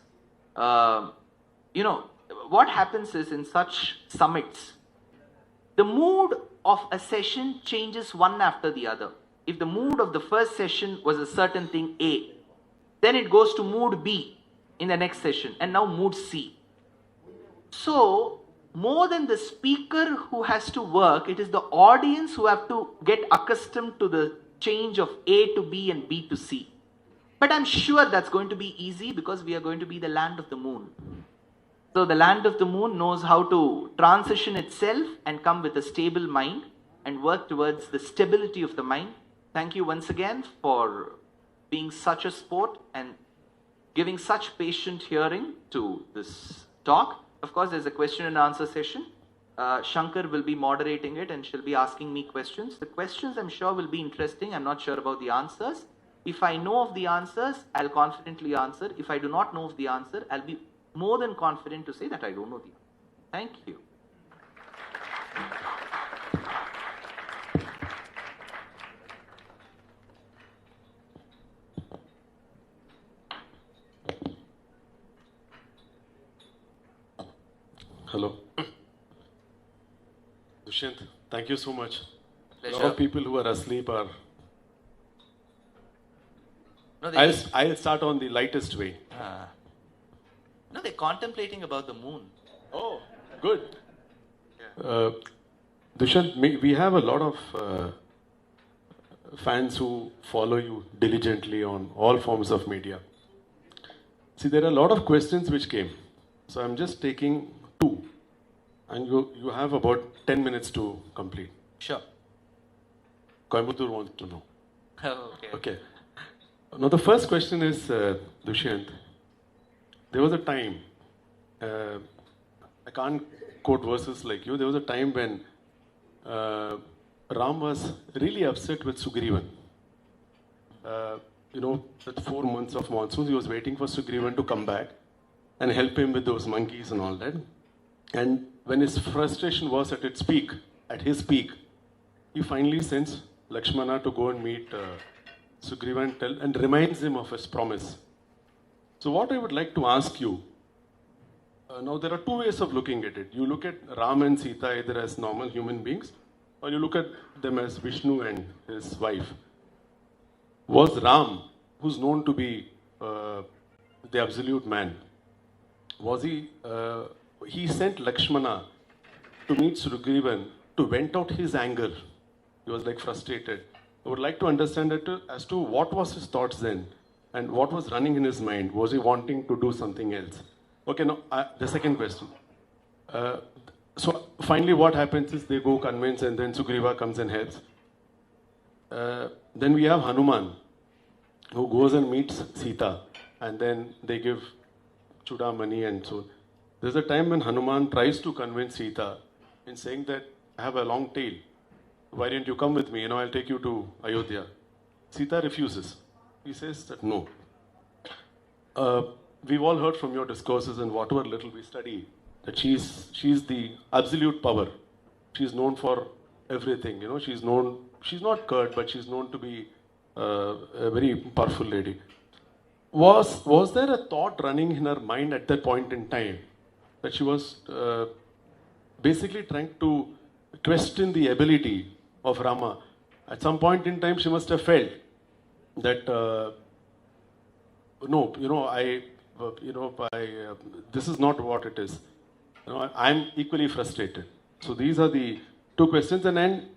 What happens is in such summits, the mood of a session changes one after the other. If the mood of the first session was a certain thing A, then it goes to mood B in the next session, and now mood C. So, more than the speaker who has to work, it is the audience who have to get accustomed to the change of A to B and B to C. But I'm sure that's going to be easy because we are going to be the land of the moon. So the land of the moon knows how to transition itself and come with a stable mind and work towards the stability of the mind. Thank you once again for being such a sport and giving such patient hearing to this talk. Of course, there's a question and answer session. Shankar will be moderating it and she'll be asking me questions. The questions I'm sure will be interesting. I'm not sure about the answers. If I know of the answers, I'll confidently answer. If I do not know of the answer, I'll be more than confident to say that I don't know the answer. Thank you. Hello. Dushyant, thank you so much. Pleasure. A lot of people who are asleep are. No, I'll start on the lightest way. No, they're contemplating about the moon. Oh, good. Dushyant, we have a lot of fans who follow you diligently on all forms of media. See, there are a lot of questions which came. So I'm just taking two. And you have about 10 minutes to complete. Sure. Coimbatore wants to know. Okay. Now the first question is, Dushyant, there was a time, I can't quote verses like you, there was a time when Ram was really upset with Sugrivan. With 4 months of monsoons, he was waiting for Sugrivan to come back and help him with those monkeys and all that. And when his frustration was at its peak, he finally sends Lakshmana to go and meet Sugrivan and reminds him of his promise. So what I would like to ask you, now there are two ways of looking at it. You look at Ram and Sita either as normal human beings, or you look at them as Vishnu and his wife. Was Ram, who's known to be the absolute man, was he sent Lakshmana to meet Sugrivan to vent out his anger. He was like frustrated. I would like to understand it as to what was his thoughts then and what was running in his mind. Was he wanting to do something else? Okay, now the second question. So finally what happens is they go convince and then Sugriva comes and helps. Then we have Hanuman who goes and meets Sita and then they give Chudamani and so. There's a time when Hanuman tries to convince Sita in saying that I have a long tail. Why didn't you come with me? I'll take you to Ayodhya. Sita refuses. He says that no. We've all heard from your discourses and whatever little we study that she's the absolute power. She's known for everything. She's not curt, but she's known to be a very powerful lady. Was there a thought running in her mind at that point in time that she was basically trying to question the ability of Rama? At some point in time, she must have felt that this is not what it is. I'm equally frustrated. So these are the two questions, and then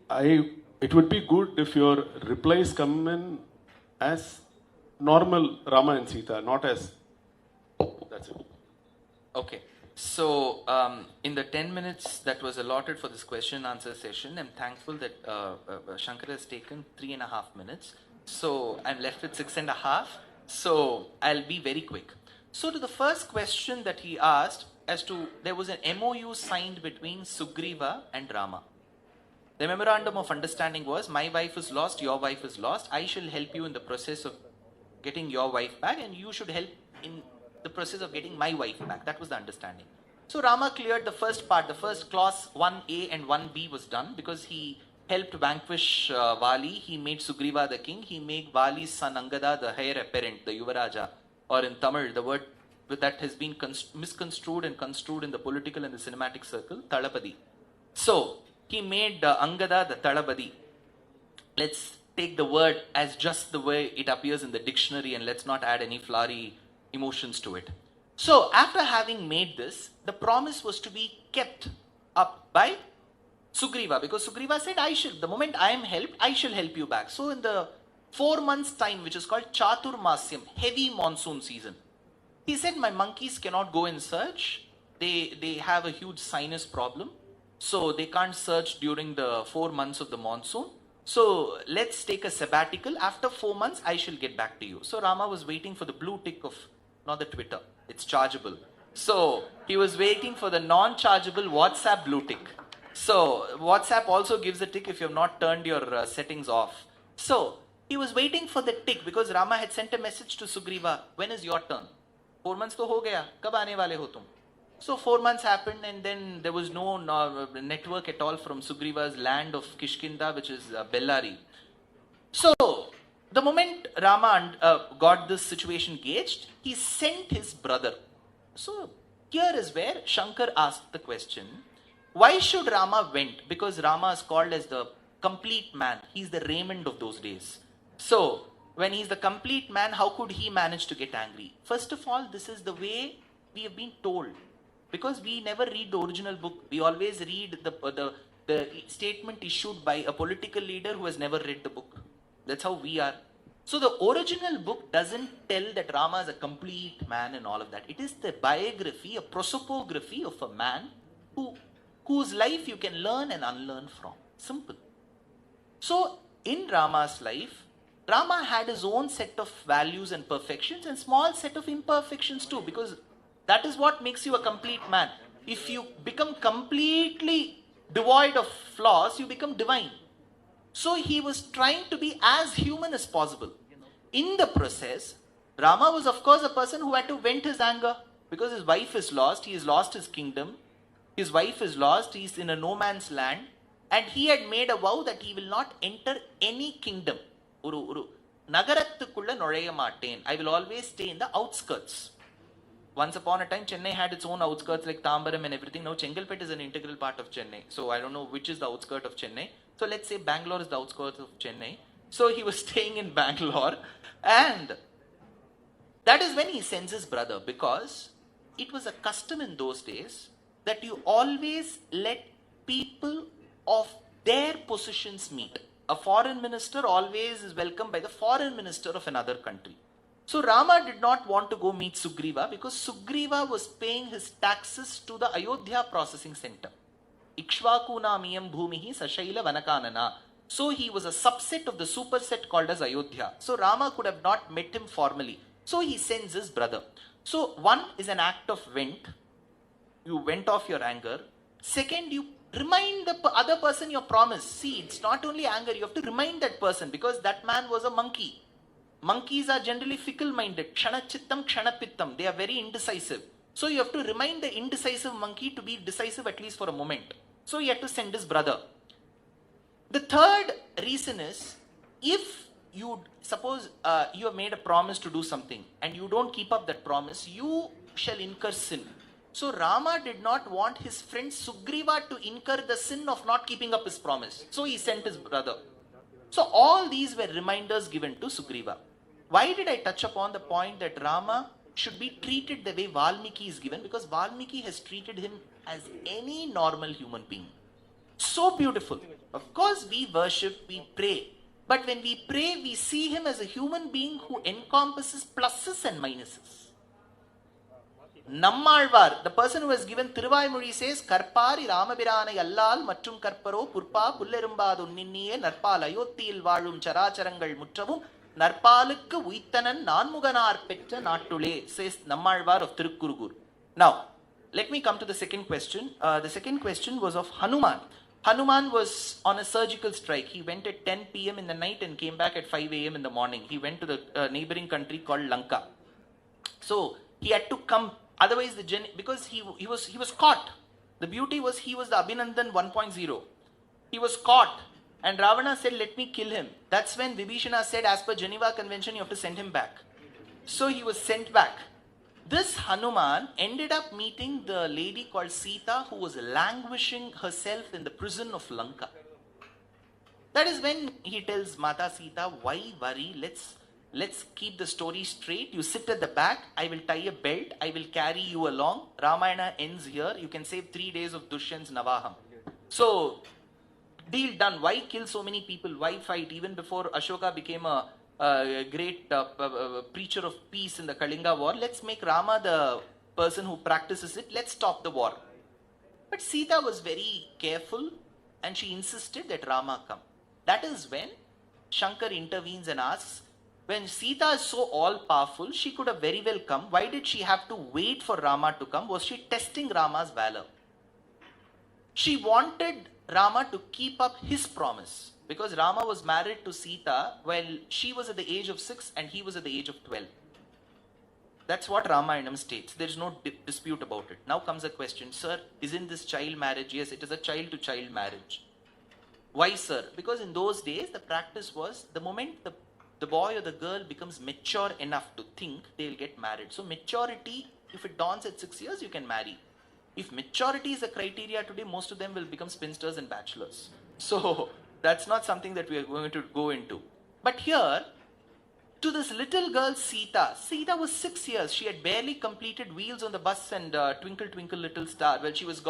it would be good if your replies come in as normal Rama and Sita, not as. That's it. Okay. So, in the 10 minutes that was allotted for this question and answer session, I'm thankful that Shankar has taken 3.5 minutes. So, I'm left with 6.5. So, I'll be very quick. So, to the first question that he asked, as to there was an MOU signed between Sugriva and Rama. The memorandum of understanding was, my wife is lost, your wife is lost. I shall help you in the process of getting your wife back, and you should help in the process of getting my wife back. That was the understanding. So Rama cleared the first part. The first clause 1A and 1B was done because he helped vanquish Vali. He made Sugriva the king. He made Vali's son Angada the heir apparent, the Yuvaraja. Or in Tamil, the word that has been misconstrued and construed in the political and the cinematic circle, Thalapadi. So he made Angada the Thalapadi. Let's take the word as just the way it appears in the dictionary and let's not add any flowery emotions to it. So after having made this, the promise was to be kept up by Sugriva, because Sugriva said, the moment I am helped, I shall help you back. So in the 4 months time, which is called Chaturmasyam, heavy monsoon season, he said, my monkeys cannot go in search. They have a huge sinus problem. So they can't search during the 4 months of the monsoon. So let's take a sabbatical. After 4 months, I shall get back to you. So Rama was waiting for the blue tick of, not the Twitter, it's chargeable. So he was waiting for the non-chargeable WhatsApp blue tick. So WhatsApp also gives a tick if you have not turned your settings off. So he was waiting for the tick because Rama had sent a message to Sugriva, when is your turn? 4 months to ho gaya, kab aane wale ho tum? So 4 months happened and then there was no network at all from Sugriva's land of Kishkinda, which is Bellari. So the moment Rama got this situation gauged, he sent his brother. So here is where Shankar asked the question, Why should Rama went? Because Rama is called as the complete man. He's the Raymond of those days. So, when he's the complete man, how could he manage to get angry? First of all, this is the way we have been told. Because we never read the original book. We always read the statement issued by a political leader who has never read the book. That's how we are. So the original book doesn't tell that Rama is a complete man and all of that. It is the biography, a prosopography of a man whose life you can learn and unlearn from. Simple. So in Rama's life, Rama had his own set of values and perfections and small set of imperfections too, because that is what makes you a complete man. If you become completely devoid of flaws, you become divine. So he was trying to be as human as possible. In the process, Rama was of course a person who had to vent his anger because his wife is lost, he has lost his kingdom, his wife is lost, he is in a no man's land, and he had made a vow that he will not enter any kingdom. Nagarathukulla nozhaiya maaten. I will always stay in the outskirts. Once upon a time, Chennai had its own outskirts like Tambaram and everything. Now, Chengalpet is an integral part of Chennai. So, I don't know which is the outskirt of Chennai. So, let's say Bangalore is the outskirts of Chennai. So, he was staying in Bangalore. And that is when he sends his brother. Because it was a custom in those days that you always let people of their positions meet. A foreign minister always is welcomed by the foreign minister of another country. So Rama did not want to go meet Sugriva because Sugriva was paying his taxes to the Ayodhya processing center. Ikshvakuna miyam bhumihi sashaila vanakanana. So he was a subset of the superset called as Ayodhya. So Rama could have not met him formally. So he sends his brother. So one is an act of vent. You went off your anger. Second, you remind the other person your promise. See, it's not only anger. You have to remind that person because that man was a monkey. Monkeys are generally fickle-minded. Kshana-chittam, kshana-pittam. They are very indecisive. So you have to remind the indecisive monkey to be decisive at least for a moment. So he had to send his brother. The third reason is, if you suppose you have made a promise to do something and you don't keep up that promise, you shall incur sin. So Rama did not want his friend Sugriva to incur the sin of not keeping up his promise. So he sent his brother. So all these were reminders given to Sugriva. Why did I touch upon the point that Rama should be treated the way Valmiki is given? Because Valmiki has treated him as any normal human being. So beautiful. Of course, we worship, we pray. But when we pray, we see him as a human being who encompasses pluses and minuses. Nammalvar, the person who has given Thiruvaimozhi says, Karpari Ramabiranai Allal Matrum Karparo Purpa Pullerumbadu Ninniye Narpal Ayothil Valum Characharangal Muttravum Narpalukku Uithanan Nanmuganar Petta Nattule, says Nammalvar of Tirukkurugur. Now, let me come to the second question. The second question was of Hanuman. Hanuman was on a surgical strike. He went at 10 p.m. in the night and came back at 5 a.m. in the morning. He went to the neighboring country called Lanka. So he had to come. Otherwise, because he was caught. The beauty was he was the Abhinandan 1.0. He was caught. And Ravana said, let me kill him. That's when Vibhishana said, as per Geneva Convention, you have to send him back. So he was sent back. This Hanuman ended up meeting the lady called Sita, who was languishing herself in the prison of Lanka. That is when he tells Mata Sita, why worry? Let's keep the story straight. You sit at the back. I will tie a belt. I will carry you along. Ramayana ends here. You can save 3 days of Dushyan's Navaham. So, deal done. Why kill so many people? Why fight? Even before Ashoka became a great preacher of peace in the Kalinga war, let's make Rama the person who practices it. Let's stop the war. But Sita was very careful and she insisted that Rama come. That is when Shankar intervenes and asks, when Sita is so all-powerful, she could have very well come. Why did she have to wait for Rama to come? Was she testing Rama's valor? She wanted Rama to keep up his promise. Because Rama was married to Sita while she was at the age of 6 and he was at the age of 12. That's what Ramayanam states. There is no dispute about it. Now comes a question, sir, isn't this child marriage? Yes, it is a child-to-child marriage. Why, sir? Because in those days, the practice was the moment the boy or the girl becomes mature enough to think, they'll get married. So maturity, if it dawns at 6 years, you can marry. If maturity is a criteria today, most of them will become spinsters and bachelors. So that's not something that we are going to go into. But here, to this little girl Sita was 6 years. She had barely completed Wheels on the Bus and Twinkle Twinkle Little Star. Well, she was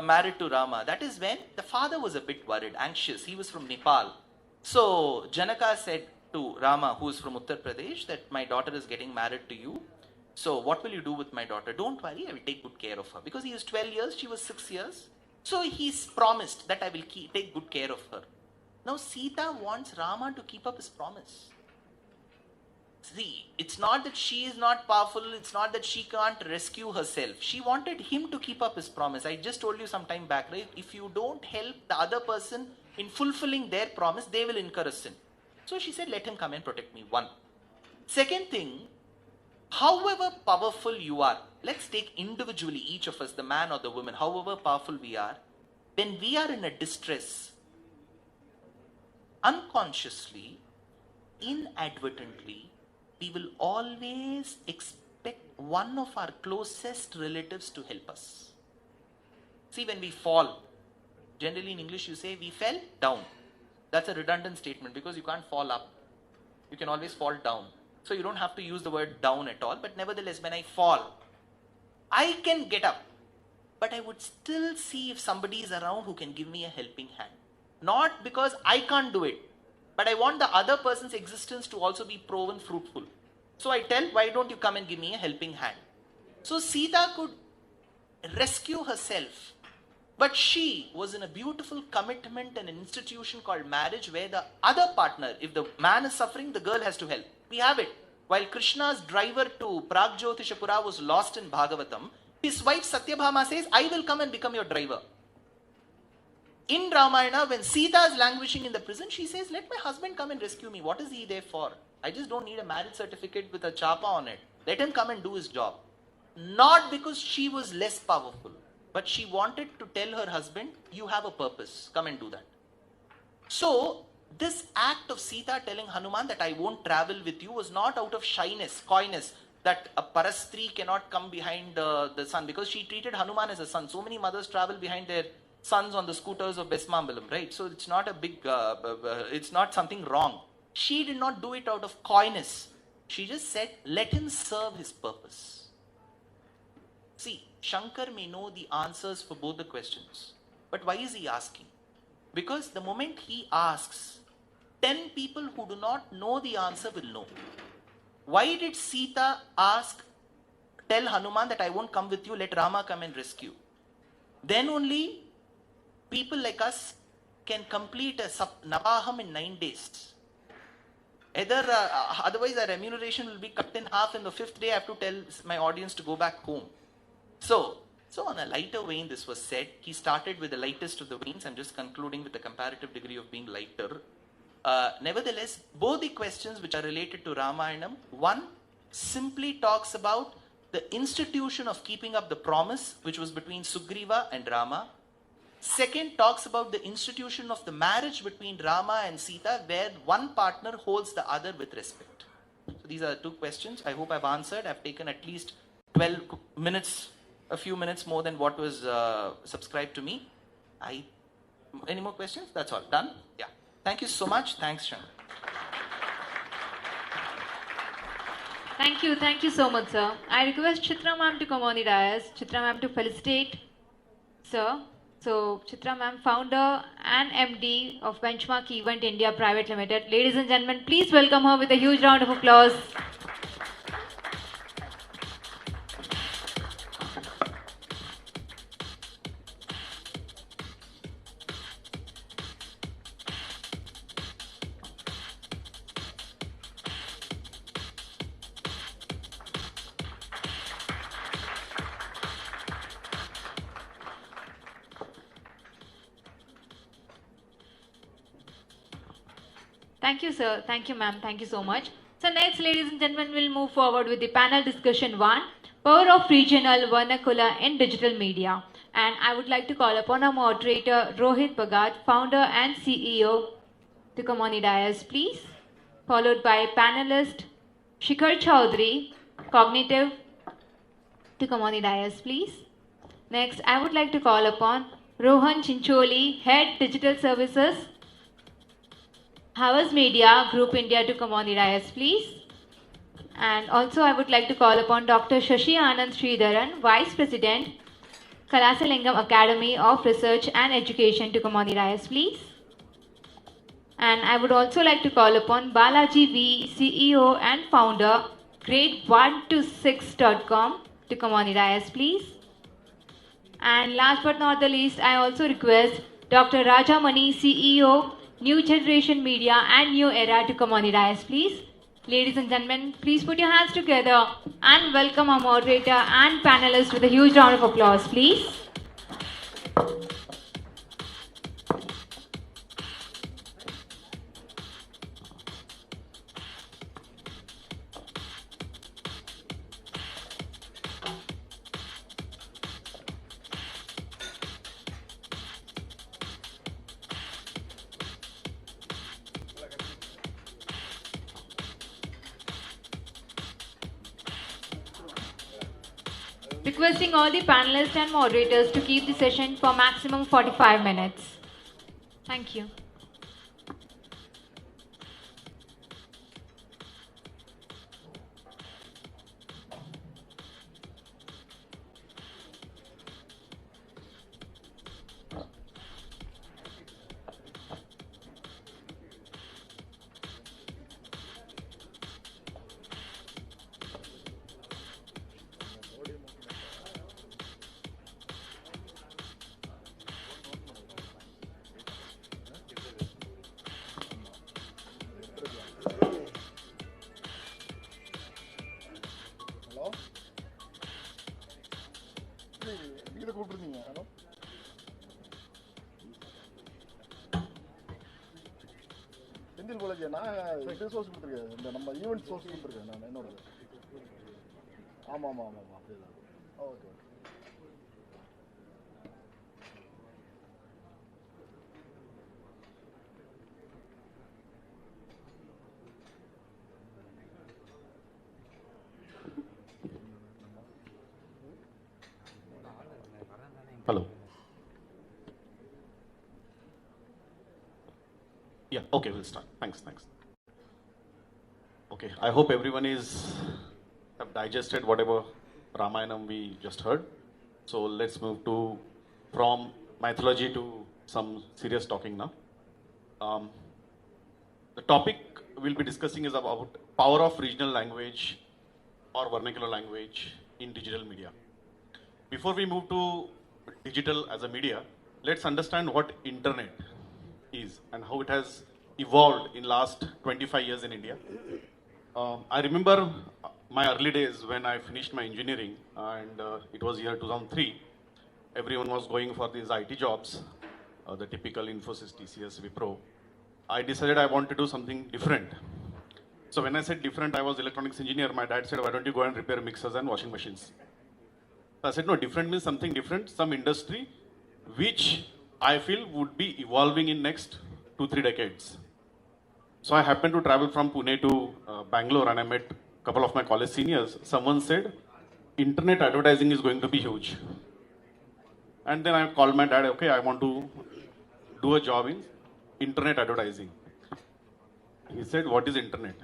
married to Rama. That is when the father was a bit worried, anxious. He was from Nepal. So Janaka said to Rama, who is from Uttar Pradesh, that my daughter is getting married to you. So what will you do with my daughter? Don't worry, I will take good care of her. Because he is 12 years, she was 6 years. So he's promised that I will take good care of her. Now Sita wants Rama to keep up his promise. See, it's not that she is not powerful, it's not that she can't rescue herself. She wanted him to keep up his promise. I just told you some time back, right? If you don't help the other person in fulfilling their promise, they will incur a sin. So she said, let him come and protect me. One. Second thing, however powerful you are, let's take individually, each of us, the man or the woman, however powerful we are, when we are in a distress, unconsciously, inadvertently, we will always expect one of our closest relatives to help us. See, when we fall, generally in English you say, we fell down. That's a redundant statement because you can't fall up. You can always fall down. So you don't have to use the word down at all. But nevertheless, when I fall, I can get up. But I would still see if somebody is around who can give me a helping hand. Not because I can't do it, but I want the other person's existence to also be proven fruitful. So I tell, why don't you come and give me a helping hand? So Sita could rescue herself. But she was in a beautiful commitment and an institution called marriage where the other partner, if the man is suffering, the girl has to help. We have it. While Krishna's driver to Pragjyotishapura was lost in Bhagavatam, his wife Satyabhama says, I will come and become your driver. In Ramayana, when Sita is languishing in the prison, she says, let my husband come and rescue me. What is he there for? I just don't need a marriage certificate with a chapa on it. Let him come and do his job. Not because she was less powerful, but she wanted to tell her husband, you have a purpose. Come and do that. So, this act of Sita telling Hanuman that I won't travel with you was not out of shyness, coyness, that a parastri cannot come behind the son, because she treated Hanuman as a son. So many mothers travel behind their sons on the scooters of Besmambalam, right? So it's not a big, it's not something wrong. She did not do it out of coyness. She just said, let him serve his purpose. See, Shankar may know the answers for both the questions. But why is he asking? Because the moment he asks, 10 people who do not know the answer will know. Why did Sita tell Hanuman that I won't come with you, let Rama come and rescue? Then only people like us can complete a Navaham in 9 days. Otherwise our remuneration will be cut in half. In the 5th day I have to tell my audience to go back home. So on a lighter vein this was said. He started with the lightest of the veins. I'm just concluding with the comparative degree of being lighter. Nevertheless, both the questions which are related to Ramayanam, one simply talks about the institution of keeping up the promise which was between Sugriva and Rama. Second talks about the institution of the marriage between Rama and Sita, where one partner holds the other with respect. So these are the two questions. I hope I've answered. I've taken at least 12 minutes, a few minutes more than what was subscribed to me. Any more questions? That's all. Done? Yeah. Thank you so much. Thanks, Shankar. Thank you so much, sir. I request Chitra ma'am to come on the dais. Chitra ma'am to felicitate, sir. So, Chitra ma'am, founder and MD of Benchmark Event India Private Limited. Ladies and gentlemen, please welcome her with a huge round of applause. Thank you, sir. Thank you, ma'am. Thank you so much. So next, ladies and gentlemen, we'll move forward with the panel discussion 1, Power of Regional Vernacular in Digital Media. And I would like to call upon our moderator, Rohit Bhagat, founder and CEO, to come on the dais, please. Followed by panelist Shikhar Chaudhary, Cognitive, to come on the dais, please. Next, I would like to call upon Rohan Chincholi, Head Digital Services, Havas Media Group India to come on the dais, please. And also I would like to call upon Dr. Shashi Anand Sridharan, Vice President, Kalasalingam Academy of Research and Education to come on the dais, please. And I would also like to call upon Balaji V, CEO and founder, grade1to6.com to come on the dais, please. And last but not the least, I also request Dr. Rajamani, CEO, New Generation Media and New Era to come on the dais, please. Ladies and gentlemen, please put your hands together and welcome our moderator and panelists with a huge round of applause, please. Requesting all the panelists and moderators to keep the session for maximum 45 minutes. Thank you. Source கொடுத்துருக்கேன் இந்த நம்ம event source கொடுத்துருக்கேன் நான் என்னோட ஆமாம் ஆமாம் ஆமாம் ஆமாம் அப்படியே தான் okay Hello. Yeah, okay, we'll start. Thanks. Okay, I hope everyone have digested whatever Ramayanam we just heard. So let's move from mythology to some serious talking now. The topic we'll be discussing is about power of regional language or vernacular language in digital media. Before we move to digital as a media, let's understand what internet is and how it has evolved in last 25 years in India. I remember my early days when I finished my engineering, and it was year 2003. Everyone was going for these IT jobs, the typical Infosys, TCS, Wipro. I decided I want to do something different. So when I said different, I was electronics engineer. My dad said, why don't you go and repair mixers and washing machines? So I said, no, different means something different, some industry which I feel would be evolving in next 2-3 decades. So I happened to travel from Pune to Bangalore, and I met a couple of my college seniors. Someone said, internet advertising is going to be huge. And then I called my dad, okay, I want to do a job in internet advertising. He said, what is internet?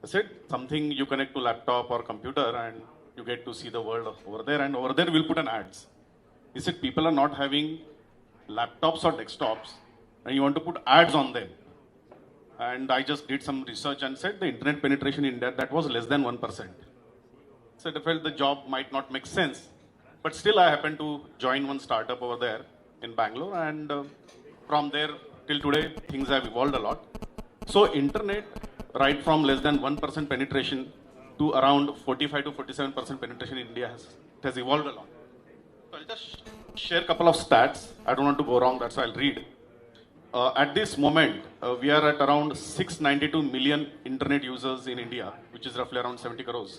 I said, something you connect to laptop or computer and you get to see the world over there, and over there we'll put an ads. He said, people are not having laptops or desktops and you want to put ads on them. And I just did some research and said the internet penetration in India, that was less than 1%. So I felt the job might not make sense, but still I happened to join one startup over there in Bangalore, and from there till today things have evolved a lot. So internet, right from less than 1% penetration to around 45 to 47% penetration in India has evolved a lot. So I'll just share a couple of stats. I don't want to go wrong, that's why I'll read. At this moment, we are at around 692 million internet users in India, which is roughly around 70 crores.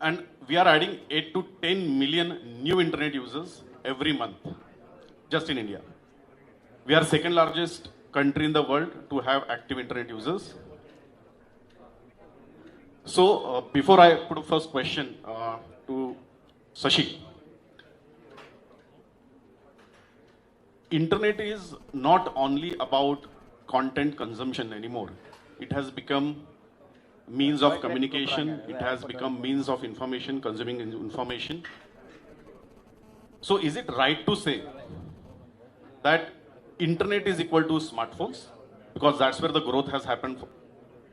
And we are adding 8 to 10 million new internet users every month, just in India. We are second largest country in the world to have active internet users. So before I put a first question to Sashi, internet is not only about content consumption anymore. It has become means of communication. It has become means of information, consuming information. So is it right to say that internet is equal to smartphones? Because that's where the growth has happened.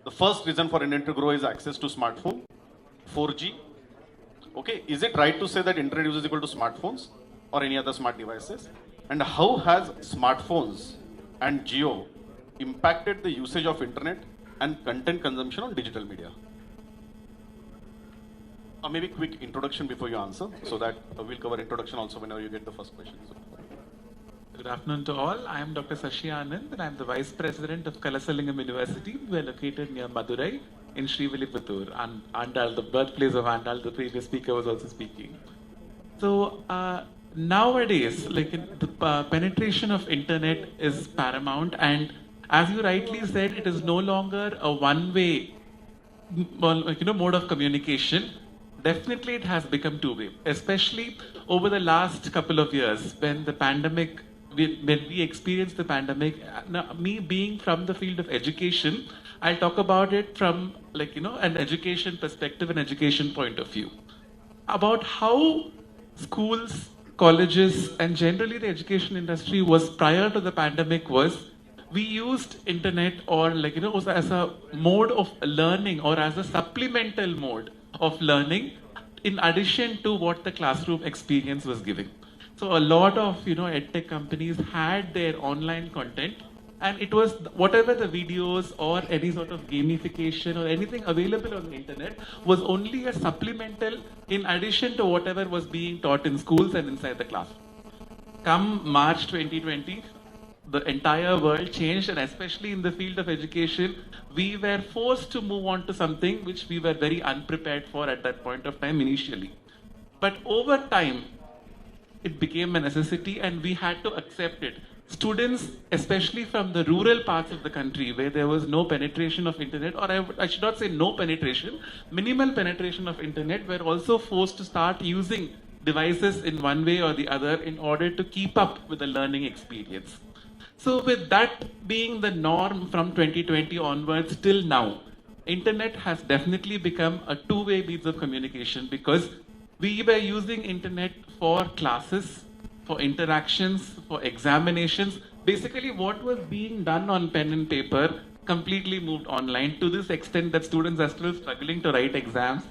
The first reason for internet to grow is access to smartphone, 4G. Okay, is it right to say that internet use is equal to smartphones or any other smart devices? And how has smartphones and Geo impacted the usage of internet and content consumption on digital media? Maybe quick introduction before you answer, so that we'll cover introduction also whenever you get the first question. Good afternoon to all. I am Dr. Sashi Anand and I am the Vice President of Kalasalingam University. We are located near Madurai in Srivilliputtur, and Andal, the birthplace of Andal, the previous speaker was also speaking. So nowadays, like the penetration of internet is paramount, and as you rightly said, it is no longer a one-way mode of communication. Definitely it has become two-way, especially over the last couple of years when the pandemic, when we experienced the pandemic. Now, me being from the field of education, I'll talk about it from an education perspective and education point of view. About how schools, colleges and generally the education industry was prior to the pandemic was, we used internet or as a mode of learning or as a supplemental mode of learning in addition to what the classroom experience was giving. So a lot of edtech companies had their online content, and it was whatever the videos or any sort of gamification or anything available on the internet was only a supplemental in addition to whatever was being taught in schools and inside the class. Come March 2020, the entire world changed, and especially in the field of education, we were forced to move on to something which we were very unprepared for at that point of time initially. But over time, it became a necessity and we had to accept it. Students, especially from the rural parts of the country where there was no penetration of internet, or I should not say no penetration, minimal penetration of internet, were also forced to start using devices in one way or the other in order to keep up with the learning experience. So with that being the norm from 2020 onwards till now, internet has definitely become a two-way means of communication, because we were using internet for classes, for interactions, for examinations. Basically what was being done on pen and paper completely moved online, to this extent that students are still struggling to write exams.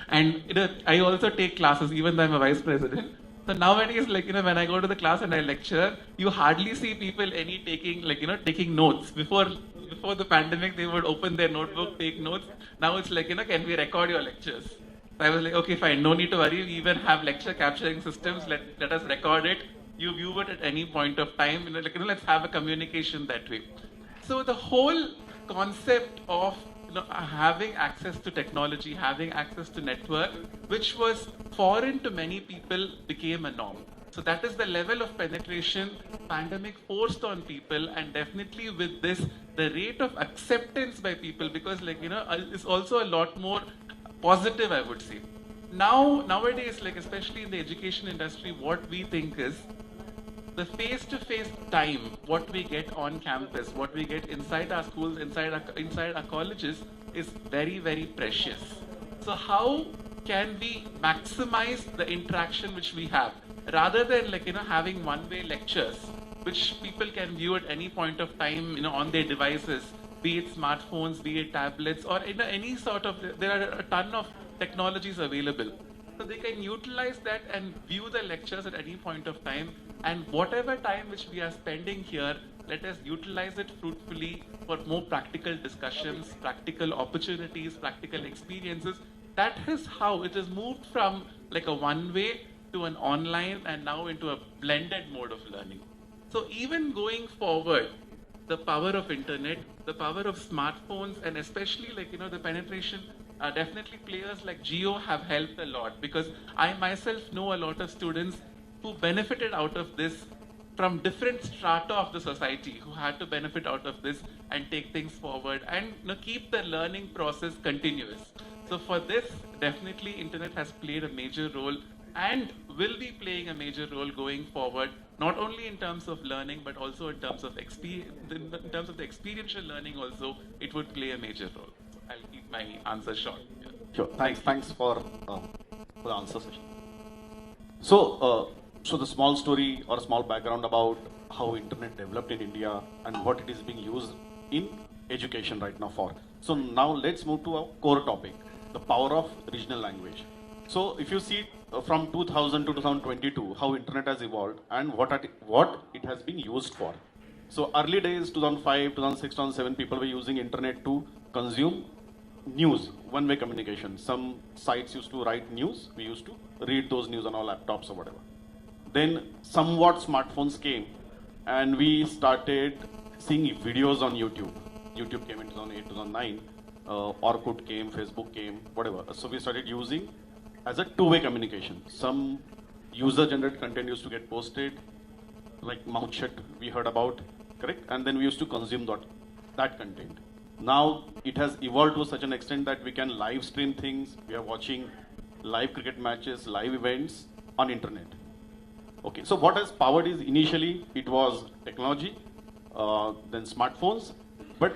And I also take classes, even though I'm a vice president. So nowadays, when I go to the class and I lecture, you hardly see people taking notes. Before the pandemic, they would open their notebook, take notes. Now it's can we record your lectures? So I was like, okay, fine, no need to worry. We even have lecture capturing systems. Let us record it. You view it at any point of time. Let's have a communication that way. So the whole concept of having access to technology, having access to network, which was foreign to many people, became a norm. So that is the level of penetration pandemic forced on people, and definitely with this, the rate of acceptance by people, because is also a lot more positive, I would say. Nowadays, especially in the education industry, what we think is the face-to-face time, what we get on campus, what we get inside our schools, inside our colleges, is very, very precious. So how can we maximize the interaction which we have, rather than having one-way lectures, which people can view at any point of time, on their devices, be it smartphones, be it tablets, or any sort of, there are a ton of technologies available. So they can utilize that and view the lectures at any point of time, and whatever time which we are spending here, let us utilize it fruitfully for more practical discussions, practical opportunities, practical experiences. That is how it has moved from a one-way to an online, and now into a blended mode of learning. So even going forward, the power of internet, the power of smartphones, and especially the penetration, definitely players like Geo have helped a lot, because I myself know a lot of students who benefited out of this from different strata of the society, who had to benefit out of this and take things forward and keep the learning process continuous. So for this, definitely internet has played a major role, and will be playing a major role going forward, not only in terms of learning, but also in terms of the experiential learning also, it would play a major role. So I'll keep my answer short. Yeah. Sure. Thanks for the answer session. So, so the small story or small background about how internet developed in India and what it is being used in education right now for. So now let's move to our core topic, the power of regional language. So if you see from 2000 to 2022, how internet has evolved and what it has been used for. So early days, 2005, 2006, 2007, people were using internet to consume news, one-way communication. Some sites used to write news, we used to read those news on our laptops or whatever. Then somewhat smartphones came and we started seeing videos on YouTube. YouTube came in 2008, 2009, Orkut came, Facebook came, whatever. So we started using as a two-way communication. Some user-generated content used to get posted, like mouth shut we heard about, correct? And then we used to consume that content. Now it has evolved to such an extent that we can live stream things. We are watching live cricket matches, live events on internet. Okay, so what has powered is initially it was technology, then smartphones. But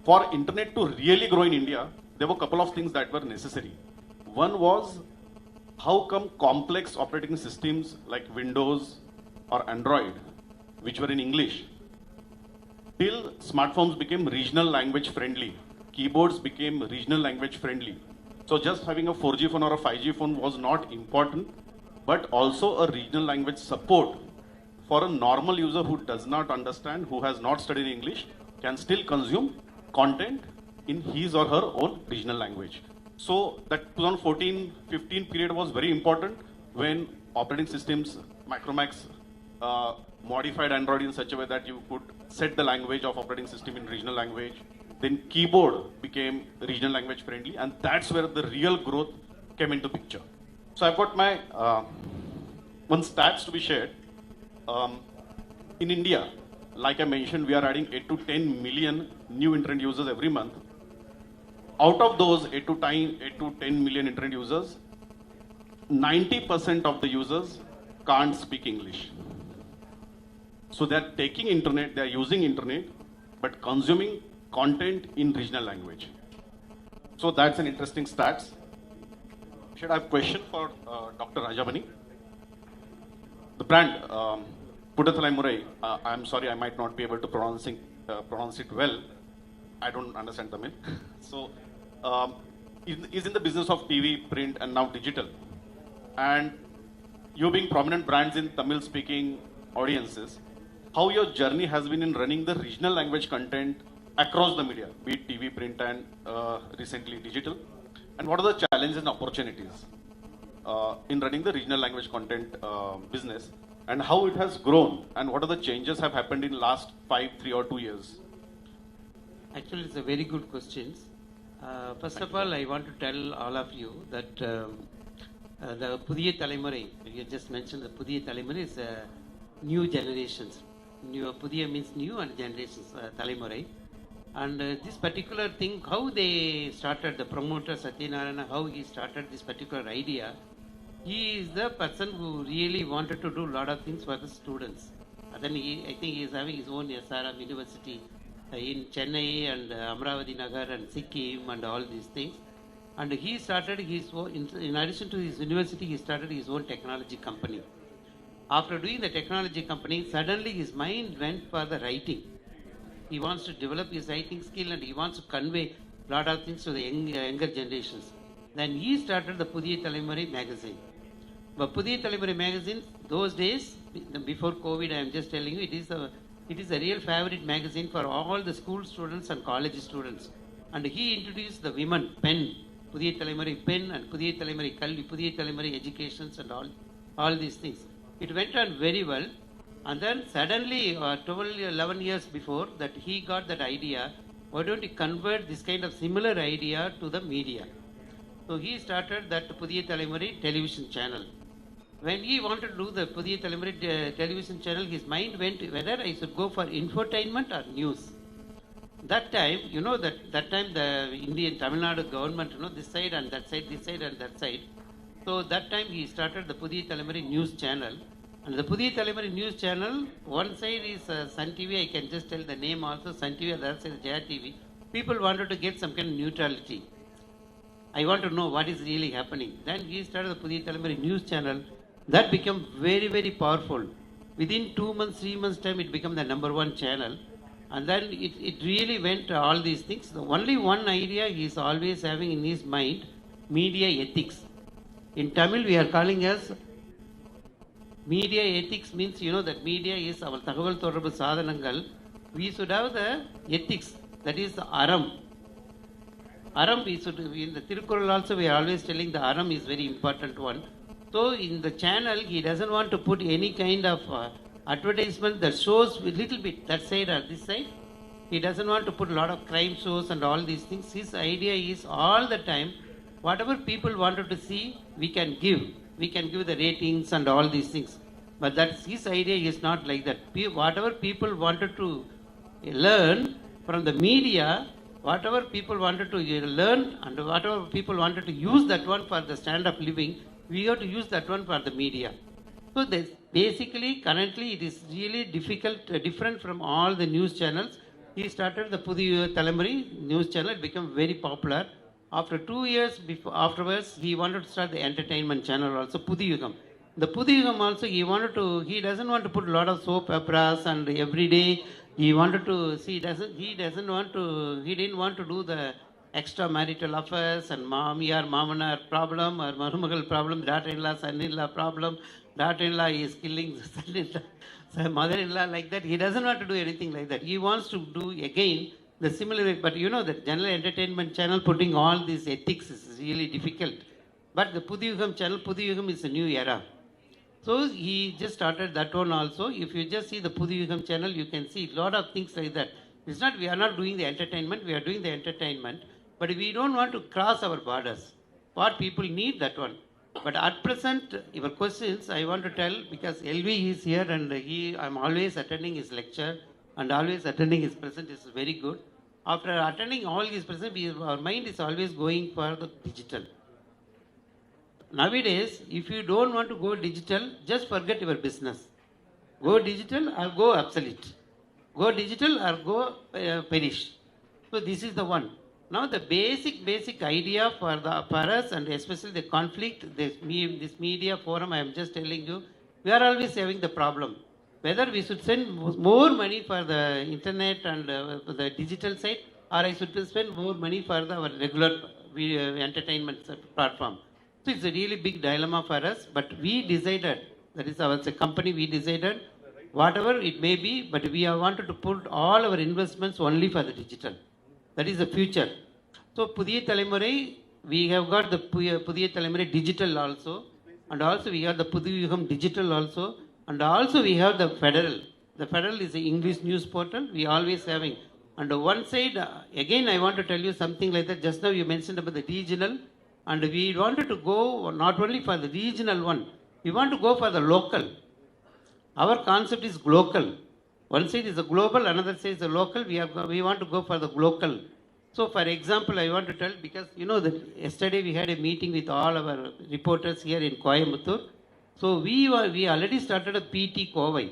for internet to really grow in India, there were a couple of things that were necessary. One was, how come complex operating systems like Windows or Android, which were in English, till smartphones became regional language friendly, keyboards became regional language friendly. So just having a 4G phone or a 5G phone was not important, but also a regional language support for a normal user who does not understand, who has not studied English, can still consume content in his or her own regional language. So that 2014-15 period was very important when operating systems, Macromax, modified Android in such a way that you could set the language of operating system in regional language. Then keyboard became regional language friendly, and that's where the real growth came into picture. So I've got my one stats to be shared. In India, like I mentioned, we are adding 8 to 10 million new internet users every month. Out of those 8 to 10 million internet users, 90% of the users can't speak English. So they're taking internet, they're using internet, but consuming content in regional language. So that's an interesting stats. Should I have a question for Dr. Rajamani? The brand, Puthiyathalaimurai, I'm sorry, I might not be able to pronounce it well. I don't understand Tamil. So, is in the business of TV, print, and now digital. And you being prominent brands in Tamil-speaking audiences, how your journey has been in running the regional language content across the media, be it TV, print, and recently digital? And what are the challenges and opportunities in running the regional language content business, and how it has grown, and what are the changes have happened in last 5, 3 or 2 years? Actually, it's a very good question. First of all, I want to tell all of you that the Puthiya Thalaimurai, you just mentioned the Puthiya Thalaimurai is new generations. New Puthiya means new and generations, Thalaimurai. And this particular thing, how they started, the promoter Satyanarayana, how he started this particular idea, he is the person who really wanted to do a lot of things for the students. And then I think he is having his own SRM University in Chennai and Amravati Nagar and Sikkim and all these things. And he started his own, in addition to his university, he started his own technology company. After doing the technology company, suddenly his mind went for the writing. He wants to develop his writing skill and he wants to convey a lot of things to the younger generations. Then he started the Puthiya Thalaimurai magazine. But Puthiya Thalaimurai magazine, those days, before COVID, I am just telling you, it is a real favorite magazine for all the school students and college students. And he introduced the women pen, Puthiya Thalaimurai pen and Puthiya Thalaimurai Kalvi, Puthiya Thalaimurai educations and all these things. It went on very well. And then suddenly, 11 years before that, he got that idea, why don't you convert this kind of similar idea to the media? So he started that Puthiya Thalaimurai television channel. When he wanted to do the Puthiya Thalaimurai television channel, his mind went whether I should go for infotainment or news. That time, you know that time the Indian Tamil Nadu government, you know, this side and that side, this side and that side, So that time he started the Puthiyathalaimurai News Channel. And the Puthiyathalaimurai News Channel, one side is Sun TV, I can just tell the name also, Sun TV, the other side is Jaya TV. People wanted to get some kind of neutrality. I want to know what is really happening. Then he started the Puthiyathalaimurai News Channel. That became very, very powerful. Within 2 months, 3 months time, it became the #1 channel. And then it really went all these things. The only one idea he is always having in his mind, media ethics. In Tamil, we are calling as media ethics means, you know, that media is our Thagaval Thorabu Sadhanangal. We should have the ethics, that is the Aram. Aram, we should, in the Tirukural also, we are always telling the Aram is very important one. So in the channel, he doesn't want to put any kind of advertisement that shows a little bit that side or this side. He doesn't want to put a lot of crime shows and all these things. His idea is all the time, whatever people wanted to see, we can give. We can give the ratings and all these things. But that's his idea is not like that. Whatever people wanted to learn from the media, whatever people wanted to learn and whatever people wanted to use that one for the standard of living, we have to use that one for the media. So this, basically, currently it is really different from all the news channels. He started the Puthiya Thalaimurai News Channel. It became very popular. After 2 years afterwards, he wanted to start the entertainment channel also, Puthiyugam. The Puthiyugam also, he doesn't want to put a lot of soap operas and every day he wanted to see, he didn't want to do the extramarital affairs and Mamanar problem or Marumagal problem, daughter-in-law, son-in-law problem, daughter-in-law is killing son-in-law, mother-in-law, like that. He doesn't want to do anything like that. He wants to do again the similar way, but you know that general entertainment channel putting all these ethics is really difficult. But the Puthiyugam channel, Puthiyugam is a new era. So he just started that one also. If you just see the Puthiyugam channel, you can see a lot of things like that. It's not, we are not doing the entertainment, we are doing the entertainment, but we don't want to cross our borders. What people need, that one. But at present, your questions, I want to tell, because LV is here and I'm always attending his lecture and always attending his present is very good. After attending all his present, our mind is always going for the digital. Nowadays, if you don't want to go digital, just forget your business. Go digital or go obsolete. Go digital or go perish. So this is the one. Now the basic idea for us and especially the conflict, this media forum, I am just telling you, we are always having the problem. Whether we should spend more money for the internet and the digital side, or I should spend more money for our regular entertainment platform. So it's a really big dilemma for us, but we decided, that is our company, we decided, whatever it may be, but we have wanted to put all our investments only for the digital. That is the future. So Puthiya Thalaimurai, we have got the Puthiya Thalaimurai digital also, and also we have the Puthiyugam digital also, and also we have the Federal. The Federal is the English news portal, we always having. And one side, again I want to tell you something like that, just now you mentioned about the regional, and we wanted to go not only for the regional one, we want to go for the local. Our concept is local. One side is the global, another side is the local. We want to go for the local. So, for example, I want to tell, because you know that yesterday we had a meeting with all our reporters here in Coimbatore. So, we already started a PT Kovai,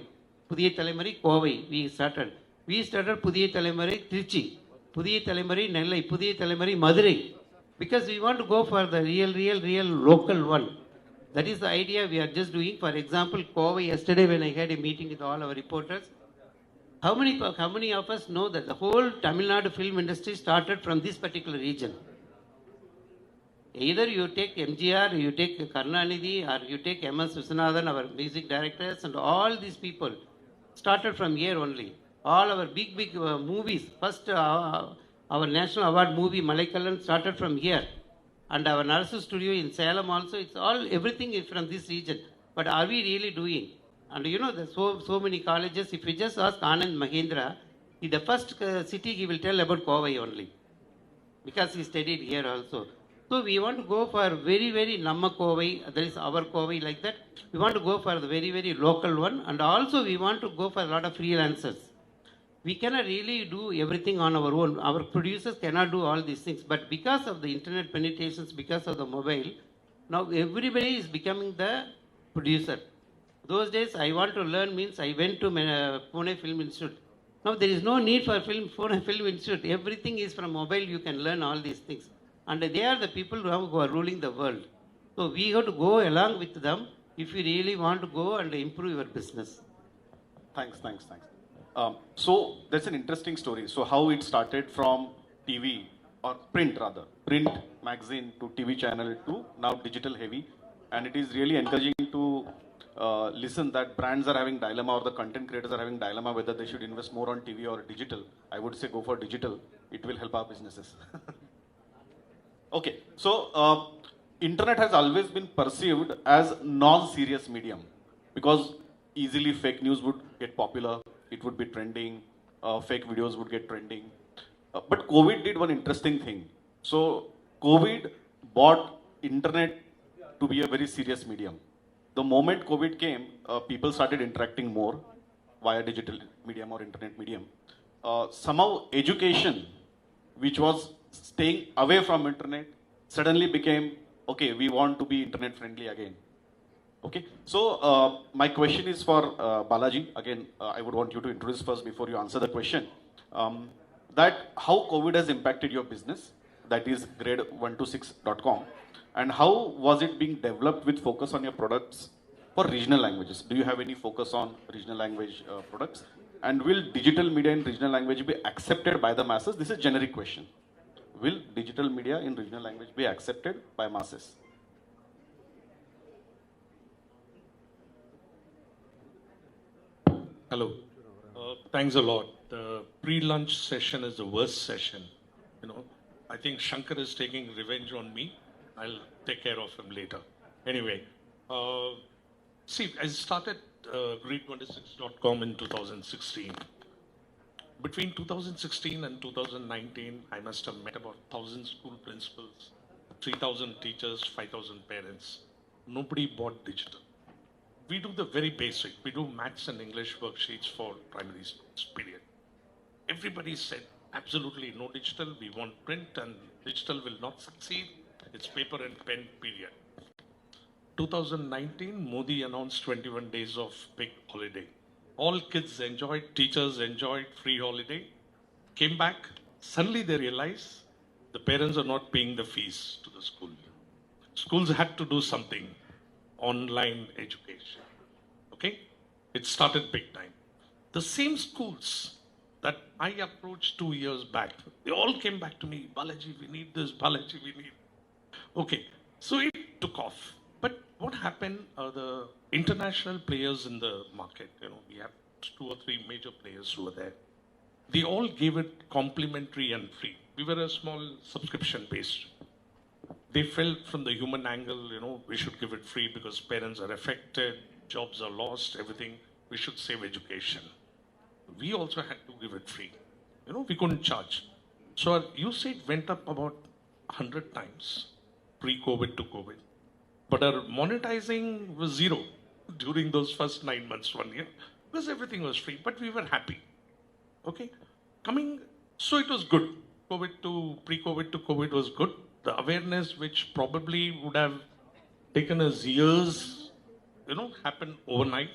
Puthiya Thalaimurai Kovai. We started Puthiya Thalaimurai Trichy, Puthiya Thalaimurai Nellai, Puthiya Thalaimurai Madurai. Because we want to go for the real local one. That is the idea we are just doing. For example, Kovai, yesterday when I had a meeting with all our reporters, how many of us know that the whole Tamil Nadu film industry started from this particular region? Either you take MGR, you take Karnanidhi, or you take MS Viswanathan, our music directors, and all these people started from here only. All our big movies, first our national award movie, Malaikalan, started from here. And our Narasu studio in Salem also, it's all, everything is from this region. But are we really doing? And you know, there's so many colleges. If you just ask Anand Mahendra, in the first city he will tell about Kovai only. Because he studied here also. So we want to go for very Namma Kovai, that is our Kovai like that. We want to go for the very local one. And also we want to go for a lot of freelancers. We cannot really do everything on our own. Our producers cannot do all these things. But because of the internet penetrations, because of the mobile, Now everybody is becoming the producer. Those days I want to learn means I went to Pune Film Institute. Now there is no need for Pune Film Institute. Everything is from mobile. You can learn all these things. And they are the people who are ruling the world. So we have to go along with them if you really want to go and improve your business. Thanks. So that's an interesting story. So how it started from TV or print magazine to TV channel to now digital heavy, and it is really encouraging to listen that brands are having dilemma or the content creators are having dilemma whether they should invest more on TV or digital. I would say go for digital. It will help our businesses. Okay, so internet has always been perceived as non-serious medium because easily fake news would get popular, it would be trending, fake videos would get trending. But COVID did one interesting thing. So COVID brought internet to be a very serious medium. The moment COVID came, people started interacting more via digital medium or internet medium. Somehow education, which was staying away from internet, suddenly became, okay, we want to be internet friendly again. Okay, so my question is for Balaji. Again, I would want you to introduce first before you answer the question. That how COVID has impacted your business, that is grade126.com, and how was it being developed with focus on your products for regional languages? Do you have any focus on regional language products? And will digital media in regional language be accepted by the masses? This is a generic question. Will digital media in regional language be accepted by masses? Hello. Thanks a lot. The pre-lunch session is the worst session. I think Shankar is taking revenge on me. I'll take care of him later. Anyway, see, I started grade126.com in 2016. Between 2016 and 2019, I must have met about 1,000 school principals, 3,000 teachers, 5,000 parents. Nobody bought digital. We do the very basic. We do maths and English worksheets for primary schools, period. Everybody said, absolutely no digital. We want print and digital will not succeed. It's paper and pen, period. 2019, Modi announced 21 days of big holiday. All kids enjoyed, teachers enjoyed free holiday. Came back, suddenly they realized the parents are not paying the fees to the school. Schools had to do something, online education. Okay? It started big time. The same schools that I approached 2 years back, they all came back to me, Balaji, we need this, Balaji, we need. Okay, so it took off. But what happened, the international players in the market, we have 2 or 3 major players who were there. They all gave it complimentary and free. We were a small subscription based. They felt from the human angle, we should give it free because parents are affected, jobs are lost, everything. We should save education. We also had to give it free. We couldn't charge. So our usage went up about 100 times pre-COVID to COVID. But our monetizing was zero during those first 9 months, 1 year, because everything was free, but we were happy. Okay? So it was good. Pre-COVID to COVID was good. The awareness, which probably would have taken us years, happened overnight.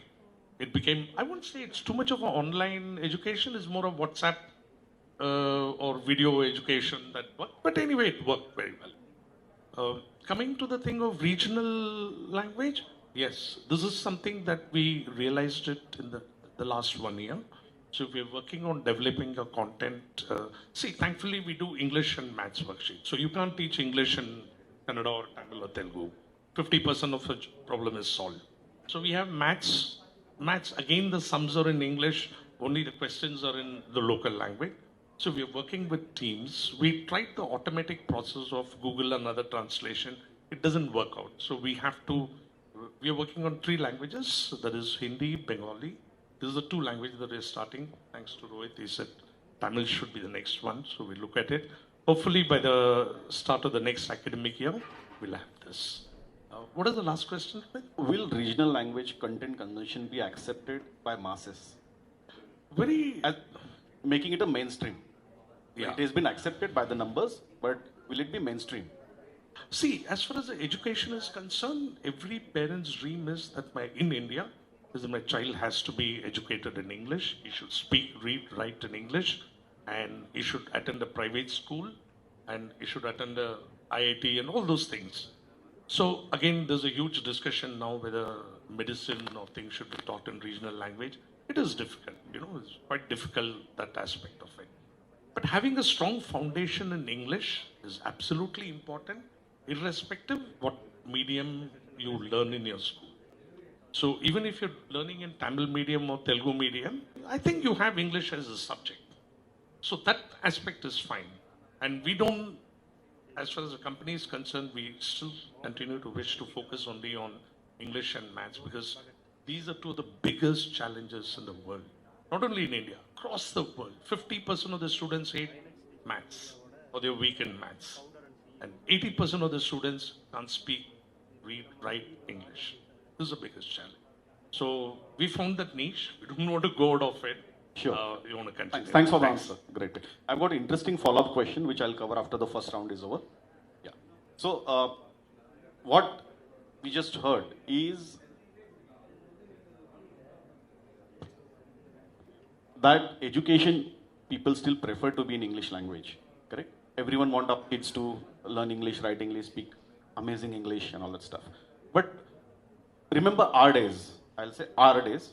It became, I wouldn't say it's too much of an online education, it's more of WhatsApp or video education that worked. But anyway, it worked very well. Coming to the thing of regional language, yes, this is something that we realized it in the last 1 year. So we're working on developing a content. See, thankfully we do English and maths worksheets. So you can't teach English in Kannada or Tamil or Telugu. 50% of the problem is solved. So we have maths. Maths, again, the sums are in English. Only the questions are in the local language. So we are working with teams. We tried the automatic process of Google and other translation. It doesn't work out. So we are working on 3 languages. That is Hindi, Bengali. This is the 2 languages that we're starting. Thanks to Rohit, he said Tamil should be the next one. So we look at it. Hopefully by the start of the next academic year, we'll have this. What is the last question? Will regional language content consumption be accepted by masses? Making it a mainstream. Yeah. It has been accepted by the numbers, but will it be mainstream? See, as far as the education is concerned, every parent's dream is that in India, is that my child has to be educated in English. He should speak, read, write in English, and he should attend a private school, and he should attend a IIT and all those things. So again, there's a huge discussion now whether medicine or things should be taught in regional language. It is difficult, it's quite difficult, that aspect of it. But having a strong foundation in English is absolutely important, irrespective what medium you learn in your school. So even if you're learning in Tamil medium or Telugu medium, I think you have English as a subject. So that aspect is fine. And we don't, as far as the company is concerned, we still continue to wish to focus only on English and maths, because these are two of the biggest challenges in the world. Not only in India, across the world. 50% of the students hate maths, or they're weak in maths. And 80% of the students can't speak, read, write English. This is the biggest challenge. So we found that niche. We don't want to go out of it. Sure. You want to continue. Thanks for the answer. Great. I've got an interesting follow-up question, which I'll cover after the first round is over. Yeah. So what we just heard is that education, people still prefer to be in English language, correct? Everyone want our kids to learn English, write English, speak amazing English and all that stuff. But remember our days, I'll say our days,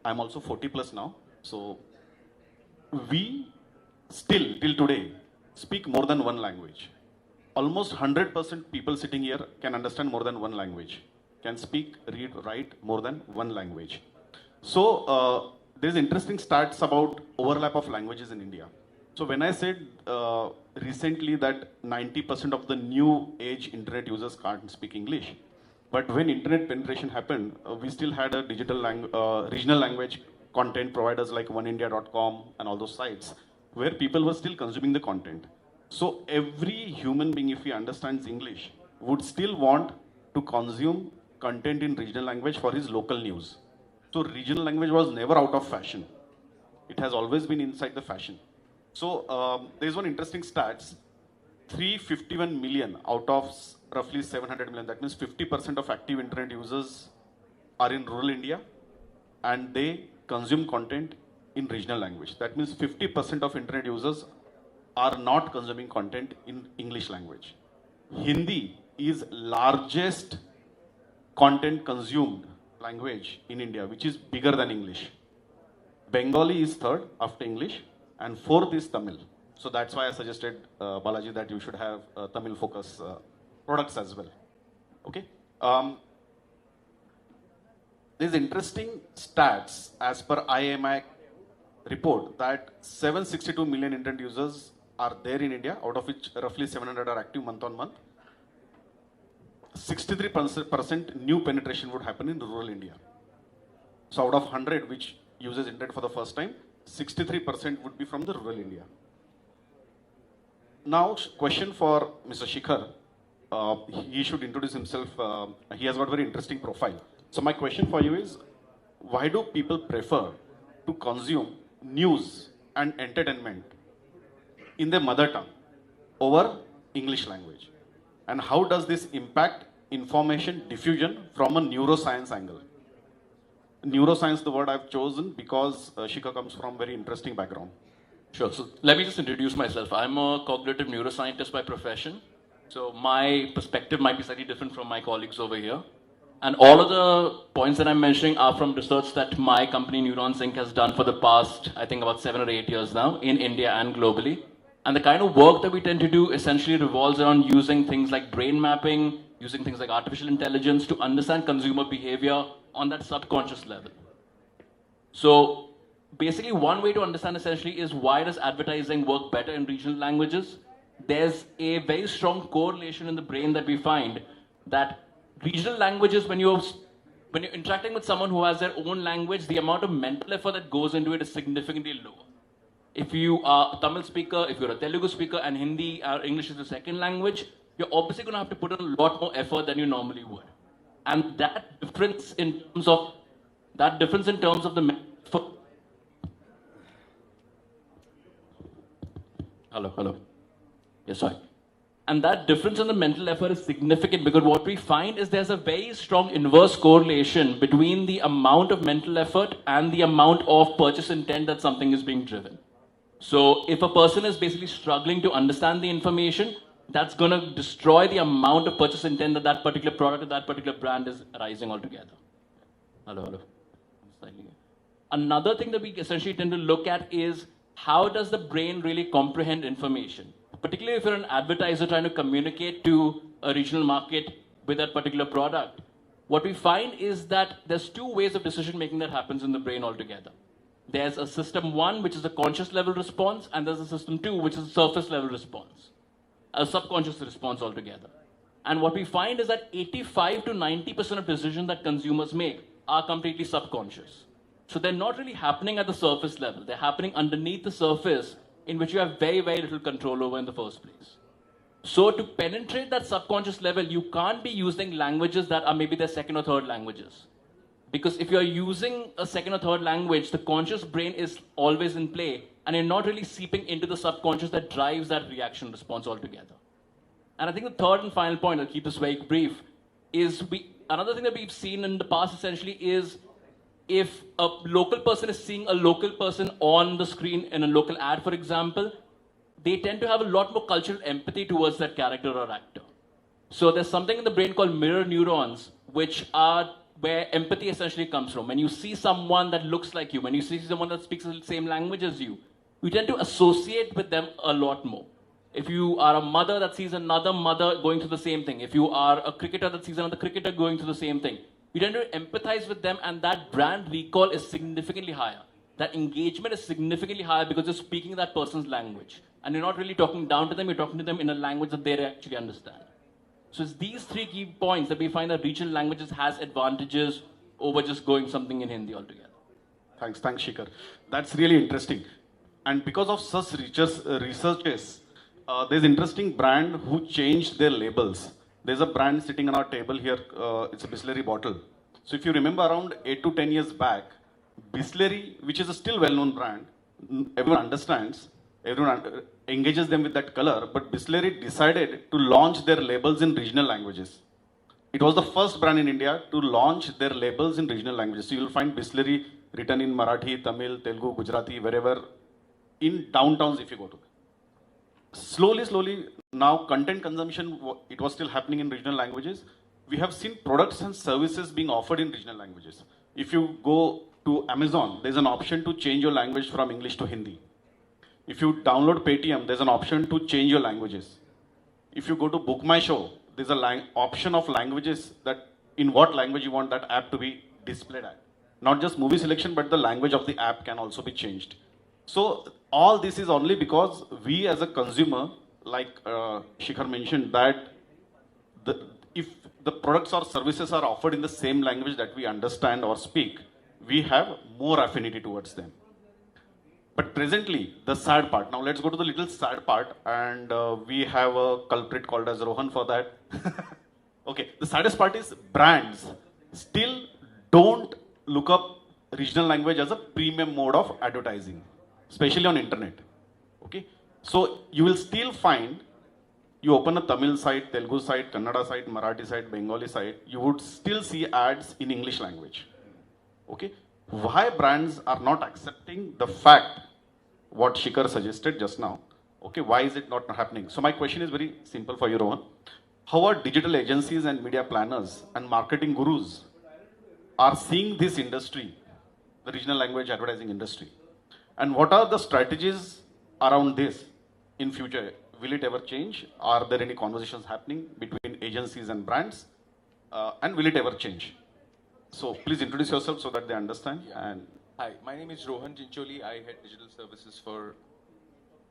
I'm also 40 plus now, so we still, till today, speak more than one language. Almost 100% people sitting here can understand more than one language, can speak, read, write more than one language. So there's interesting stats about overlap of languages in India. So when I said recently that 90% of the new age internet users can't speak English, but when internet penetration happened, we still had a regional language content providers like oneindia.com and all those sites where people were still consuming the content. So every human being, if he understands English, would still want to consume content in regional language for his local news. So regional language was never out of fashion. It has always been inside the fashion. So there's one interesting stats. 351 million out of roughly 700 million, that means 50% of active internet users are in rural India and they consume content in regional language. That means 50% of internet users are not consuming content in English language. Hindi is largest content consumed language in India, which is bigger than English. Bengali is third after English and fourth is Tamil. So that's why I suggested, Balaji, that you should have Tamil focus products as well. Okay. There's interesting stats as per IMI report that 762 million internet users are there in India, out of which roughly 700 are active month on month. 63% new penetration would happen in rural India. So out of 100 which uses internet for the first time, 63% would be from the rural India. Now, question for Mr. Shikhar. He should introduce himself. He has got a very interesting profile. So my question for you is, why do people prefer to consume news and entertainment in their mother tongue over English language? And how does this impact information diffusion from a neuroscience angle? Neuroscience, the word I've chosen because Shikha comes from a very interesting background. Sure. So let me just introduce myself. I'm a cognitive neuroscientist by profession. So my perspective might be slightly different from my colleagues over here. And all of the points that I'm mentioning are from research that my company Neurons Inc. has done for the past, I think about 7 or 8 years now in India and globally. And the kind of work that we tend to do essentially revolves around using things like brain mapping, using things like artificial intelligence to understand consumer behavior on that subconscious level. So basically one way to understand essentially is why does advertising work better in regional languages? There's a very strong correlation in the brain that we find that regional languages, when you're interacting with someone who has their own language, the amount of mental effort that goes into it is significantly lower. If you are a Tamil speaker, if you're a Telugu speaker and Hindi or English is the second language, you're obviously going to have to put in a lot more effort than you normally would. And that difference in terms of the Hello. Yes, sorry. And that difference in the mental effort is significant because what we find is there's a very strong inverse correlation between the amount of mental effort and the amount of purchase intent that something is being driven. So if a person is basically struggling to understand the information, that's going to destroy the amount of purchase intent that that particular product or that particular brand is arising altogether. Hello. Another thing that we essentially tend to look at is how does the brain really comprehend information? Particularly if you're an advertiser trying to communicate to a regional market with that particular product, what we find is that there's two ways of decision making that happens in the brain altogether. There's a system 1, which is a conscious level response, and there's a system 2, which is a surface level response, a subconscious response altogether. And what we find is that 85 to 90% of decisions that consumers make are completely subconscious. So they're not really happening at the surface level. They're happening underneath the surface, in which you have very, very little control over in the first place. So to penetrate that subconscious level, you can't be using languages that are maybe their second or third languages. Because if you're using a second or third language, the conscious brain is always in play, and you're not really seeping into the subconscious that drives that reaction response altogether. And I think the third and final point, I'll keep this very brief, is another thing that we've seen in the past essentially is if a local person is seeing a local person on the screen in a local ad, for example, they tend to have a lot more cultural empathy towards that character or actor. So there's something in the brain called mirror neurons, which are where empathy essentially comes from. When you see someone that looks like you, when you see someone that speaks the same language as you tend to associate with them a lot more. If you are a mother that sees another mother going through the same thing, if you are a cricketer that sees another cricketer going through the same thing, you tend to empathize with them, and that brand recall is significantly higher. That engagement is significantly higher because you're speaking that person's language. And you're not really talking down to them, you're talking to them in a language that they actually understand. So it's these three key points that we find that regional languages has advantages over just going something in Hindi altogether. Thanks, Shikhar. That's really interesting. And because of such researches, there's interesting brand who changed their labels. There's a brand sitting on our table here, it's a Bisleri bottle. So if you remember around 8 to 10 years back, Bisleri, which is a still well-known brand, everyone understands, everyone engages them with that color, but Bisleri decided to launch their labels in regional languages. It was the first brand in India to launch their labels in regional languages. So you'll find Bisleri written in Marathi, Tamil, Telugu, Gujarati, wherever, in downtowns if you go to. Slowly, now content consumption, it was still happening in regional languages. We have seen products and services being offered in regional languages. If you go to Amazon, there's an option to change your language from English to Hindi. If you download Paytm, there's an option to change your languages. If you go to Book My Show, there's an option of languages that in what language you want that app to be displayed at. Not just movie selection, but the language of the app can also be changed. So all this is only because we as a consumer, like Shikhar mentioned, that if the products or services are offered in the same language that we understand or speak, we have more affinity towards them. But presently, the sad part, now let's go to the little sad part, and we have a culprit called as Rohan for that. Okay, the saddest part is brands still don't look up regional language as a premium mode of advertising, especially on internet. Okay, so you will still find, you open a Tamil site, Telugu site, Kannada site, Marathi site, Bengali site, you would still see ads in English language. Okay, why brands are not accepting the fact what Shikhar suggested just now? Okay, why is it not happening? So my question is very simple for you, Rohan. How are digital agencies and media planners and marketing gurus are seeing this industry, the regional language advertising industry? And what are the strategies around this in future? Will it ever change? Are there any conversations happening between agencies and brands? And will it ever change? So please introduce yourself so that they understand. Yeah. And hi, my name is Rohan Chincholi. I head digital services for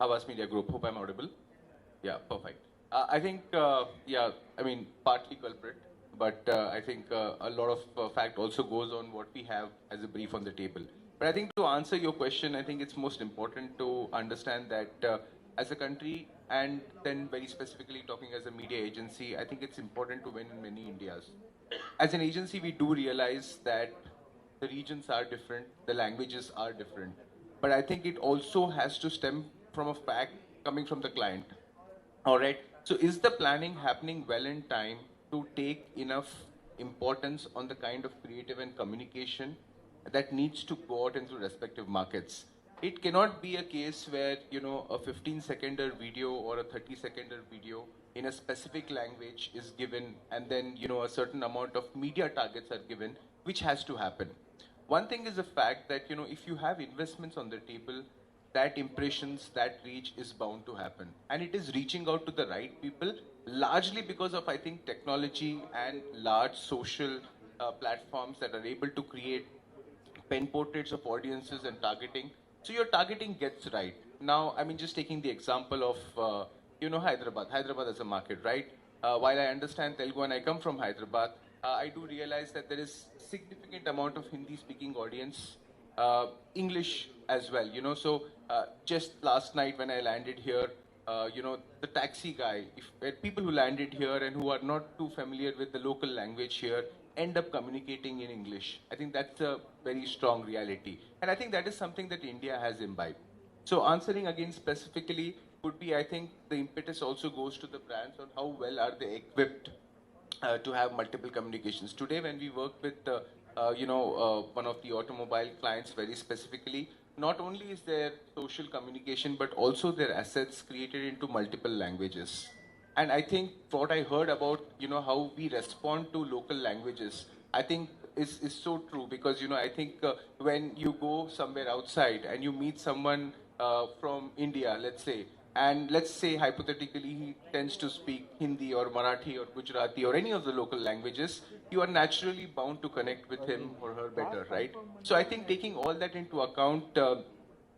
Havas Media Group. Hope I'm audible. Yeah, perfect. I think, partly culprit, but I think a lot of fact also goes on what we have as a brief on the table. But I think to answer your question, I think it's most important to understand that as a country, and then very specifically talking as a media agency, I think it's important to win in many Indias. As an agency, we do realize that the regions are different, the languages are different. But I think it also has to stem from a fact coming from the client. All right. So is the planning happening well in time to take enough importance on the kind of creative and communication that needs to go out into respective markets? It cannot be a case where, you know, a 15-seconder video or a 30-seconder video in a specific language is given, and then, you know, a certain amount of media targets are given, which has to happen. One thing is the fact that, you know, if you have investments on the table, that impressions, that reach is bound to happen. And it is reaching out to the right people, largely because of, I think, technology and large social platforms that are able to create pen portraits of audiences and targeting. So your targeting gets right. Now, I mean, just taking the example of, you know, Hyderabad as a market, right? While I understand Telugu and I come from Hyderabad, I do realize that there is significant amount of Hindi-speaking audience, English as well, you know. So just last night when I landed here, you know, the taxi guy, people who landed here and who are not too familiar with the local language here end up communicating in English. I think that's a very strong reality. And I think that is something that India has imbibed. So answering again specifically would be, I think the impetus also goes to the brands on how well are they equipped to have multiple communications. Today, when we work with, you know, one of the automobile clients very specifically, not only is there social communication, but also their assets created into multiple languages. And I think what I heard about, you know, how we respond to local languages, I think is so true, because, you know, I think when you go somewhere outside and you meet someone from India, let's say, and let's say hypothetically he tends to speak Hindi or Marathi or Gujarati or any of the local languages, you are naturally bound to connect with him or her better, right? So I think taking all that into account,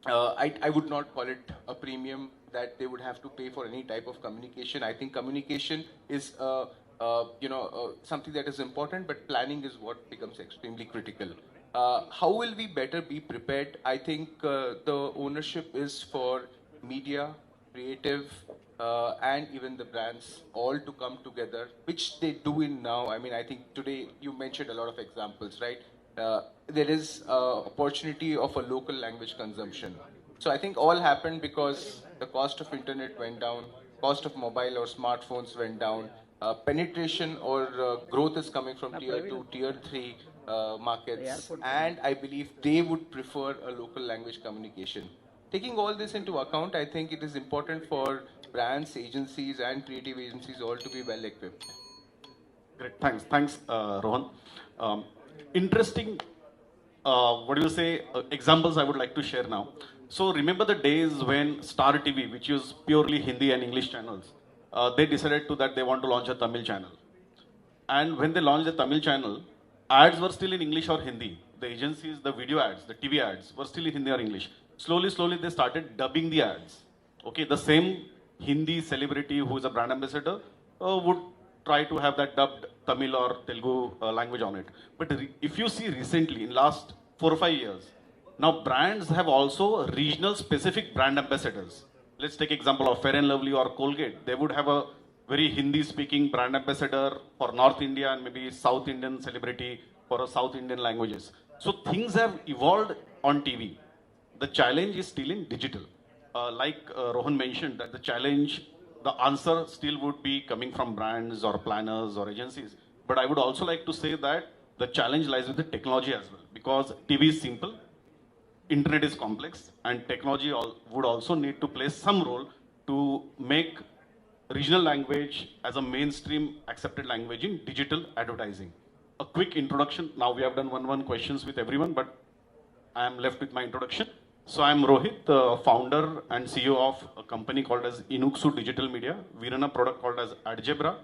I would not call it a premium that they would have to pay for any type of communication. I think communication is, you know, something that is important, but planning is what becomes extremely critical. How will we better be prepared? I think the ownership is for media, creative, and even the brands all to come together, which they do in now. I mean, I think today you mentioned a lot of examples, right? There is opportunity of a local language consumption. So I think all happened because the cost of internet went down, cost of mobile or smartphones went down, penetration or growth is coming from tier 2, tier 3 markets, and I believe they would prefer a local language communication. Taking all this into account, I think it is important for brands, agencies, and creative agencies all to be well equipped. Great, thanks, Rohan. Interesting, what do you say, examples I would like to share now. So remember the days when Star TV, which is purely Hindi and English channels, they decided that they want to launch a Tamil channel. And when they launched the Tamil channel, ads were still in English or Hindi. The agencies, the video ads, the TV ads were still in Hindi or English. Slowly, they started dubbing the ads. Okay, the same Hindi celebrity who is a brand ambassador would try to have that dubbed Tamil or Telugu language on it. But if you see recently, in last 4 or 5 years, now brands have also regional specific brand ambassadors. Let's take example of Fair and Lovely or Colgate. They would have a very Hindi speaking brand ambassador for North India and maybe South Indian celebrity for South Indian languages. So things have evolved on TV. The challenge is still in digital. Like Rohan mentioned, that the answer still would be coming from brands or planners or agencies. But I would also like to say that the challenge lies with the technology as well, because TV is simple, internet is complex, and technology would also need to play some role to make regional language as a mainstream accepted language in digital advertising. A quick introduction. Now we have done one questions with everyone, but I am left with my introduction. So I am Rohit, the founder and CEO of a company called as Inuksu Digital Media. We run a product called as Adjebra.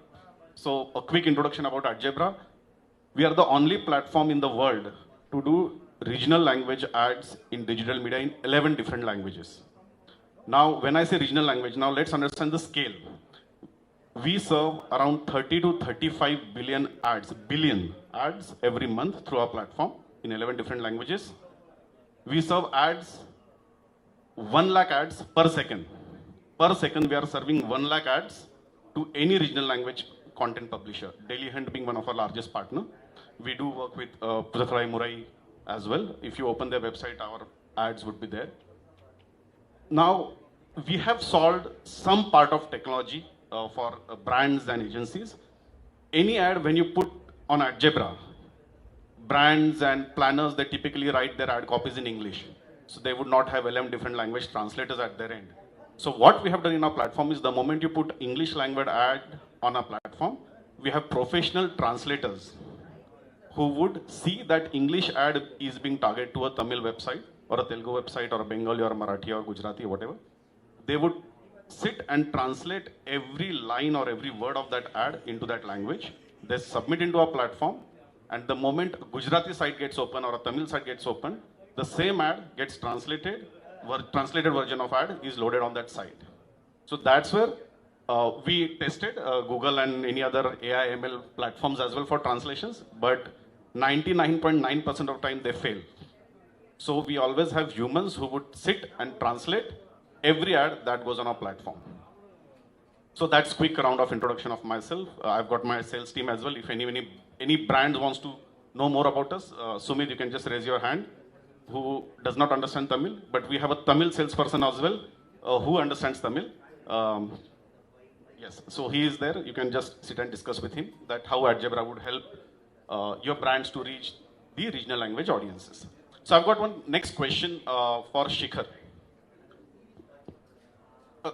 So a quick introduction about Adjebra. We are the only platform in the world to do regional language ads in digital media in 11 different languages. Now, when I say regional language, now let's understand the scale. We serve around 30 to 35 billion ads every month through our platform in 11 different languages. We serve ads, 1 lakh ads per second. Per second, we are serving 1 lakh ads to any regional language content publisher. Daily Hunt being one of our largest partner. We do work with Puthiyathalaimurai as well. If you open their website, our ads would be there. Now, we have solved some part of technology for brands and agencies. Any ad when you put on Algebra, brands and planners, they typically write their ad copies in English. So they would not have 11 different language translators at their end. So what we have done in our platform is the moment you put English language ad on our platform, we have professional translators who would see that English ad is being targeted to a Tamil website or a Telugu website or a Bengali or a Marathi or Gujarati or whatever. They would sit and translate every line or every word of that ad into that language. They submit into our platform, and the moment a Gujarati site gets open or a Tamil site gets open, the same ad gets translated, translated version of ad is loaded on that site. So that's where we tested Google and any other AI ML platforms as well for translations, but 99.9% of time they fail. So we always have humans who would sit and translate every ad that goes on our platform. So that's quick round of introduction of myself. I've got my sales team as well. If any brand wants to know more about us, Sumit, you can just raise your hand, who does not understand Tamil, but we have a Tamil salesperson as well who understands Tamil. Yes, so he is there. You can just sit and discuss with him that how Algebra would help your brands to reach the regional language audiences. So I've got one next question for Shikhar.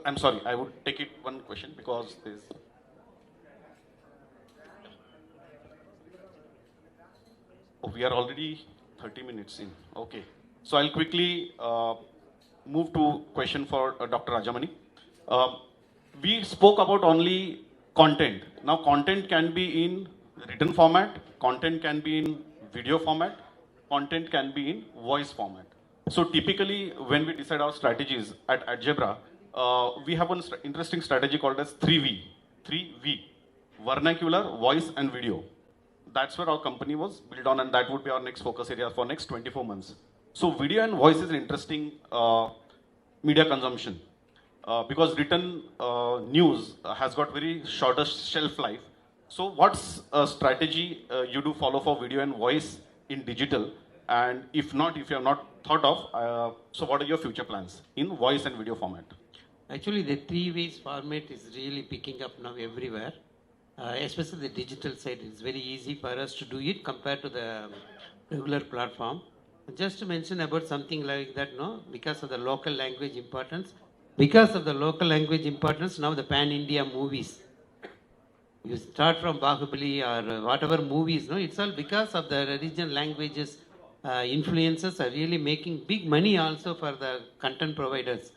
I'm sorry, I would take it one question because there's... Oh, we are already 30 minutes in. Okay. So I'll quickly move to question for Dr. Rajamani. We spoke about only content. Now content can be in written format, content can be in video format, content can be in voice format. So typically when we decide our strategies at Algebra, we have one interesting strategy called as 3V. 3V. Vernacular, voice and video. That's where our company was built on, and that would be our next focus area for next 24 months. So video and voice is an interesting media consumption because written news has got very shorter shelf life. So what's a strategy you do follow for video and voice in digital? And if not, if you have not thought of, so what are your future plans in voice and video format? Actually, the 3 ways format is really picking up now everywhere. Especially the digital side, it's very easy for us to do it compared to the regular platform. Just to mention about something like that, no, because of the local language importance, now the pan-India movies, you start from Bahubali or whatever movies, no, it's all because of the regional languages. Influencers are really making big money also for the content providers.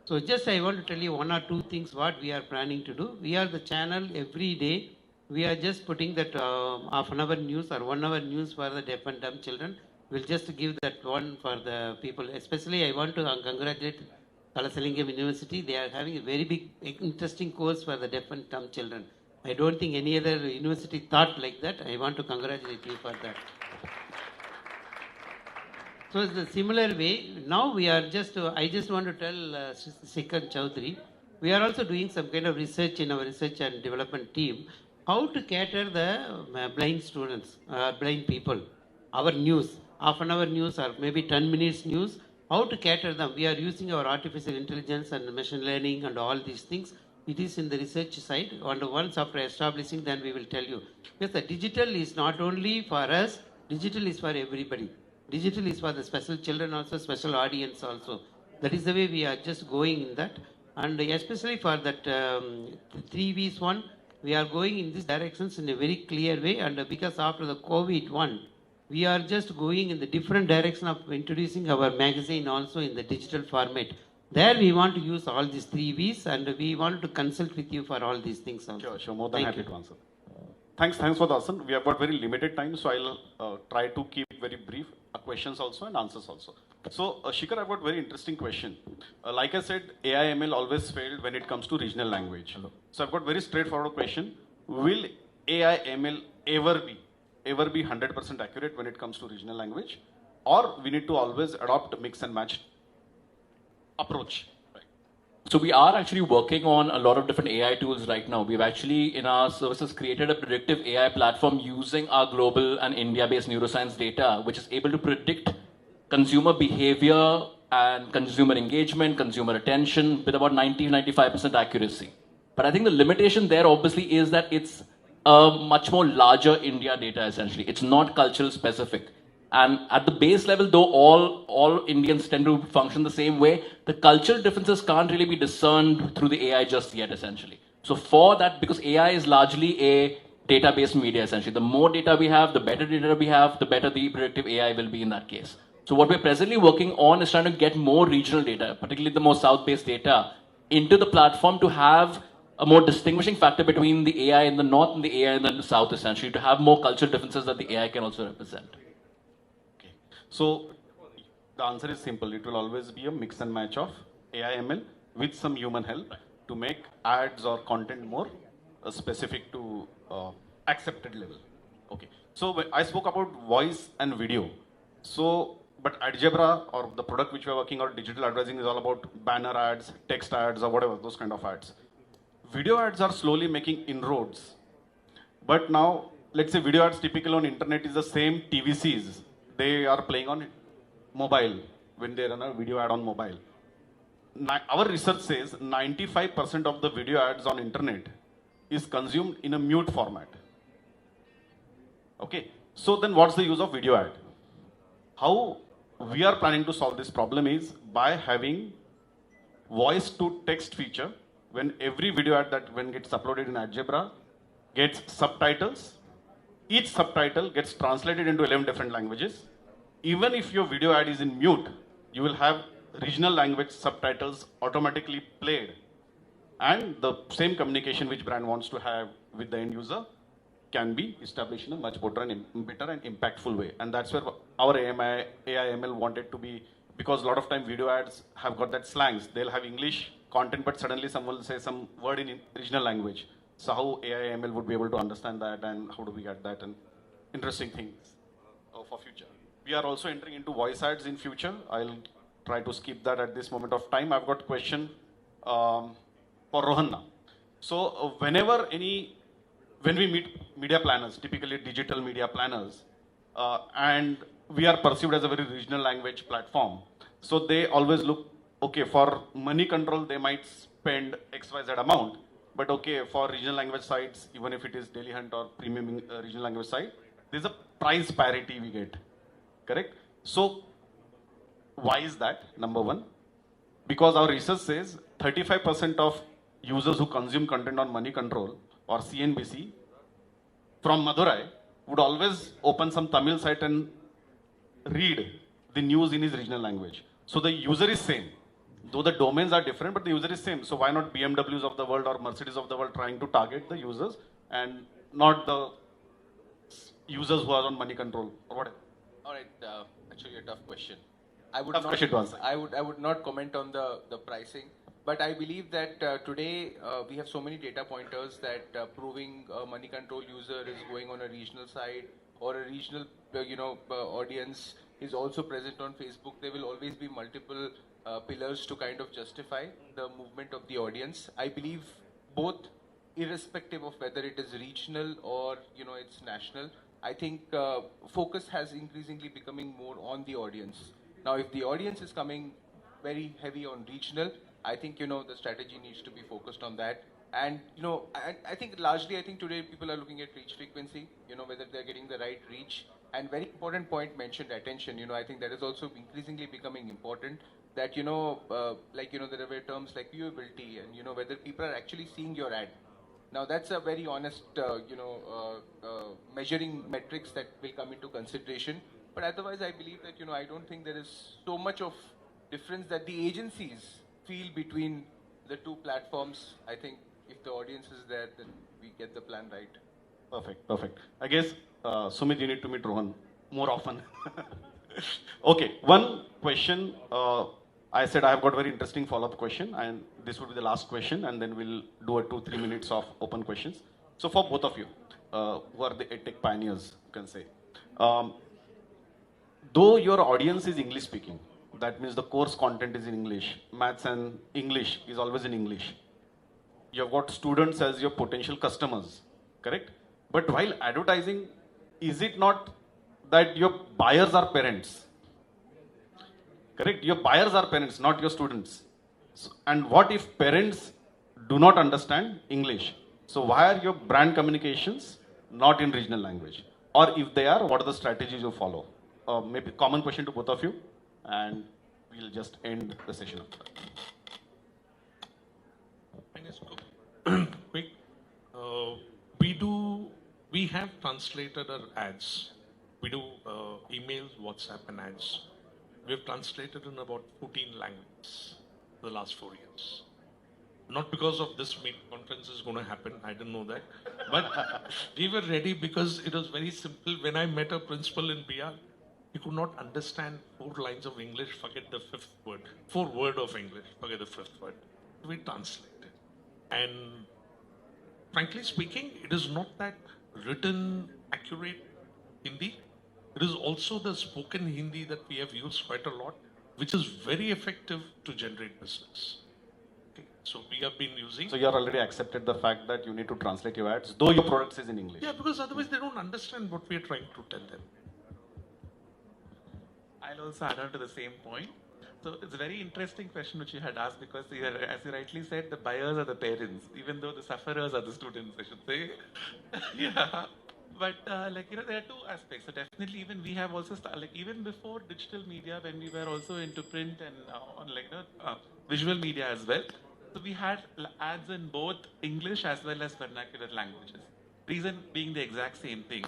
So just I want to tell you one or two things what we are planning to do. We are the channel every day. We are just putting that half an hour news or 1 hour news for the deaf and dumb children. We'll just give that one for the people. Especially I want to congratulate Kalasalingam University. They are having a very big, interesting course for the deaf and dumb children. I don't think any other university thought like that. I want to congratulate you for that. So it's the similar way. Now we are just, I just want to tell Shikhar Chowdhury, we are also doing some kind of research in our research and development team, how to cater the blind students, blind people, our news, half an hour news or maybe 10 minutes news, how to cater them. We are using our artificial intelligence and machine learning and all these things. It is in the research side, and once after establishing, then we will tell you. Yes, the digital is not only for us, digital is for everybody. Digital is for the special children also, special audience also. That is the way we are just going in that. And especially for that 3Vs one, we are going in these directions in a very clear way. And because after the COVID one, we are just going in the different direction of introducing our magazine also in the digital format. There we want to use all these 3Vs and we want to consult with you for all these things also. Sure, more than happy to answer. Thanks for the answer. We have got very limited time, so I'll try to keep very brief questions also and answers also. So, Shikhar, I've got a very interesting question. Like I said, AI ML always failed when it comes to regional language. So I've got very straightforward question. Will AI ML ever be 100% accurate when it comes to regional language? Or we need to always adopt mix and match approach? So we are actually working on a lot of different AI tools right now. We've actually, in our services, created a predictive AI platform using our global and India-based neuroscience data, which is able to predict consumer behavior and consumer engagement, consumer attention with about 90-95% accuracy. But I think the limitation there obviously is that it's a much more larger India data essentially. It's not cultural specific. And at the base level, though all Indians tend to function the same way, the cultural differences can't really be discerned through the AI just yet essentially. So for that, because AI is largely a database media essentially, the more data we have, the better data we have, the better the predictive AI will be in that case. So what we're presently working on is trying to get more regional data, particularly the more south-based data, into the platform to have a more distinguishing factor between the AI in the north and the AI in the south, essentially, to have more cultural differences that the AI can also represent. So the answer is simple. It will always be a mix and match of AI ML with some human help to make ads or content more specific to accepted level. Okay. So I spoke about voice and video. So, but Algebra or the product which we are working on, digital advertising, is all about banner ads, text ads, or whatever, those kind of ads. Video ads are slowly making inroads. But now, let's say video ads typical on internet is the same TVCs. They are playing on mobile when they run a video ad on mobile. Our research says 95% of the video ads on internet is consumed in a mute format. Okay, so then what's the use of video ad? How we are planning to solve this problem is by having voice to text feature when every video ad that when gets uploaded in Algebra gets subtitles. Each subtitle gets translated into 11 different languages. Even if your video ad is in mute, you will have regional language subtitles automatically played. And the same communication which brand wants to have with the end user can be established in a much better and impactful way. And that's where our AI ML wanted to be, because a lot of time video ads have got that slangs. They'll have English content, but suddenly someone will say some word in regional language. So how AI ML would be able to understand that, and how do we get that, and interesting things for future. We are also entering into voice ads in future. I'll try to skip that at this moment of time. I've got a question for Rohan now. So when we meet media planners, typically digital media planners, and we are perceived as a very regional language platform. So they always look, okay, for money control, they might spend XYZ amount. But okay, for regional language sites, even if it is Daily Hunt or premium regional language site, there's a price parity we get, correct? So why is that? Number one, because our research says 35% of users who consume content on money control or CNBC from Madurai would always open some Tamil site and read the news in his regional language. So the user is same. Though the domains are different, but the user is same. So why not BMWs of the world or Mercedes of the world trying to target the users and not the users who are on money control or whatever? All right, actually a tough question. I would Tough question to answer. I would not comment on the pricing, but I believe that today we have so many data pointers that proving a money control user is going on a regional site or a regional audience is also present on Facebook. There will always be multiple pillars to kind of justify the movement of the audience. I believe both, irrespective of whether it is regional or it's national, I think focus has increasingly becoming more on the audience. Now, if the audience is coming very heavy on regional, I think the strategy needs to be focused on that. And I think largely, I think today people are looking at reach frequency, whether they're getting the right reach. And very important point mentioned, attention. I think that is also increasingly becoming important. That there were terms like viewability and whether people are actually seeing your ad. Now that's a very honest measuring metrics that will come into consideration. But otherwise, I believe that I don't think there is so much of difference that the agencies feel between the two platforms. I think if the audience is there, then we get the plan right. Perfect. I guess Sumit, you need to meet Rohan more often. Okay, one question. I said I have got a very interesting follow-up question, and this would be the last question, and then we'll do a 2-3 minutes of open questions. So for both of you, who are the EdTech pioneers, you can say, though your audience is English speaking, that means the course content is in English, maths and English is always in English. You've got students as your potential customers, correct? But while advertising, is it not that your buyers are parents? Correct? Your buyers are parents, not your students. So, and what if parents do not understand English. So why are your brand communications not in regional language? Or if they are, what are the strategies you follow? Maybe common question to both of you, and we'll just end the session after that. Quick. We have translated our ads. We do emails, WhatsApp and ads. We have translated in about 14 languages the last 4 years. Not because of this conference is going to happen, I didn't know that. But we were ready because it was very simple. When I met a principal in BR, he could not understand 4 lines of English, forget the 5th word. 4 words of English, forget the 5th word. We translated. And frankly speaking, it is not that written, accurate Hindi. It is also the spoken Hindi that we have used quite a lot, which is very effective to generate business. Okay. So we have been using... So you are already accepted the fact that you need to translate your ads, though your product is in English. Yeah, because otherwise they don't understand what we are trying to tell them. I'll also add on to the same point. So it's a very interesting question which you had asked, because as you rightly said, the buyers are the parents, even though the sufferers are the students, I should say. Yeah. But there are 2 aspects. So definitely, even we have also even before digital media, when we were also into print and visual media as well. So we had ads in both English as well as vernacular languages. Reason being the exact same thing.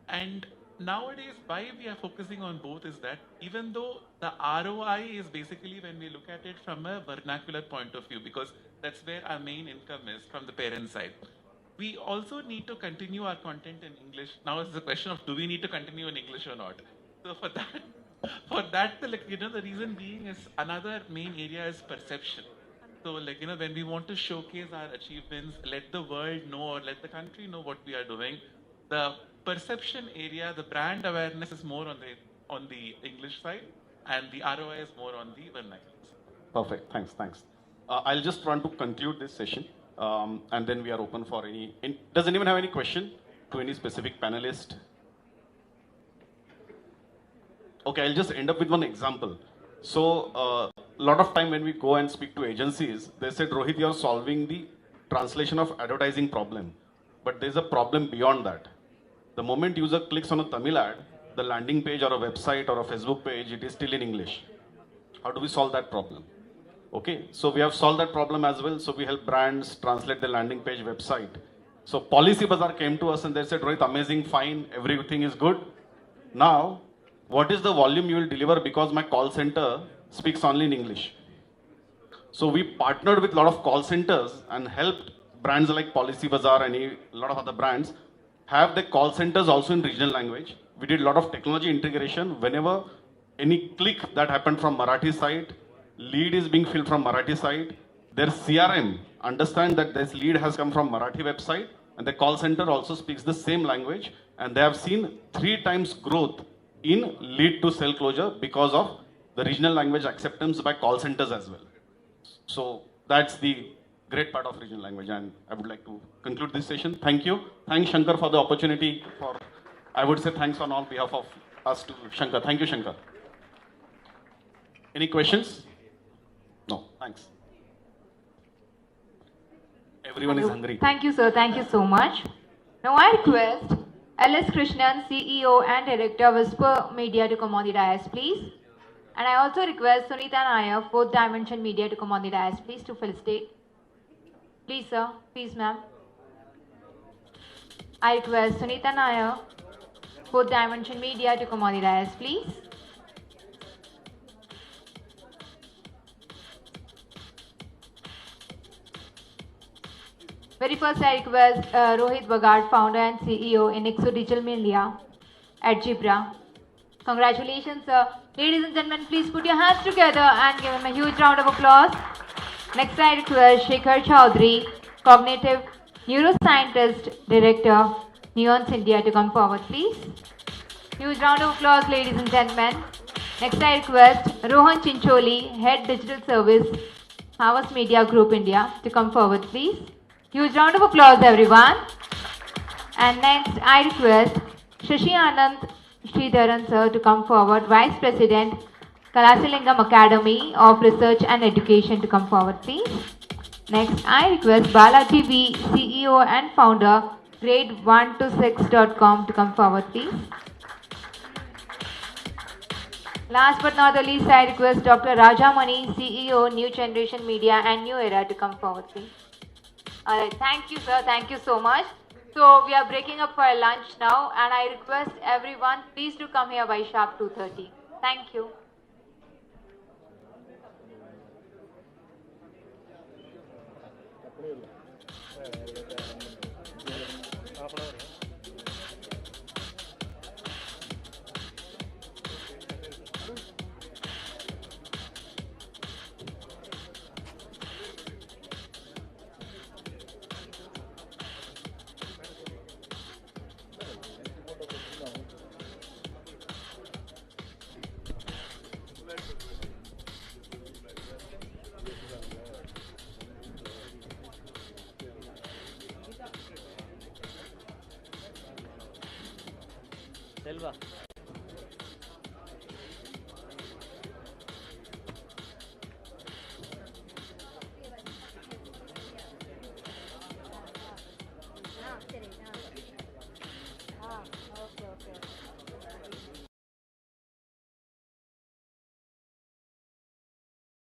And nowadays, why we are focusing on both is that even though the ROI is basically when we look at it from a vernacular point of view, because that's where our main income is from the parent side. We also need to continue our content in English. Now it's the question of, do we need to continue in English or not? So for that, the reason being is another main area is perception. So when we want to showcase our achievements, let the world know or let the country know what we are doing, the perception area, the brand awareness is more on the English side, and the ROI is more on the vernacular side. Perfect. Thanks. I'll just want to conclude this session, and then we are open for any. Does anyone have any question to any specific panelist? Okay, I'll just end up with one example. So, a lot of time when we go and speak to agencies, they said, Rohit, you're solving the translation of advertising problem. But there's a problem beyond that. The moment user clicks on a Tamil ad, the landing page or a website or a Facebook page, it is still in English. How do we solve that problem? Okay, so we have solved that problem as well. So we help brands translate the landing page website. So Policy Bazaar came to us and they said, Rohit, amazing, fine, everything is good. Now, what is the volume you will deliver because my call center speaks only in English? So we partnered with a lot of call centers and helped brands like Policy Bazaar and a lot of other brands have the call centers also in regional language. We did a lot of technology integration. Whenever any click that happened from Marathi side, lead is being filled from Marathi side, their CRM understand that this lead has come from Marathi website, and the call center also speaks the same language, and they have seen 3 times growth in lead to sell closure because of the regional language acceptance by call centers as well. So that's the great part of regional language, and I would like to conclude this session. Thank you. Thanks Shankar for the opportunity. I would say thanks on all behalf of us to Shankar. Thank you, Shankar. Any questions? No, thanks. Everyone is hungry. Thank you, sir. Thank you so much. Now I request L.S. Krishnan, CEO and Director, Whisper Media, to come on the dais, please. And I also request Sunita Nair, 4th Dimension Media, to come on the dais, please, to felicitate. Please, sir. Please, ma'am. I request Sunita Nair, 4th Dimension Media, to come on the dais, please. Very first, I request Rohit Bagad, Founder and CEO in Ixo Digital Media at Jibra. Congratulations, sir. Ladies and gentlemen, please put your hands together and give him a huge round of applause. Next, I request Shekhar Chaudhary, Cognitive Neuroscientist Director, Nuance India, to come forward, please. Huge round of applause, ladies and gentlemen. Next, I request Rohan Chincholi, Head Digital Service, Havas Media Group India, to come forward, please. Huge round of applause, everyone. And next, I request Shashi Anand Sridharan, sir, to come forward, Vice President, Kalasalingam Academy of Research and Education, to come forward, please. Next, I request Balaji V, CEO and founder, grade1to6.com to come forward, please. Last but not the least, I request Dr. Rajamani, CEO, New Generation Media and New Era to come forward, please. Alright, thank you, sir. Thank you so much. So, we are breaking up for lunch now, and I request everyone, please do come here by sharp 2:30. Thank you. Selva. Okay.